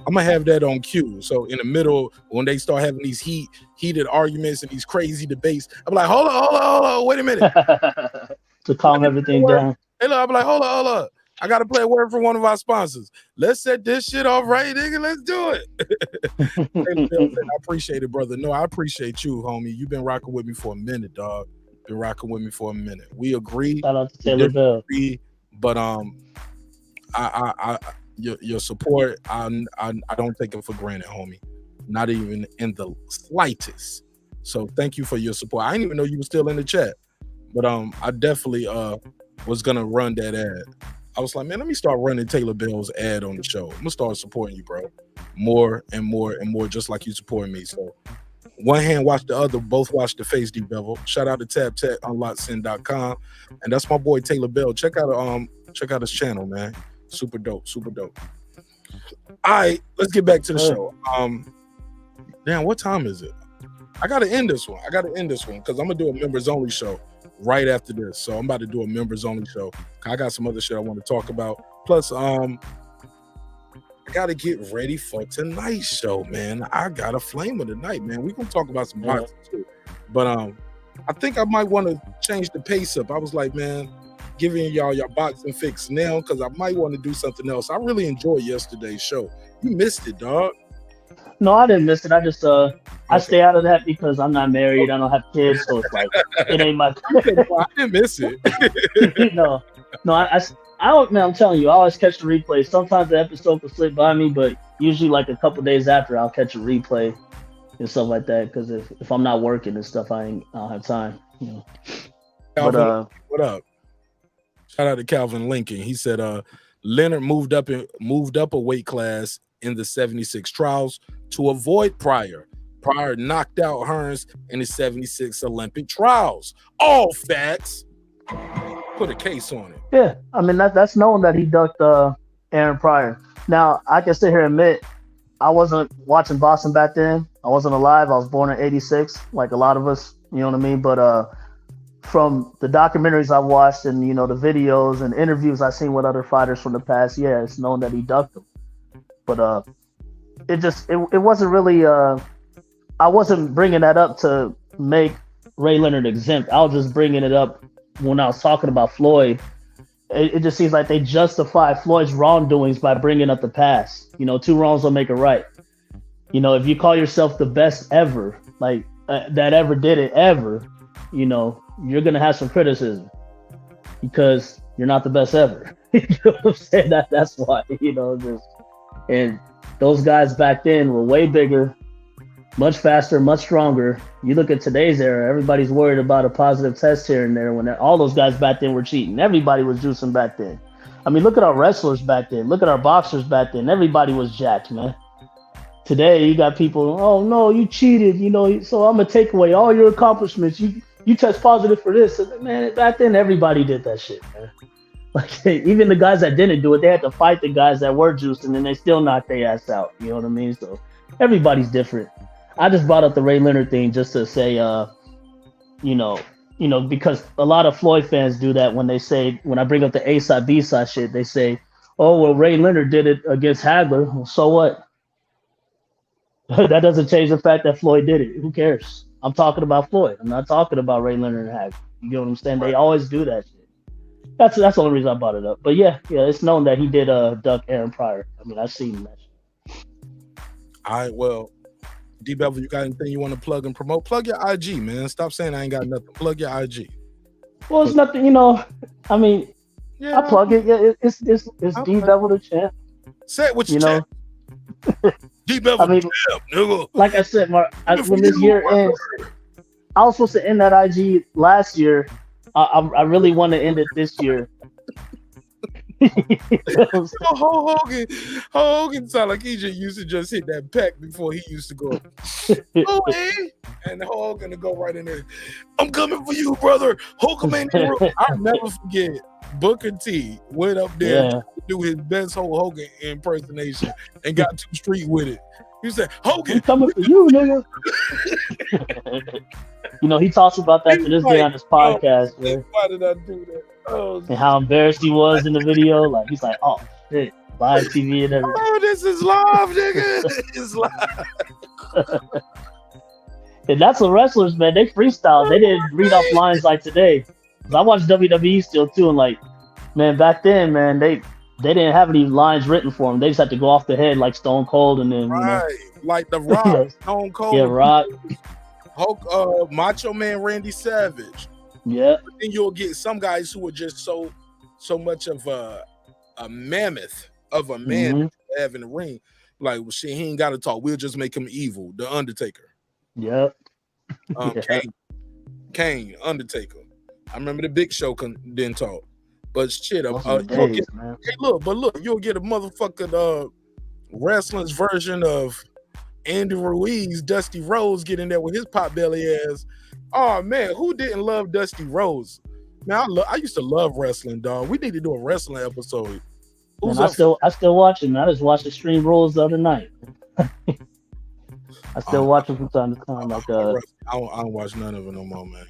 I'm gonna have that on cue. So in the middle, when they start having these heated arguments and these crazy debates, I'm like, hold on, wait a minute. To calm everything down. Hey, look, I'm like, hold on. I gotta play a word from one of our sponsors. Let's set this shit off right, nigga. Let's do it. I appreciate it, brother. No, I appreciate you, homie. You've been rocking with me for a minute, dog. Been rocking with me for a minute. We agree. Shout out to Taylor Bell. But your support, I don't take it for granted, homie. Not even in the slightest. So thank you for your support. I didn't even know you were still in the chat, but I definitely was gonna run that ad. I was like, man, let me start running Taylor Bell's ad on the show. I'm gonna start supporting you, bro, more and more and more, just like you supporting me. So one hand watch the other, both watch the face, D-Bevel. Shout out to TabTechUnlockSim.com, and that's my boy Taylor Bell. Check out his channel, man. Super dope. All right, let's get back to the show. Damn, what time is it? I gotta end this one because I'm gonna do a members only show right after this. So I'm about to do a members only show. I got some other shit I want to talk about. Plus, I gotta get ready for tonight's show, man. I got a flame of the night, man. We gonna talk about some boxing too, but I think I might want to change the pace up. I was like, man, giving y'all your boxing fix now because I might want to do something else. I really enjoyed yesterday's show. You missed it, dog. No, I didn't miss it. I just I stay out of that because I'm not married. I don't have kids, so it's like it ain't my. I didn't miss it. no, I don't. Man, I'm telling you, I always catch the replay. Sometimes the episode will slip by me, but usually like a couple days after, I'll catch a replay and stuff like that. Because if I'm not working and stuff, I don't have time. You know. Calvin, what up? Shout out to Calvin Lincoln. He said Leonard moved up a weight class in the 76 trials to avoid Pryor. Pryor knocked out Hearns in the 76 Olympic trials. All facts. Put a case on it. Yeah, I mean that's known that he ducked Aaron Pryor. Now I can sit here and admit I wasn't watching boxing back then. I wasn't alive. I was born in '86, like a lot of us. You know what I mean? But from the documentaries I've watched and the videos and interviews I've seen with other fighters from the past, yeah, it's known that he ducked him. But it wasn't really. I wasn't bringing that up to make Ray Leonard exempt. I was just bringing it up when I was talking about Floyd. It just seems like they justify Floyd's wrongdoings by bringing up the past. 2 wrongs don't make it right. If you call yourself the best ever, like that ever did it ever, you're gonna have some criticism because you're not the best ever. You know what I'm saying? That's why. And those guys back then were way bigger, Much faster, much stronger. You look at today's era, everybody's worried about a positive test here and there when all those guys back then were cheating. Everybody was juicing back then. I mean, look at our wrestlers back then. Look at our boxers back then. Everybody was jacked, man. Today, you got people, oh, no, you cheated, so I'm going to take away all your accomplishments. You test positive for this. Man, back then, everybody did that shit, man. Like, even the guys that didn't do it, they had to fight the guys that were juicing, and they still knocked their ass out. You know what I mean? So everybody's different. I just brought up the Ray Leonard thing just to say, because a lot of Floyd fans do that when I bring up the A side, B side shit, they say, oh, well, Ray Leonard did it against Hagler. Well, so what? That doesn't change the fact that Floyd did it. Who cares? I'm talking about Floyd. I'm not talking about Ray Leonard and Hagler. You get what I'm saying? They always do that shit. That's the only reason I brought it up. But yeah, it's known that he did duck Aaron Pryor. I mean, I've seen that shit. All right, well, D Bevel, you got anything you want to plug and promote? Plug your IG, man. Stop saying I ain't got nothing. Plug your IG. Well, it's nothing, I mean, I plug it. Yeah, it's D Bevel the champ. Say it with your chest. D Bevel the champ, nigga. Like I said, when this year ends, I was supposed to end that IG last year. I really want to end it this year. Hogan sound like he just used to just hit that pack before he used to go. Oh, hey. And Hogan to go right in there. I'm coming for you, brother. Hogan in the room. I'll never forget. Booker T went up there to do his best Hulk Hogan impersonation and got too street with it. He said, Hogan, I'm coming for you, nigga. He talks about that to this day on his podcast, man. Why did I do that? Oh, and how embarrassed he was in the video. Like, he's like, oh, shit, live TV and everything. Oh, this is live, nigga. It's live. And that's what wrestlers, man. They freestyle. They didn't read off lines like today. I watch WWE still, too, and like, man, back then, man, they didn't have any lines written for them. They just had to go off the head like Stone Cold and then, like The Rock, Stone Cold. Yeah, Rock. Hulk, Macho Man Randy Savage. Yeah. But then you'll get some guys who are just so much of a mammoth of a man to have in the ring. Like, well, shit, he ain't got to talk. We'll just make him evil. The Undertaker. Yep. Kane, Undertaker. I remember the Big Show didn't talk. But shit, you'll get a motherfucking wrestling's version of Andy Ruiz, Dusty Rhodes get in there with his potbelly ass. Oh man, who didn't love Dusty Rhodes? Man, I used to love wrestling, dog. We need to do a wrestling episode. I still watch it. I just watched Extreme Rules the other night. I still watch it from time to time. Like I don't watch none of it no more, man.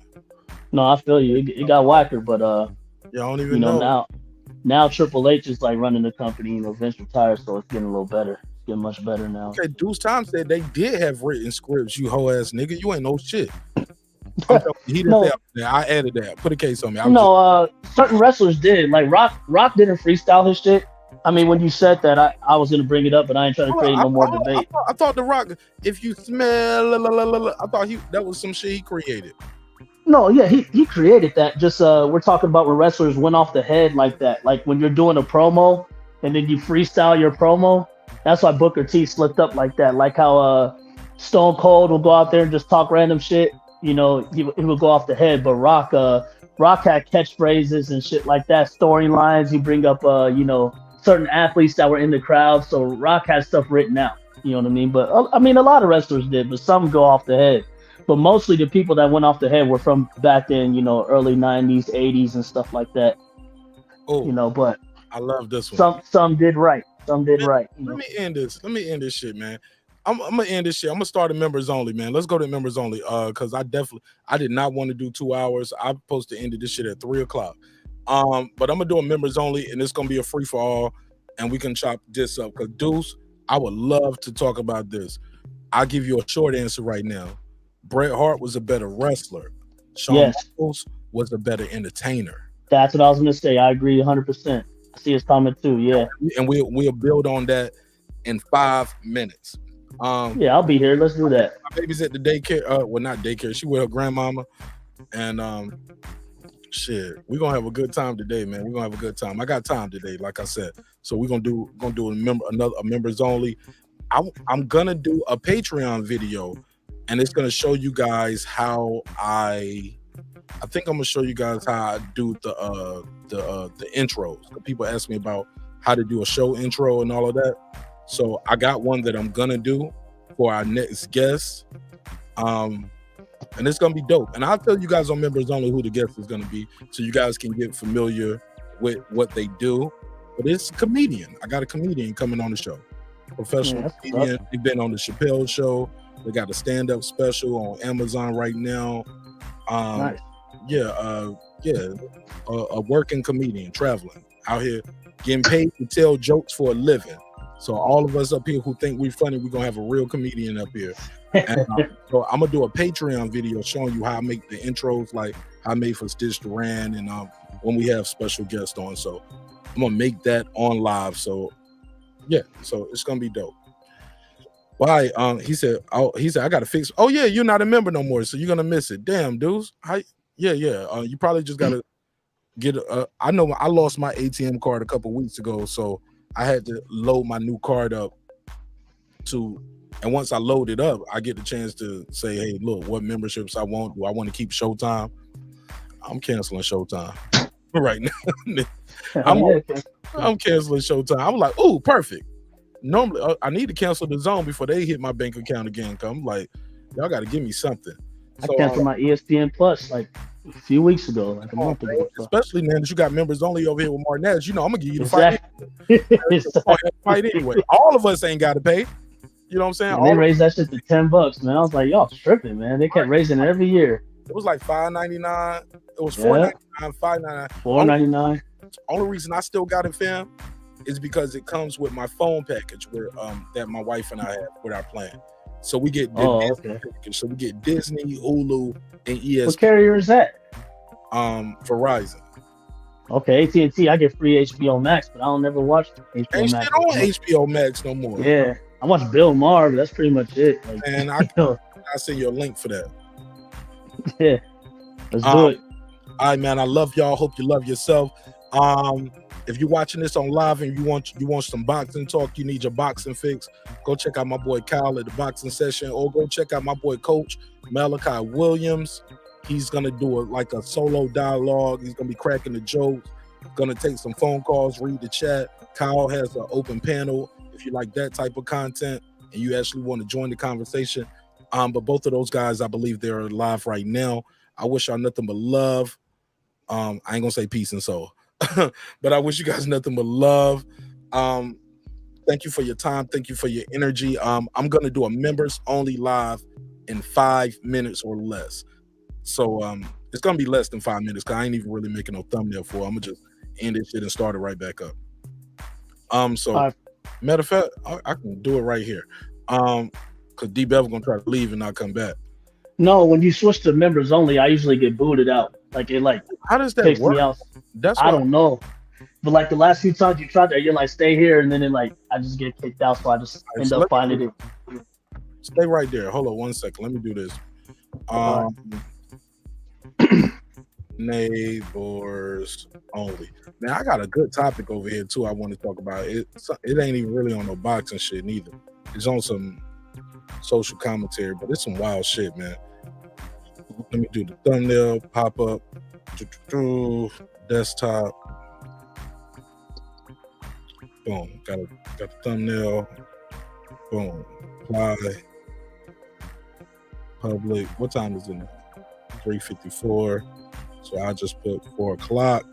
No, I feel you. It got whacker, but I don't even know. Now Triple H is like running the company. Vince retired, so it's getting a little better. It's getting much better now. Okay, Deuce Time said they did have written scripts. You hoe ass nigga, you ain't no shit. He didn't say that. I added that. Put a case on me. Certain wrestlers did. Like Rock didn't freestyle his shit. I mean, when you said that, I was gonna bring it up, but I ain't trying to create no more debate. I thought The Rock, if you smell, I thought that was some shit he created. No, yeah, he created that. Just we're talking about when wrestlers went off the head like that. Like when you're doing a promo and then you freestyle your promo. That's why Booker T slipped up like that. Like how Stone Cold will go out there and just talk random shit. He would go off the head. But Rock had catchphrases and shit like that. Storylines. He bring up certain athletes that were in the crowd. So Rock had stuff written out. You know what I mean? But I mean, a lot of wrestlers did, but some go off the head. But mostly the people that went off the head were from back then, early 90s, 80s and stuff like that. Oh, but I love this one. Some did right. Some did right. Let me end this shit, man. I'm gonna end this shit. I'm gonna start a members only, man. Let's go to members only. Because I did not want to do 2 hours. I'm supposed to end this shit at 3:00. But I'm gonna do a members only, and it's gonna be a free for all, and we can chop this up. Cause Deuce, I would love to talk about this. I'll give you a short answer right now. Bret Hart was a better wrestler. Shawn Michaels was a better entertainer. That's what I was gonna say. I agree 100%. I see his comment too. Yeah, and we'll build on that in 5 minutes. Yeah, I'll be here. Let's do that. My baby's at the daycare. Well, not daycare. She with her grandmama, and shit, we're gonna have a good time today, man. We're gonna have a good time. I got time today, like I said. So we're gonna do a members only. I'm gonna do a Patreon video and it's gonna show you guys how I think I'm gonna show you guys how I do the intros. People ask me about how to do a show intro and all of that. So I got one that I'm gonna do for our next guest. And it's gonna be dope. And I'll tell you guys on Members Only who the guest is gonna be, so you guys can get familiar with what they do. But it's a comedian. I got a comedian coming on the show. Professional comedian. They've been on the Chappelle Show. They got a stand-up special on Amazon right now. Nice. A working comedian traveling out here getting paid to tell jokes for a living. So all of us up here who think we're funny, we're gonna have a real comedian up here. And, so I'm gonna do a Patreon video showing you how I make the intros, like I made for Stitch Duran, and when we have special guests on. So I'm gonna make that on live. So yeah, so it's gonna be dope. Why? He said I gotta fix. Oh yeah, you're not a member no more, so you're gonna miss it. Damn, dudes. You probably just gotta get. I know I lost my ATM card a couple weeks ago, so I had to load my new card up and once I load it up, I get the chance to say, hey, look, what memberships I want. Do I want to keep Showtime? I'm canceling Showtime right now. I'm canceling Showtime. I'm like, ooh, perfect. Normally, I need to cancel the Zone before they hit my bank account again. I'm like, y'all got to give me something. So, I canceled my ESPN Plus like a few weeks ago, like a month ago. Especially, man, that you got Members Only over here with Marq Nash. You know, I'm going to give you the fight anyway. All of us ain't got to pay. You know what I'm saying? And they raised that shit to $10, man. I was like, y'all tripping, man. They kept raising it every year. It was like $5.99. It was $4.99, $5.99. $4.99. Only reason I still got it, fam, is because it comes with my phone package where that my wife and I have with our plan. So we get So we get Disney, Hulu, and ESPN. What carrier is that? Verizon. Okay, AT&T. I get free HBO Max, but I don't never watch HBO Max. They don't HBO Max no more. Yeah, I watch Bill Maher, but that's pretty much it. Like, and I'll send you a link for that. Yeah, let's do it. All right, man. I love y'all. Hope you love yourself. If you're watching this on live and you want some boxing talk, you need your boxing fix, go check out my boy Kyle at the boxing session, or go check out my boy Coach Malachi Williams. He's gonna do a solo dialogue. He's gonna be cracking the jokes, gonna take some phone calls, read the chat. Kyle has an open panel if you like that type of content and you actually want to join the conversation. But both of those guys, I believe they're live right now. I wish y'all nothing but love. I ain't gonna say peace and soul. But I wish you guys nothing but love. Thank you for your time. Thank you for your energy. I'm going to do a members only live in 5 minutes or less. So it's going to be less than 5 minutes because I ain't even really making no thumbnail for it. I'm going to just end this shit and start it right back up. Matter of fact, I can do it right here. Because D-Bev going to try to leave and not come back. No, when you switch to members only, I usually get booted out. How does that work? Me out. I don't know. But the last few times you tried that, you're like, stay here, and then I just get kicked out, so I just end up finding it. Stay right there. Hold on 1 second. Let me do this. Neighbors only. Now I got a good topic over here too. I want to talk about it. It ain't even really on no boxing shit neither. It's on some social commentary, but it's some wild shit, man. Let me do the thumbnail, pop up, desktop. Boom. Got the thumbnail. Boom. Apply. Public. What time is it now? 3:54. So I just put 4 o'clock.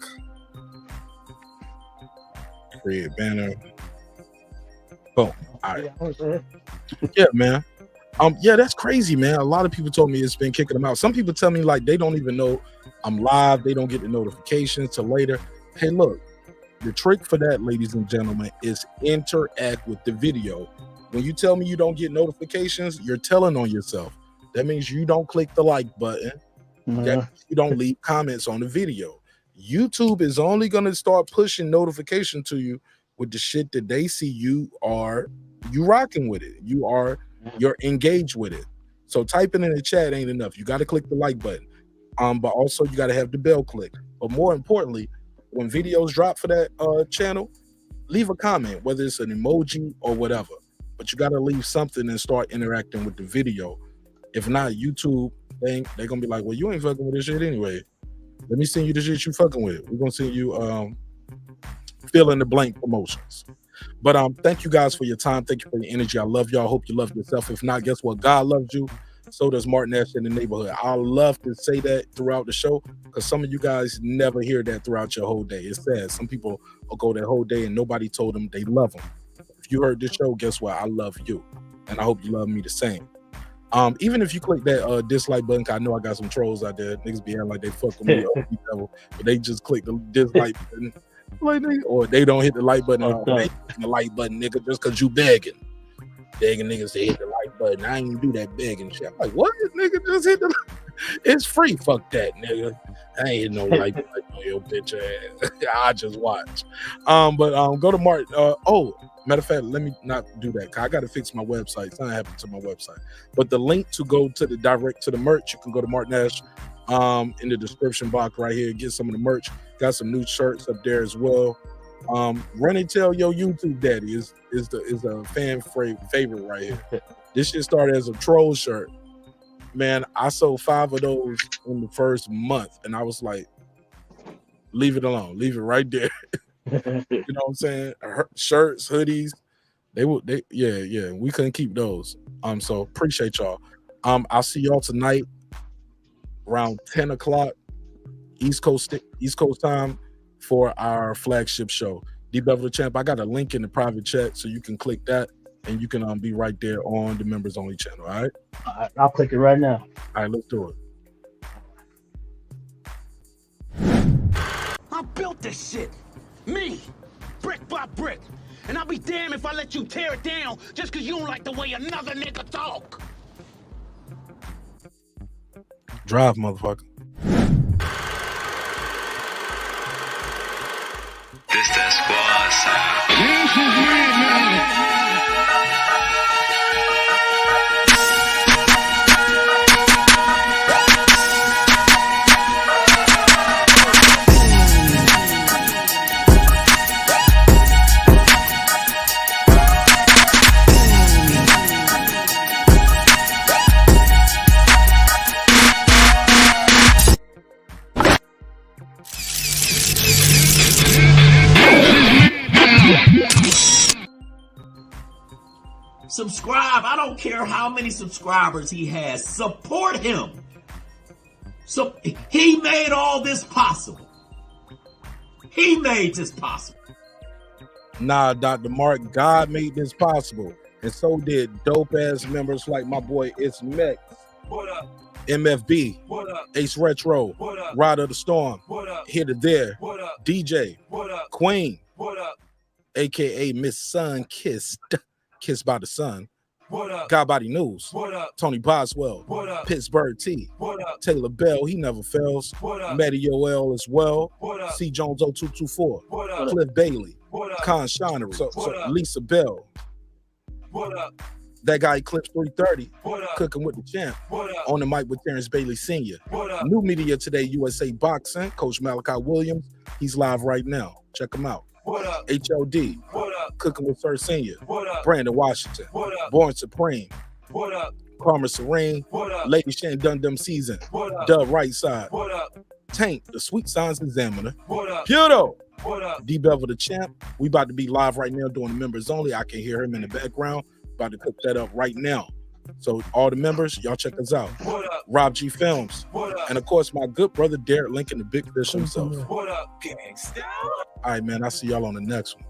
Create banner. Boom. All right. Yeah, man. Yeah, that's crazy, man. A lot of people told me it's been kicking them out. Some people tell me they don't even know I'm live. They don't get the notifications till later. Hey, look, the trick for that, ladies and gentlemen, is interact with the video. When you tell me you don't get notifications, you're telling on yourself. That means you don't click the like button. That means you don't leave comments on the video. YouTube is only going to start pushing notification to you with the shit that they see you rocking with it. You're engaged with it. So typing in the chat ain't enough. You got to click the like button. But also you got to have the bell click. But more importantly, when videos drop for that channel, leave a comment, whether it's an emoji or whatever. But you got to leave something and start interacting with the video. If not, YouTube, they gonna be like, well, you ain't fucking with this shit anyway. Let me send you the shit you fucking with. We're gonna send you fill in the blank promotions. But thank you guys for your time. Thank you for your energy. I love y'all. Hope you love yourself. If not, guess what? God loves you. So does Marq Nash in the neighborhood. I love to say that throughout the show because some of you guys never hear that throughout your whole day. It's sad. Some people will go their whole day and nobody told them they love them. If you heard this show, guess what? I love you. And I hope you love me the same. Even if you click that dislike button, I know I got some trolls out there. Niggas be acting like they fuck with me, but they just click the dislike button, or they don't hit the like button. They hit the like button, nigga, just because you begging niggas to hit the like button. I ain't do that begging shit. I'm like, what, nigga? Just hit the. It's free. Fuck that, nigga. I ain't hit no like button on your bitch ass. I just watch. But go to Mark. Matter of fact, let me not do that. I got to fix my website. Something happened to my website. But the link to go to the direct to the merch, you can go to Marq Nash in the description box right here. Get some of the merch. Got some new shirts up there as well. Run and tell your YouTube daddy is a fan favorite right here. This shit started as a troll shirt. Man, I sold 5 of those in the first month, and I was like, leave it alone. Leave it right there. You know what I'm saying? Shirts, hoodies, yeah. We couldn't keep those. So appreciate y'all. I'll see y'all tonight around 10 o'clock East Coast time for our flagship show. D-Bevel the Champ. I got a link in the private chat so you can click that and you can be right there on the members only channel. All right. I'll click it right now. All right, let's do it. I built this shit. Me, brick by brick. And I'll be damned if I let you tear it down just because you don't like the way another nigga talk. Drive, motherfucker. This that squad sound. Subscribe. I don't care how many subscribers he has. Support him. So he made all this possible. He made this possible. Nah, Dr. Mark, God made this possible. And so did dope ass members like my boy It's Mex. What up? MFB. What up? Ace Retro. What up? Ride of the Storm. What up? Here to There. What up? DJ. What up? Queen. What up? AKA Miss Sun Kissed. Kissed by the Sun. What up? God Body News. What up? Tony Boswell. What up? Pittsburgh T. What up? Taylor Bell, he never fails. What up? Matty Yoel as well. What up? C. Jones 0224. What up? Cliff Bailey. What up? Con Shinery. So up? Lisa Bell. What up? That guy Eclipse 330. What up? Cooking with the Champ. What up? On the mic with Terrence Bailey Sr. What up? New media today, USA Boxing. Coach Malachi Williams. He's live right now. Check him out. What up? HLD. What up? Cooking with Sir Senior. What up? Brandon Washington. What up? Born Supreme. What up? Karma Serene. What up? Lady Shan Dundum Season. What up? Dub Right Side. What up? Tank, the Sweet Signs Examiner. What up? Puto. What up? D-Bevel the Champ. We about to be live right now doing the members only. I can hear him in the background. About to cook that up right now. So all the members, y'all check us out. What up? Rob G Films. What up? And of course, my good brother Dirrell Lincoln, the Big Fish himself. What up, gangsta? All right, man. I'll see y'all on the next one.